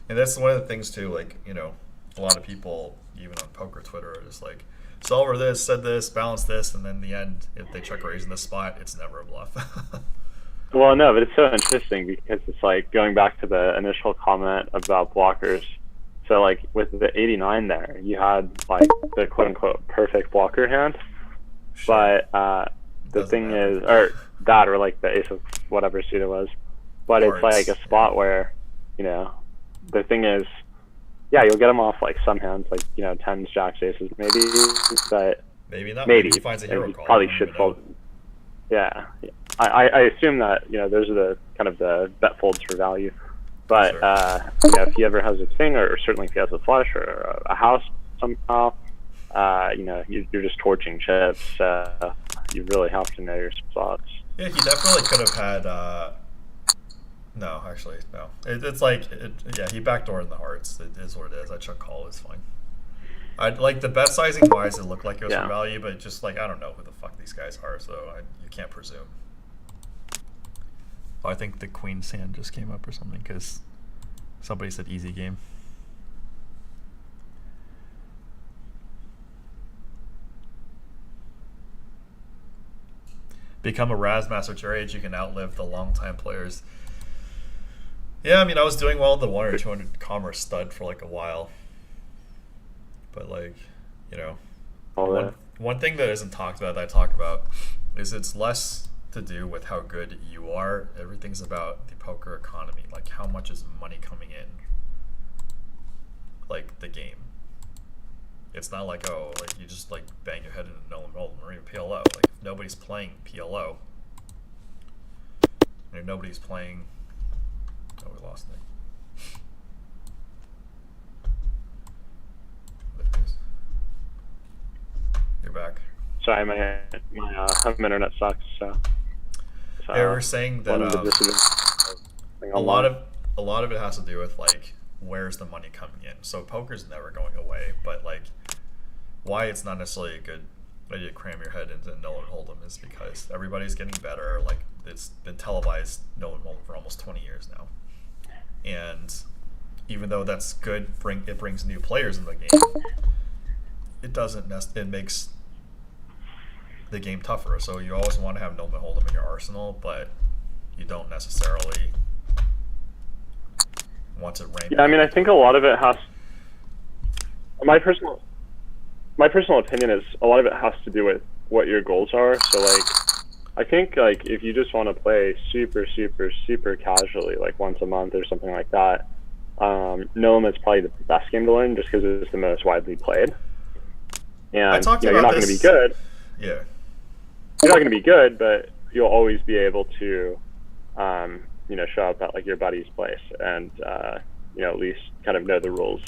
And that's one of the things too. Like a lot of people even on poker Twitter are just like, solver this, said this, balance this, and then in the end, if they check raise in this spot, it's never a bluff. Well, no, but it's so interesting because it's like going back to the initial comment about blockers. So like with the 89 there, you had like the quote unquote perfect blocker hand, but the thing is, or like the ace of whatever suit it was, but it's like a spot where the thing is, yeah, you'll get him off like some hands, like tens, jacks, aces, maybe, but maybe not. Maybe he finds a hero call. Probably should fold. Yeah, I assume that those are the kind of the bet folds for value, but sure. If he ever has a king, or certainly if he has a flush or a house somehow, you're just torching chips. You really have to know your spots. Yeah, he definitely could have had. No, actually, no. It's like, yeah, he backdoored in the hearts. It is what it is. I check call is fine. I like the bet sizing wise, it looked like it was for value, but just like I don't know who the fuck these guys are, so you can't presume. Oh, I think the queen's hand just came up or something because somebody said easy game. Become a Razmaster at your age, you can outlive the longtime players. Yeah, I mean, I was doing well the 1 or 200 commerce stud for like a while. But like, one thing that isn't talked about that I talk about is it's less to do with how good you are. Everything's about the poker economy, like how much is money coming in, like the game. It's not like, oh, like you just like bang your head into no roll or even PLO. Like if nobody's playing PLO, and if nobody's playing, oh, we lost it. You're back. Sorry, my home internet sucks. So yeah, we're saying that a lot of it has to do with like where's the money coming in. So poker's never going away, but like why it's not necessarily a good idea to cram your head into no and hold'em is because everybody's getting better. Like it's been televised no and hold'em for almost 20 years now, and even though that's good, it brings new players in the game. It makes the game tougher. So you always want to have no and hold'em in your arsenal, but you don't necessarily want to rank. Yeah, I mean, I think a lot of it has my personal opinion is a lot of it has to do with what your goals are. So like, I think like if you just want to play super casually, like once a month or something like that, No Limit's probably the best game to learn just because it's the most widely played. And you're not going to be good. Yeah. You're not going to be good, but you'll always be able to, show up at like your buddy's place and, at least kind of know the rules.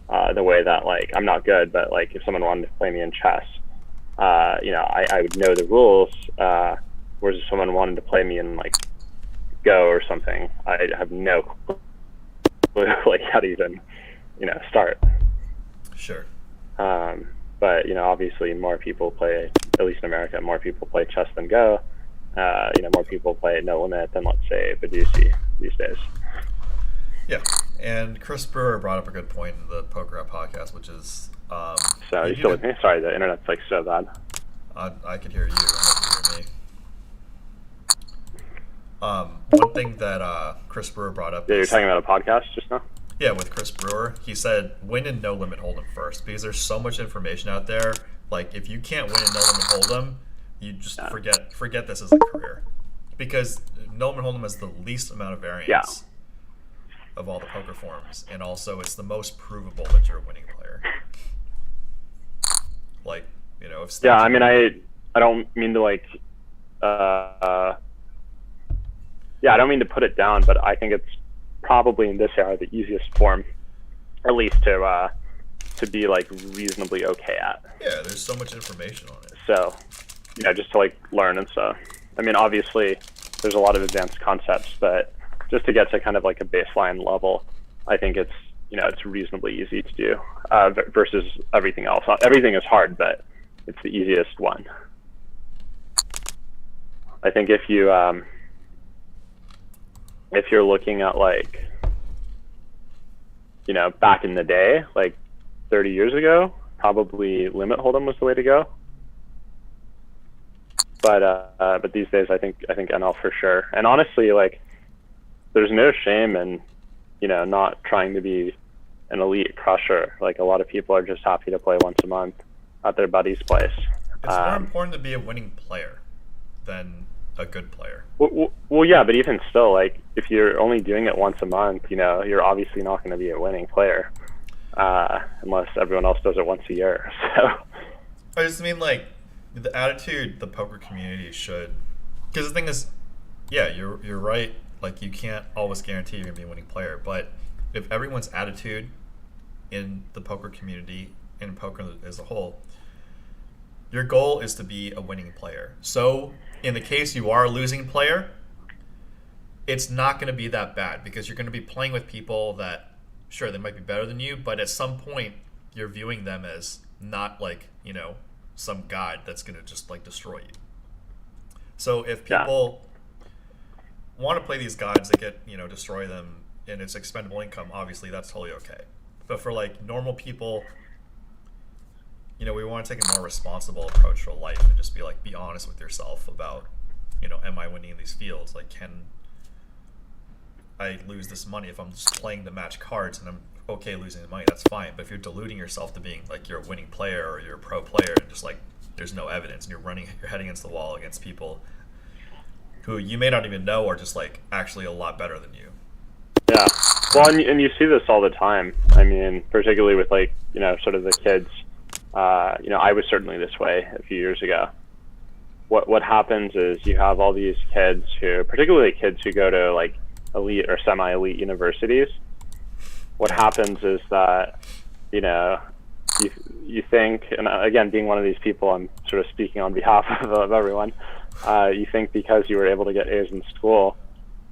The way that like I'm not good, but like if someone wanted to play me in chess, I would know the rules. Whereas if someone wanted to play me in like Go or something, I have no clue like how to even start. Sure. But obviously more people play, at least in America, more people play chess than Go. More people play No Limit than, let's say, Badusi these days. Yeah, and Chris Brewer brought up a good point in the Poker App podcast, which is... so you still with me? Sorry, the internet's like so bad. I could hear you, and you could hear me. One thing that Chris Brewer brought up... Yeah, you're talking about a podcast just now? Yeah, with Chris Brewer. He said, win in No Limit Hold'em first, because there's so much information out there. Like, if you can't win in No Limit Hold'em, you just forget this as a career. Because No Limit Hold'em has the least amount of variance of all the poker forms, and also it's the most provable that you're a winning player. Like, if I mean, I don't mean to like I don't mean to put it down, but I think it's probably in this era the easiest form, at least to be like reasonably okay at. Yeah, there's so much information on it. So, just to like learn and stuff. I mean, obviously there's a lot of advanced concepts, but just to get to kind of like a baseline level, I think it's reasonably easy to do versus everything else. Everything is hard, but it's the easiest one. I think if you're looking at like, back in the day, like 30 years ago, probably Limit Hold'em was the way to go. But these days, I think NL for sure. And honestly, like, there's no shame in, not trying to be an elite crusher. Like, a lot of people are just happy to play once a month at their buddy's place. It's more important to be a winning player than a good player. Well, yeah, but even still, like, if you're only doing it once a month, you're obviously not going to be a winning player unless everyone else does it once a year. So I just mean, like, the attitude the poker community should... Because the thing is, yeah, you're right. Like, you can't always guarantee you're going to be a winning player. But if everyone's attitude in the poker community, in poker as a whole, your goal is to be a winning player. So in the case you are a losing player, it's not going to be that bad because you're going to be playing with people that, sure, they might be better than you, but at some point you're viewing them as not like, some god that's going to just like destroy you. So if people want to play these gods that get, destroy them and it's expendable income, obviously that's totally okay. But for like normal people, we want to take a more responsible approach to life and just be honest with yourself about, am I winning in these fields? Like, can I lose this money if I'm just playing to match cards and I'm okay losing the money? That's fine. But if you're deluding yourself to being like you're a winning player or you're a pro player and just like there's no evidence and you're heading against the wall against people who you may not even know are just like actually a lot better than you. Yeah. Well, and you see this all the time. I mean, particularly with like, sort of the kids. I was certainly this way a few years ago. What happens is you have all these kids who, particularly kids who go to like elite or semi-elite universities. What happens is that, you think, and again, being one of these people, I'm sort of speaking on behalf of everyone. You think because you were able to get A's in school,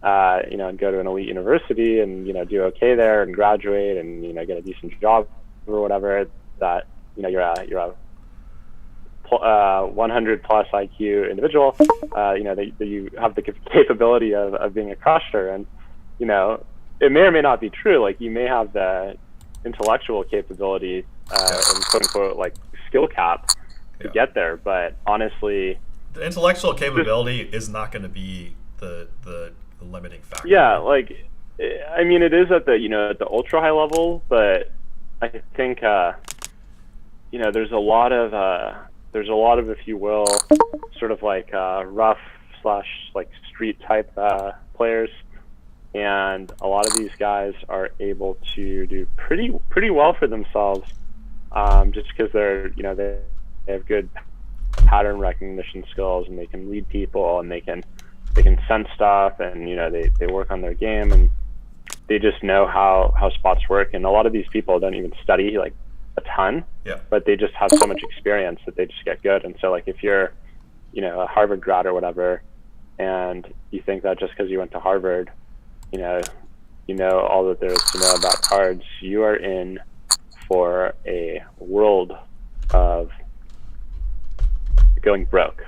and go to an elite university and, do okay there and graduate and, get a decent job or whatever, that, you're a 100 plus IQ individual, that you have the capability of being a crusher. And, it may or may not be true. Like, you may have the intellectual capability and quote unquote like skill cap to get there, but honestly, the intellectual capability is not going to be the limiting factor. Yeah, like, I mean, it is at the at the ultra high level, but I think there's a lot of, if you will, sort of like rough slash like street type players, and a lot of these guys are able to do pretty well for themselves, just because they have good pattern recognition skills, and they can lead people, and they can sense stuff, and they work on their game, and they just know how spots work. And a lot of these people don't even study like a ton, but they just have so much experience that they just get good. And so like if you're a Harvard grad or whatever, and you think that just because you went to Harvard you know all that there is to know about cards, you are in for a world of going broke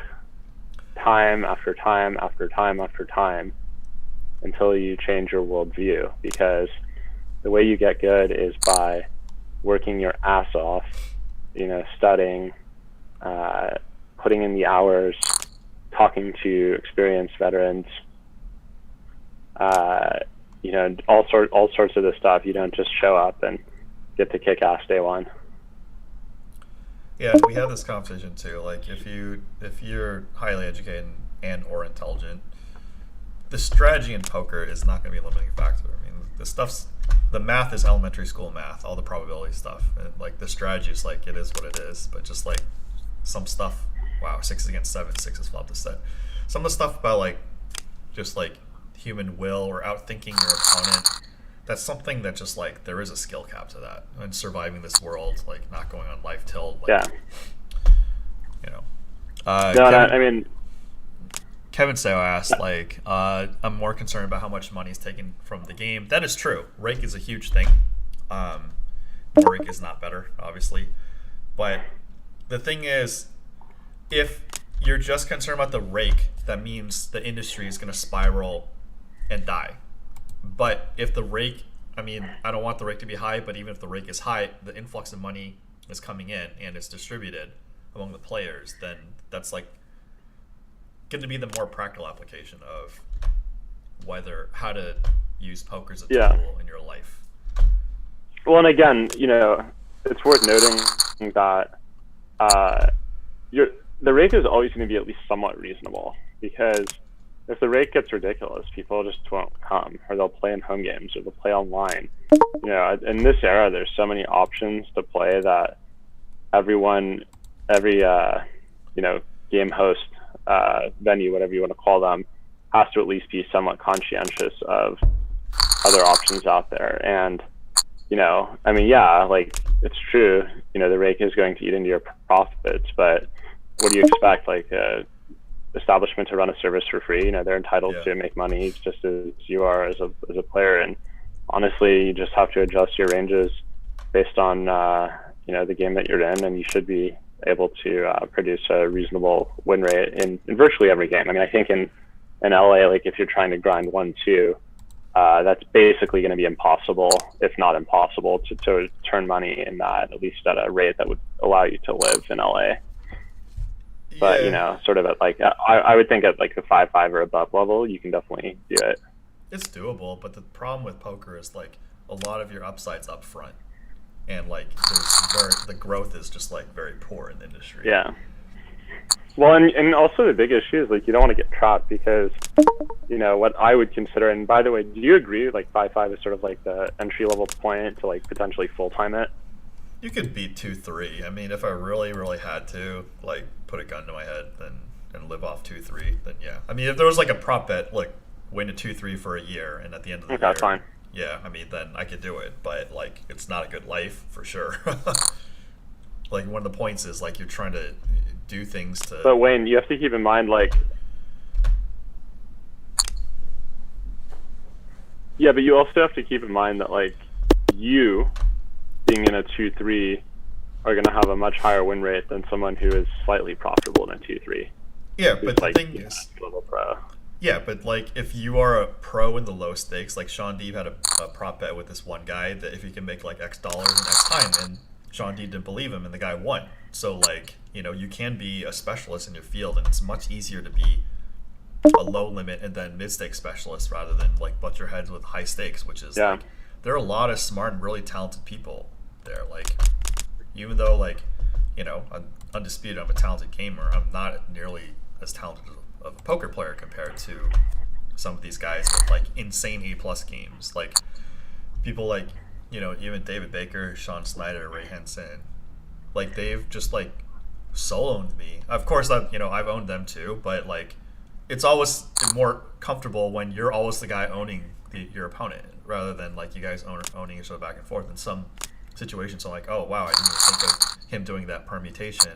time after time after time after time until you change your worldview. Because the way you get good is by working your ass off, studying, putting in the hours, talking to experienced veterans, all sorts of this stuff. You don't just show up and get to kick ass day one. Yeah, we had this conversation too. Like, if you're highly educated and or intelligent, the strategy in poker is not going to be a limiting factor. I mean, the math is elementary school math, all the probability stuff. And like the strategy is like, it is what it is. But just like some stuff, wow, 6 against 7, 6 is flop to set. Some of the stuff about like just like human will or outthinking your opponent, that's something that just like there is a skill cap to that. And surviving this world, like not going on life tilt. Like, Kevin Seo asked, like, I'm more concerned about how much money is taken from the game. That is true. Rake is a huge thing. Rake is not better, obviously. But the thing is, if you're just concerned about the rake, that means the industry is going to spiral and die. But if the rake, I don't want the rake to be high, but even if the rake is high, the influx of money is coming in and it's distributed among the players, then that's like going to be the more practical application of how to use poker as a tool in your life. Well, and again, it's worth noting that the rake is always going to be at least somewhat reasonable, because if the rate gets ridiculous, people just won't come, or they'll play in home games, or they'll play online. In this era, there's so many options to play that every game host, venue, whatever you want to call them, has to at least be somewhat conscientious of other options out there. And it's true, the rake is going to eat into your profits, but what do you expect? Like establishment to run a service for free, they're entitled to make money just as you are as a player. And honestly, you just have to adjust your ranges based on the game that you're in, and you should be able to produce a reasonable win rate in virtually every game. I think in LA, like if you're trying to grind 1-2, that's basically going to be impossible, if not impossible, to turn money in that, at least at a rate that would allow you to live in LA. But sort of at like I would think at like the 5-5 or above level, you can definitely do it. It's doable, but the problem with poker is like a lot of your upside's up front, and like the growth is just like very poor in the industry. Yeah. Well, and also the big issue is like you don't want to get trapped, because what I would consider, and by the way, do you agree like 5-5 is sort of like the entry level point to like potentially full time it? You could beat 2-3. If I really, really had to, like, put a gun to my head and live off 2-3, then yeah. If there was like a prop bet, like win a 2-3 for a year, and at the end of the year, fine. Yeah, then I could do it. But like, it's not a good life for sure. Like, one of the points is like you're trying to do things to. But Wayne, you have to keep in mind, like. Yeah, but you also have to keep in mind that like you being in a 2-3 are going to have a much higher win rate than someone who is slightly profitable in a 2-3. Yeah, but the thing is, level pro. Yeah, but like if you are a pro in the low stakes, like Sean Deeb had a prop bet with this one guy that if he can make like X dollars in X time, and Sean Deeb didn't believe him, and the guy won. So like you can be a specialist in your field, and it's much easier to be a low limit and then mid stakes specialist rather than like butt your heads with high stakes, which is like, there are a lot of smart and really talented people there. Like, even though like you know, I'm undisputed. I'm a talented gamer. I'm not nearly as talented of a poker player compared to some of these guys with like insane A+ games. Like people like, you know, even David Baker, Sean Snyder, Ray Henson, like they've just like solo-owned me. Of course, I've owned them too, but like it's always more comfortable when you're always the guy owning your opponent rather than like you guys owning each other back and forth. In some situations, I'm like, oh wow, I didn't even think of him doing that permutation,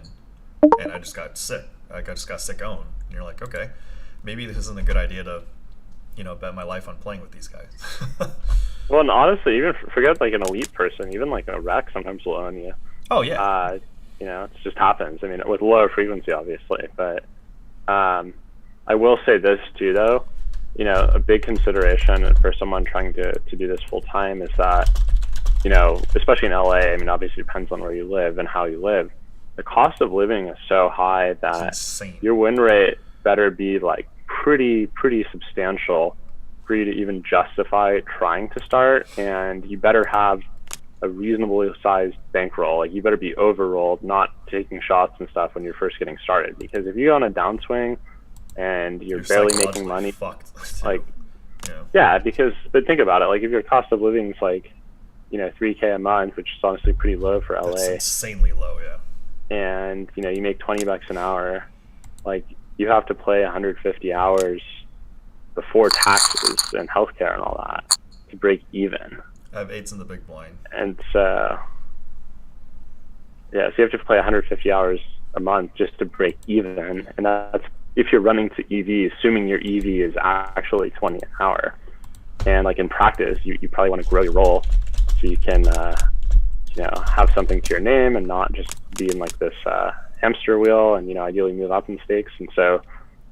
and I just got sick. I just got sick owned. And you're like, okay, maybe this isn't a good idea to, you know, bet my life on playing with these guys. Well, and honestly, even forget like an elite person, even like a rec sometimes will own you. Oh yeah. You know, it just happens. I mean, with lower frequency, obviously, but I will say this too, though. You know, a big consideration for someone trying to do this full time is that, you know, especially in LA, I mean, obviously it depends on where you live and how you live. The cost of living is so high that your win rate better be like pretty substantial for you to even justify trying to start, and you better have a reasonably sized bankroll. Like you better be overrolled, not taking shots and stuff when you're first getting started. Because if you go on a downswing and you're barely making money, like yeah, because but think about it, like if your cost of living is like, you know, $3K a month, which is honestly pretty low for LA. That's insanely low, yeah. And you know, you make $20 an hour, like you have to play 150 hours before taxes and healthcare and all that to break even. I have 8s in the big blind. And so yeah, so you have to play 150 hours a month just to break even, and that's if you're running to EV, assuming your EV is actually 20 an hour. And like in practice, you probably want to grow your roll so you can you know, have something to your name and not just be in like this hamster wheel, and you know, ideally move up in stakes. And so,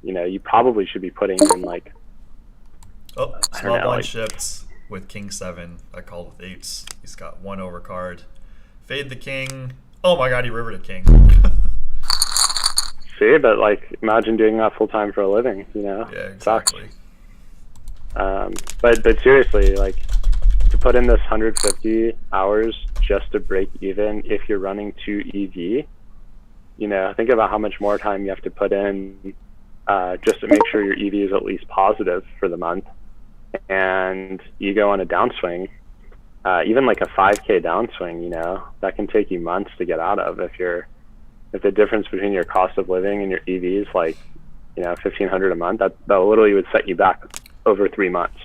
you know, you probably should be putting in like small blind shifts with King 7. I called with 8s. He's got 1 overcard. Fade the king. Oh my god, he rivered a king. See, but like imagine doing that full time for a living, you know? Yeah, exactly. But seriously, like to put in this 150 hours just to break even if you're running 2 EV, you know, think about how much more time you have to put in just to make sure your EV is at least positive for the month. And you go on a downswing, even like a 5K downswing, you know, that can take you months to get out of if the difference between your cost of living and your EV is like, you know, $1,500 a month, that literally would set you back over 3 months.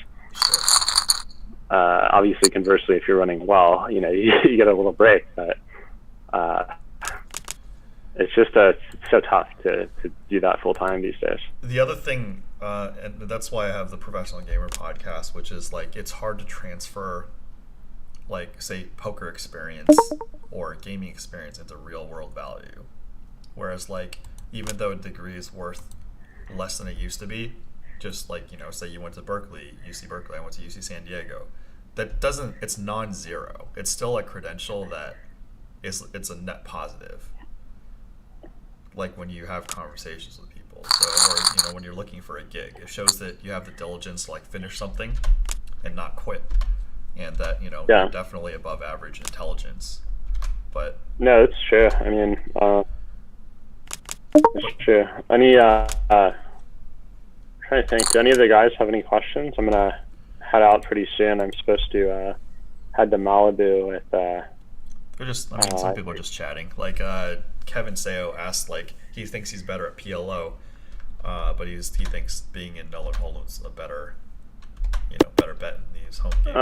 Obviously, conversely, if you're running well, you know, you get a little break, but it's just so tough to do that full time these days. The other thing, and that's why I have the Professional Gamer podcast, which is like it's hard to transfer, like say poker experience or gaming experience into real world value. Whereas like even though a degree is worth less than it used to be, just like, you know, say you went to UC Berkeley, I went to UC San Diego, it's non-zero. It's still a credential that it's a net positive. Like when you have conversations with people, so, or you know, when you're looking for a gig, it shows that you have the diligence to like finish something and not quit, and that, you know, you're definitely above average intelligence. But no, it's true. I mean, it's true. Trying to think, do any of the guys have any questions? I'm gonna head out pretty soon. I'm supposed to head to Malibu with they're just, I mean, some people are just chatting. Like Kevin Seo asked, like, he thinks he's better at PLO, but he thinks being in Miller Hold'em's a better bet in these home games.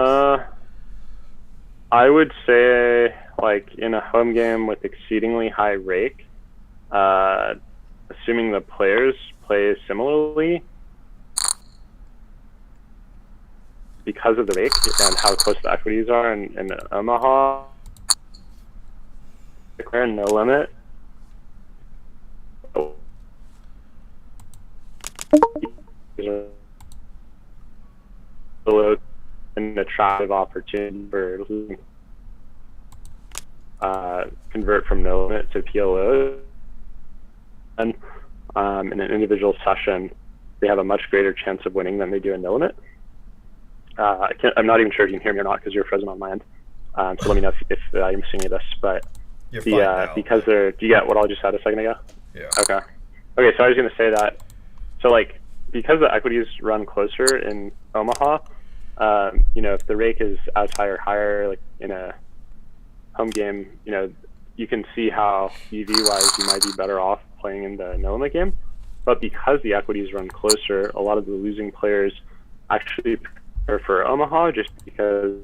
I would say, like, in a home game with exceedingly high rake, assuming the players play similarly, because of the rake and how close the equities are in Omaha, no limit. Below an attractive opportunity for convert from no limit to PLO. And in an individual session, they have a much greater chance of winning than they do in no limit. I'm not even sure if you can hear me or not because you're frozen on my end. So let me know if I'm seeing this. But You're fine now. Because they're. Do you get what I just said a second ago? Yeah. Okay. Okay, so I was going to say that. So, like, because the equities run closer in Omaha, if the rake is as high or higher, like in a home game, you can see how EV-wise you might be better off playing in the no limit game. But because the equities run closer, a lot of the losing players actually prefer Omaha just because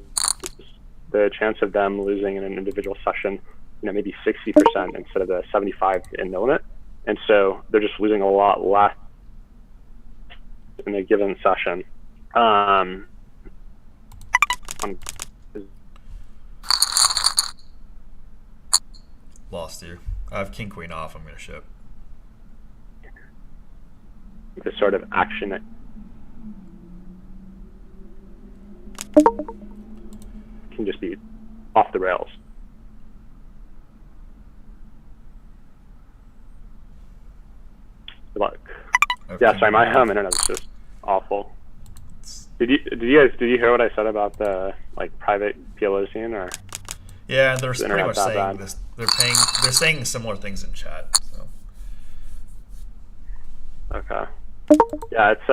the chance of them losing in an individual session, maybe 60% instead of the 75 in no limit. And so they're just losing a lot less in a given session. Lost you. I have king queen off. I'm gonna ship. The sort of action that can just be off the rails. Good luck. Yeah, sorry, my home internet is just awful. Did you hear what I said about the private PLO scene or? Yeah, they're pretty much saying bad? this. They're saying similar things in chat. So. Okay. Yeah, it's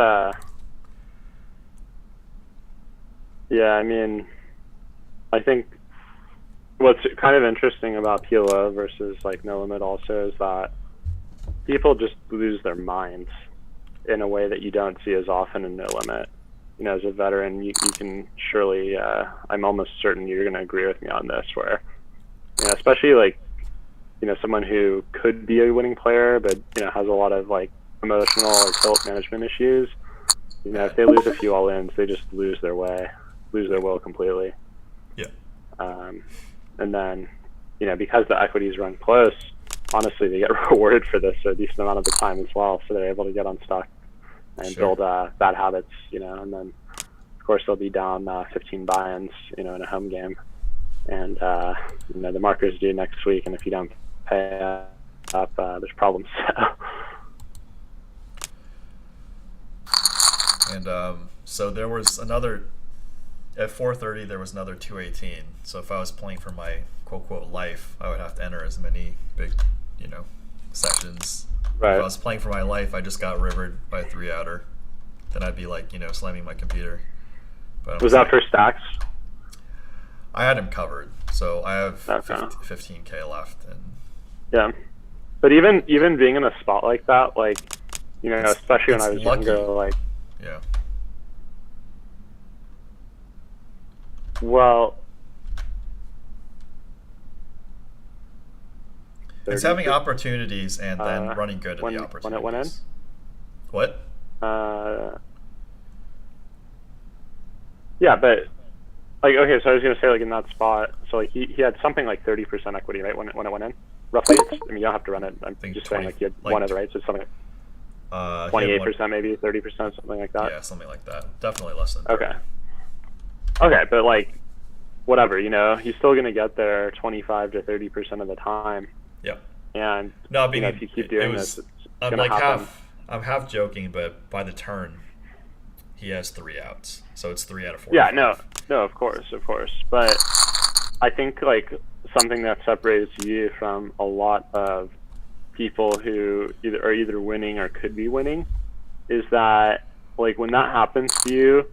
yeah, I mean, I think what's kind of interesting about PLO versus no limit also is that people just lose their minds in a way that you don't see as often in no limit. As a veteran, you can surely, I'm almost certain you're going to agree with me on this, where, especially someone who could be a winning player, but, has a lot of emotional or tilt management issues. If they lose a few all-ins, they just lose their will completely. Yeah. And then, because the equities run close, honestly, they get rewarded for this a decent amount of the time as well, so they're able to get unstuck and build bad habits, and then of course they'll be down 15 buy-ins, in a home game, and the markers due next week, and if you don't pay up, there's problems. And so there was another at 4:30. There was another 218. So if I was playing for my quote life, I would have to enter as many big, sessions. Right. If I was playing for my life, I just got rivered by a 3-outer. Then I'd be slamming my computer. But was that for stacks? I had him covered, so I have Okay. 15K left. And yeah, but even being in a spot like that, especially when I was lucky. younger, yeah. Well, it's having opportunities and then running good at the opportunities. When it went in? What? Yeah, but okay, so I was gonna say in that spot, so he had something like 30% equity, right, when it went in, roughly. You don't have to run it. I'm just 20, saying he had one of the right, so something 28% maybe, 30%, something like that. Yeah, something like that. Definitely less than 30. Okay, but whatever, he's still gonna get there 25 to 30% of the time. Yeah. And no, I mean, if you keep doing this, it's I'm gonna happen. I'm half joking, but by the turn, he has 3 outs, so it's 3 out of 4. Yeah, no, of course, but I think something that separates you from a lot of people who are either winning or could be winning is that when that happens to you,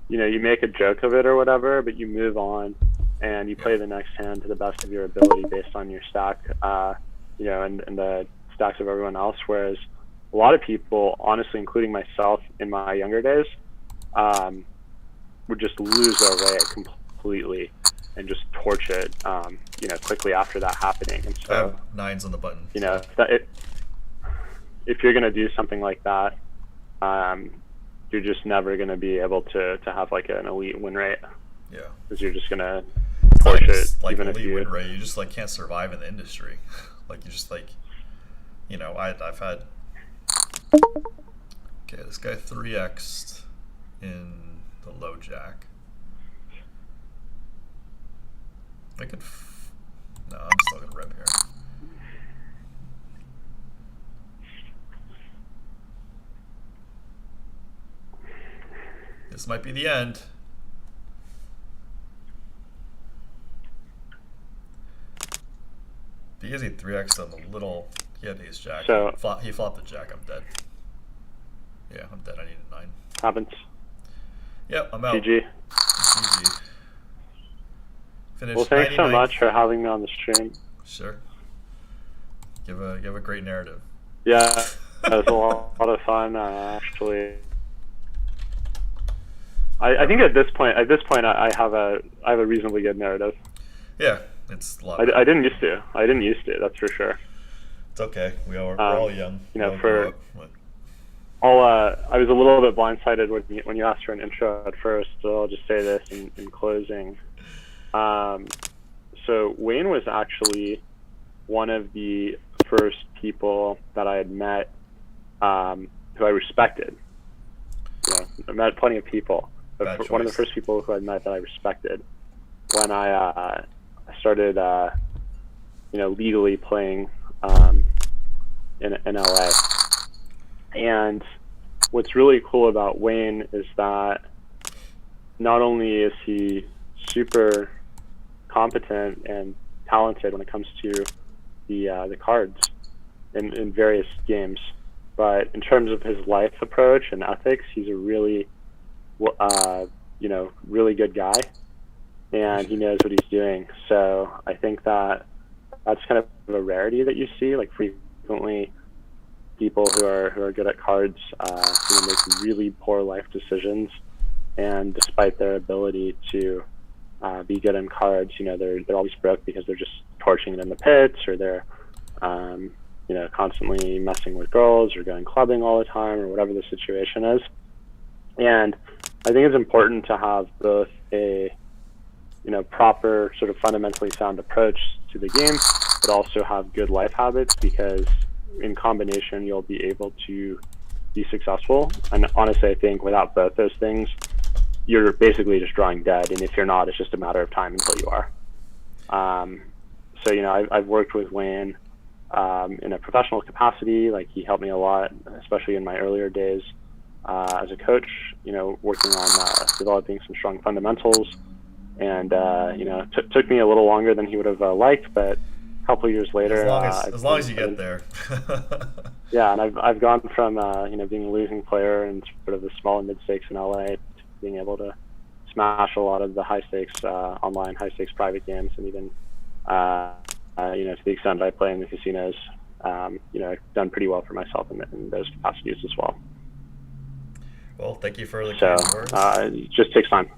you make a joke of it or whatever, but you move on and you play the next hand to the best of your ability based on your stack, and the stacks of everyone else. Whereas a lot of people, honestly, including myself in my younger days, would just lose their way completely and just torch it, quickly after that happening. And so, I have 9s on the button. If you're going to do something like that, you're just never going to be able to have an elite win rate. Yeah. Because you're just going to torch it, even if you win rate. You just can't survive in the industry. You just I've had. Okay, this guy 3x'd in the low jack. I could. No, I'm still gonna rip here. This might be the end. because he 3x'd him a little. He had ace jack. So He flopped the jack. I'm dead. Yeah, I'm dead. I need a 9. happens. Yep, I'm out. GG. GG. Finished Well, thanks so 99th. much for having me on the stream. Sure. Give a great narrative. Yeah, it was a lot of fun, actually. I think at this point I have a reasonably good narrative. Yeah, it's a lot. I didn't used to. That's for sure. It's okay. We're all young. You know, We all grow up, I was a little bit blindsided when you asked for an intro at first, so I'll just say this in closing. So Wayne was actually one of the first people that I had met who I respected. You know, I met plenty of people, but one of the first people who I met that I respected when I started, legally playing in LA. And what's really cool about Wayne is that not only is he super competent and talented when it comes to the cards in various games, but in terms of his life approach and ethics, he's a really really good guy, and he knows what he's doing. So I think that that's kind of a rarity that you see. Like, frequently people who are good at cards make really poor life decisions, and despite their ability to be good in cards, they're always broke because they're just torching it in the pits, or they're constantly messing with girls or going clubbing all the time, or whatever the situation is. And I think it's important to have both a proper sort of fundamentally sound approach to the game, but also have good life habits, because in combination you'll be able to be successful. And honestly, I think without both those things, you're basically just drawing dead, and if you're not, it's just a matter of time until you are. I've worked with Wayne in a professional capacity. Like, he helped me a lot, especially in my earlier days as a coach, working on developing some strong fundamentals. And took me a little longer than he would have liked, but a couple of years later, as long as you get there. Yeah, and I've gone from being a losing player in sort of the small and mid stakes in LA to being able to smash a lot of the high stakes online, high stakes private games, and even to the extent that I play in the casinos, I've done pretty well for myself in those capacities as well. Well, thank you for the kind words. It just takes time.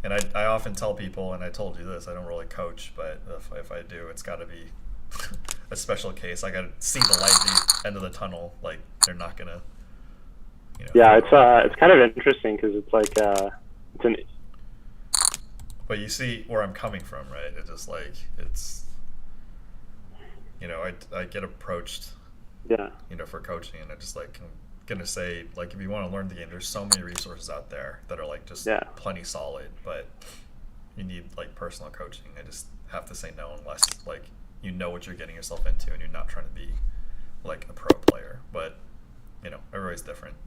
And I often tell people, and I told you this, I don't really coach, but if I do, it's got to be a special case. I got to see the light at the end of the tunnel. Like, they're not gonna. Yeah, it's kind of interesting, because it's like But you see where I'm coming from, right? It's just like I get approached. Yeah. For coaching, and I just I'm gonna say, like, if you want to learn the game, there's so many resources out there that are plenty solid, but you need personal coaching. I just have to say no unless you know what you're getting yourself into and you're not trying to be a pro player. But everybody's different.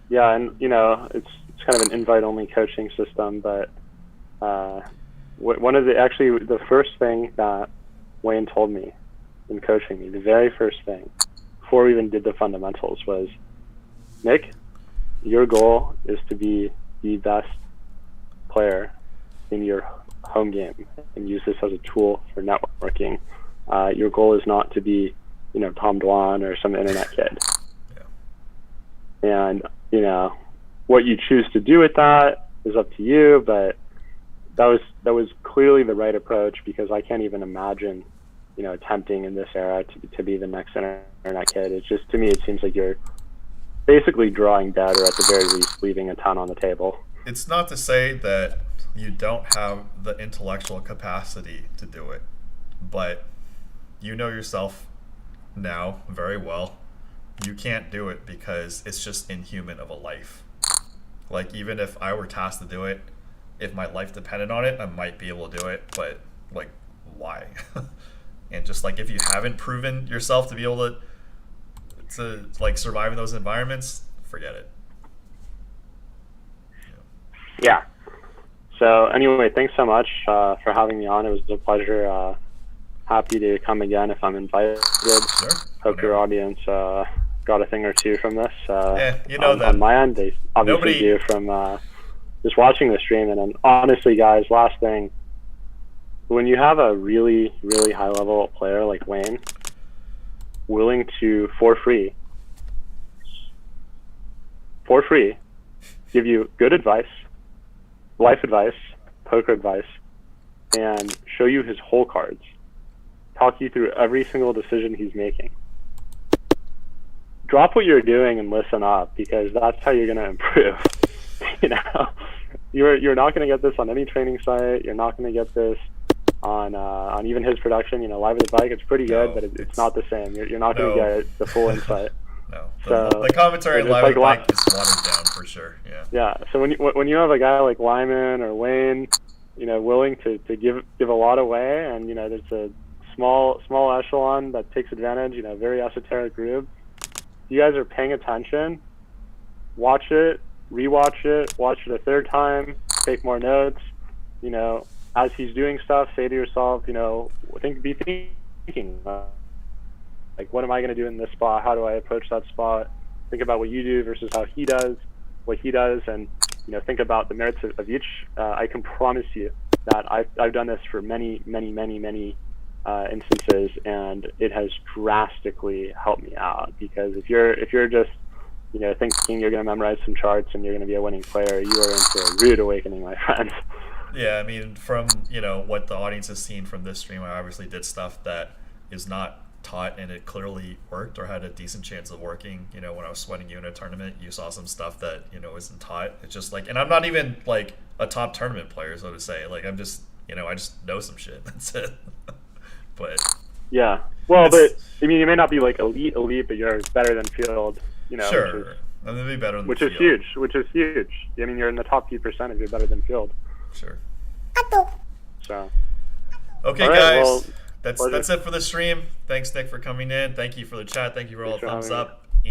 Yeah, and it's kind of an invite only coaching system, but one of the first thing that Wayne told me in coaching me, the very first thing before we even did the fundamentals, was, Nick, your goal is to be the best player in your home game and use this as a tool for networking. Your goal is not to be, Tom Dwan or some internet kid. Yeah. And, what you choose to do with that is up to you, but that was clearly the right approach, because I can't even imagine, attempting in this era to be the next internet kid. It's just, to me, it seems like you're basically drawing dead, or at the very least leaving a ton on the table. It's not to say that you don't have the intellectual capacity to do it, but you know yourself now very well. You can't do it because it's just inhuman of a life. Even if I were tasked to do it, if my life depended on it, I might be able to do it, but why? And just if you haven't proven yourself to be able to survive in those environments, forget it. Yeah. So anyway, thanks so much for having me on. It was a pleasure happy to come again if I'm invited. Sure. Hope your audience got a thing or two from this. You know on my end, they obviously do from just watching the stream. And then honestly, guys, last thing, when you have a really, really high level player like Wayne, willing to, for free, give you good advice, life advice, poker advice, and show you his whole cards, talk you through every single decision he's making. Drop what you're doing and listen up, because that's how you're going to improve. You know, you're not going to get this on any training site. You're not going to get this on even his production. You know, live at the bike, it's pretty good, but it's not the same. You're not going to get the full insight. No, so the commentary live at the bike is watered down for sure. Yeah. Yeah. So when you have a guy like Lyman or Wayne, you know, willing to give a lot away, and you know, there's a small echelon that takes advantage. You know, very esoteric group. You guys are paying attention. Watch it, rewatch it, watch it a third time, take more notes. You know, as he's doing stuff, say to yourself, you know, be thinking. Like, what am I going to do in this spot? How do I approach that spot? Think about what you do versus how he does, what he does, and you know, think about the merits of each. I can promise you that I've done this for many instances, and it has drastically helped me out. Because if you're just, you know, thinking you're going to memorize some charts and you're going to be a winning player, you are into a rude awakening, my friends. Yeah, I mean, from, you know, what the audience has seen from this stream, I obviously did stuff that is not taught, and it clearly worked or had a decent chance of working. You know, when I was sweating you in a tournament, you saw some stuff that, you know, isn't taught. It's just like, and I'm not even like a top tournament player, so to say. Like, I'm just, you know, I just know some shit. That's it. But yeah, well, but I mean, you may not be like elite, but you're better than field. You know, sure, I'm gonna be better than which field. is huge. Which is huge. I mean, you're in the top few percent if you're better than field. Sure. So. Okay, right, guys. well, That's it for the stream. Thanks, Nick, for coming in. Thank you for the chat. Thank you for all the thumbs up.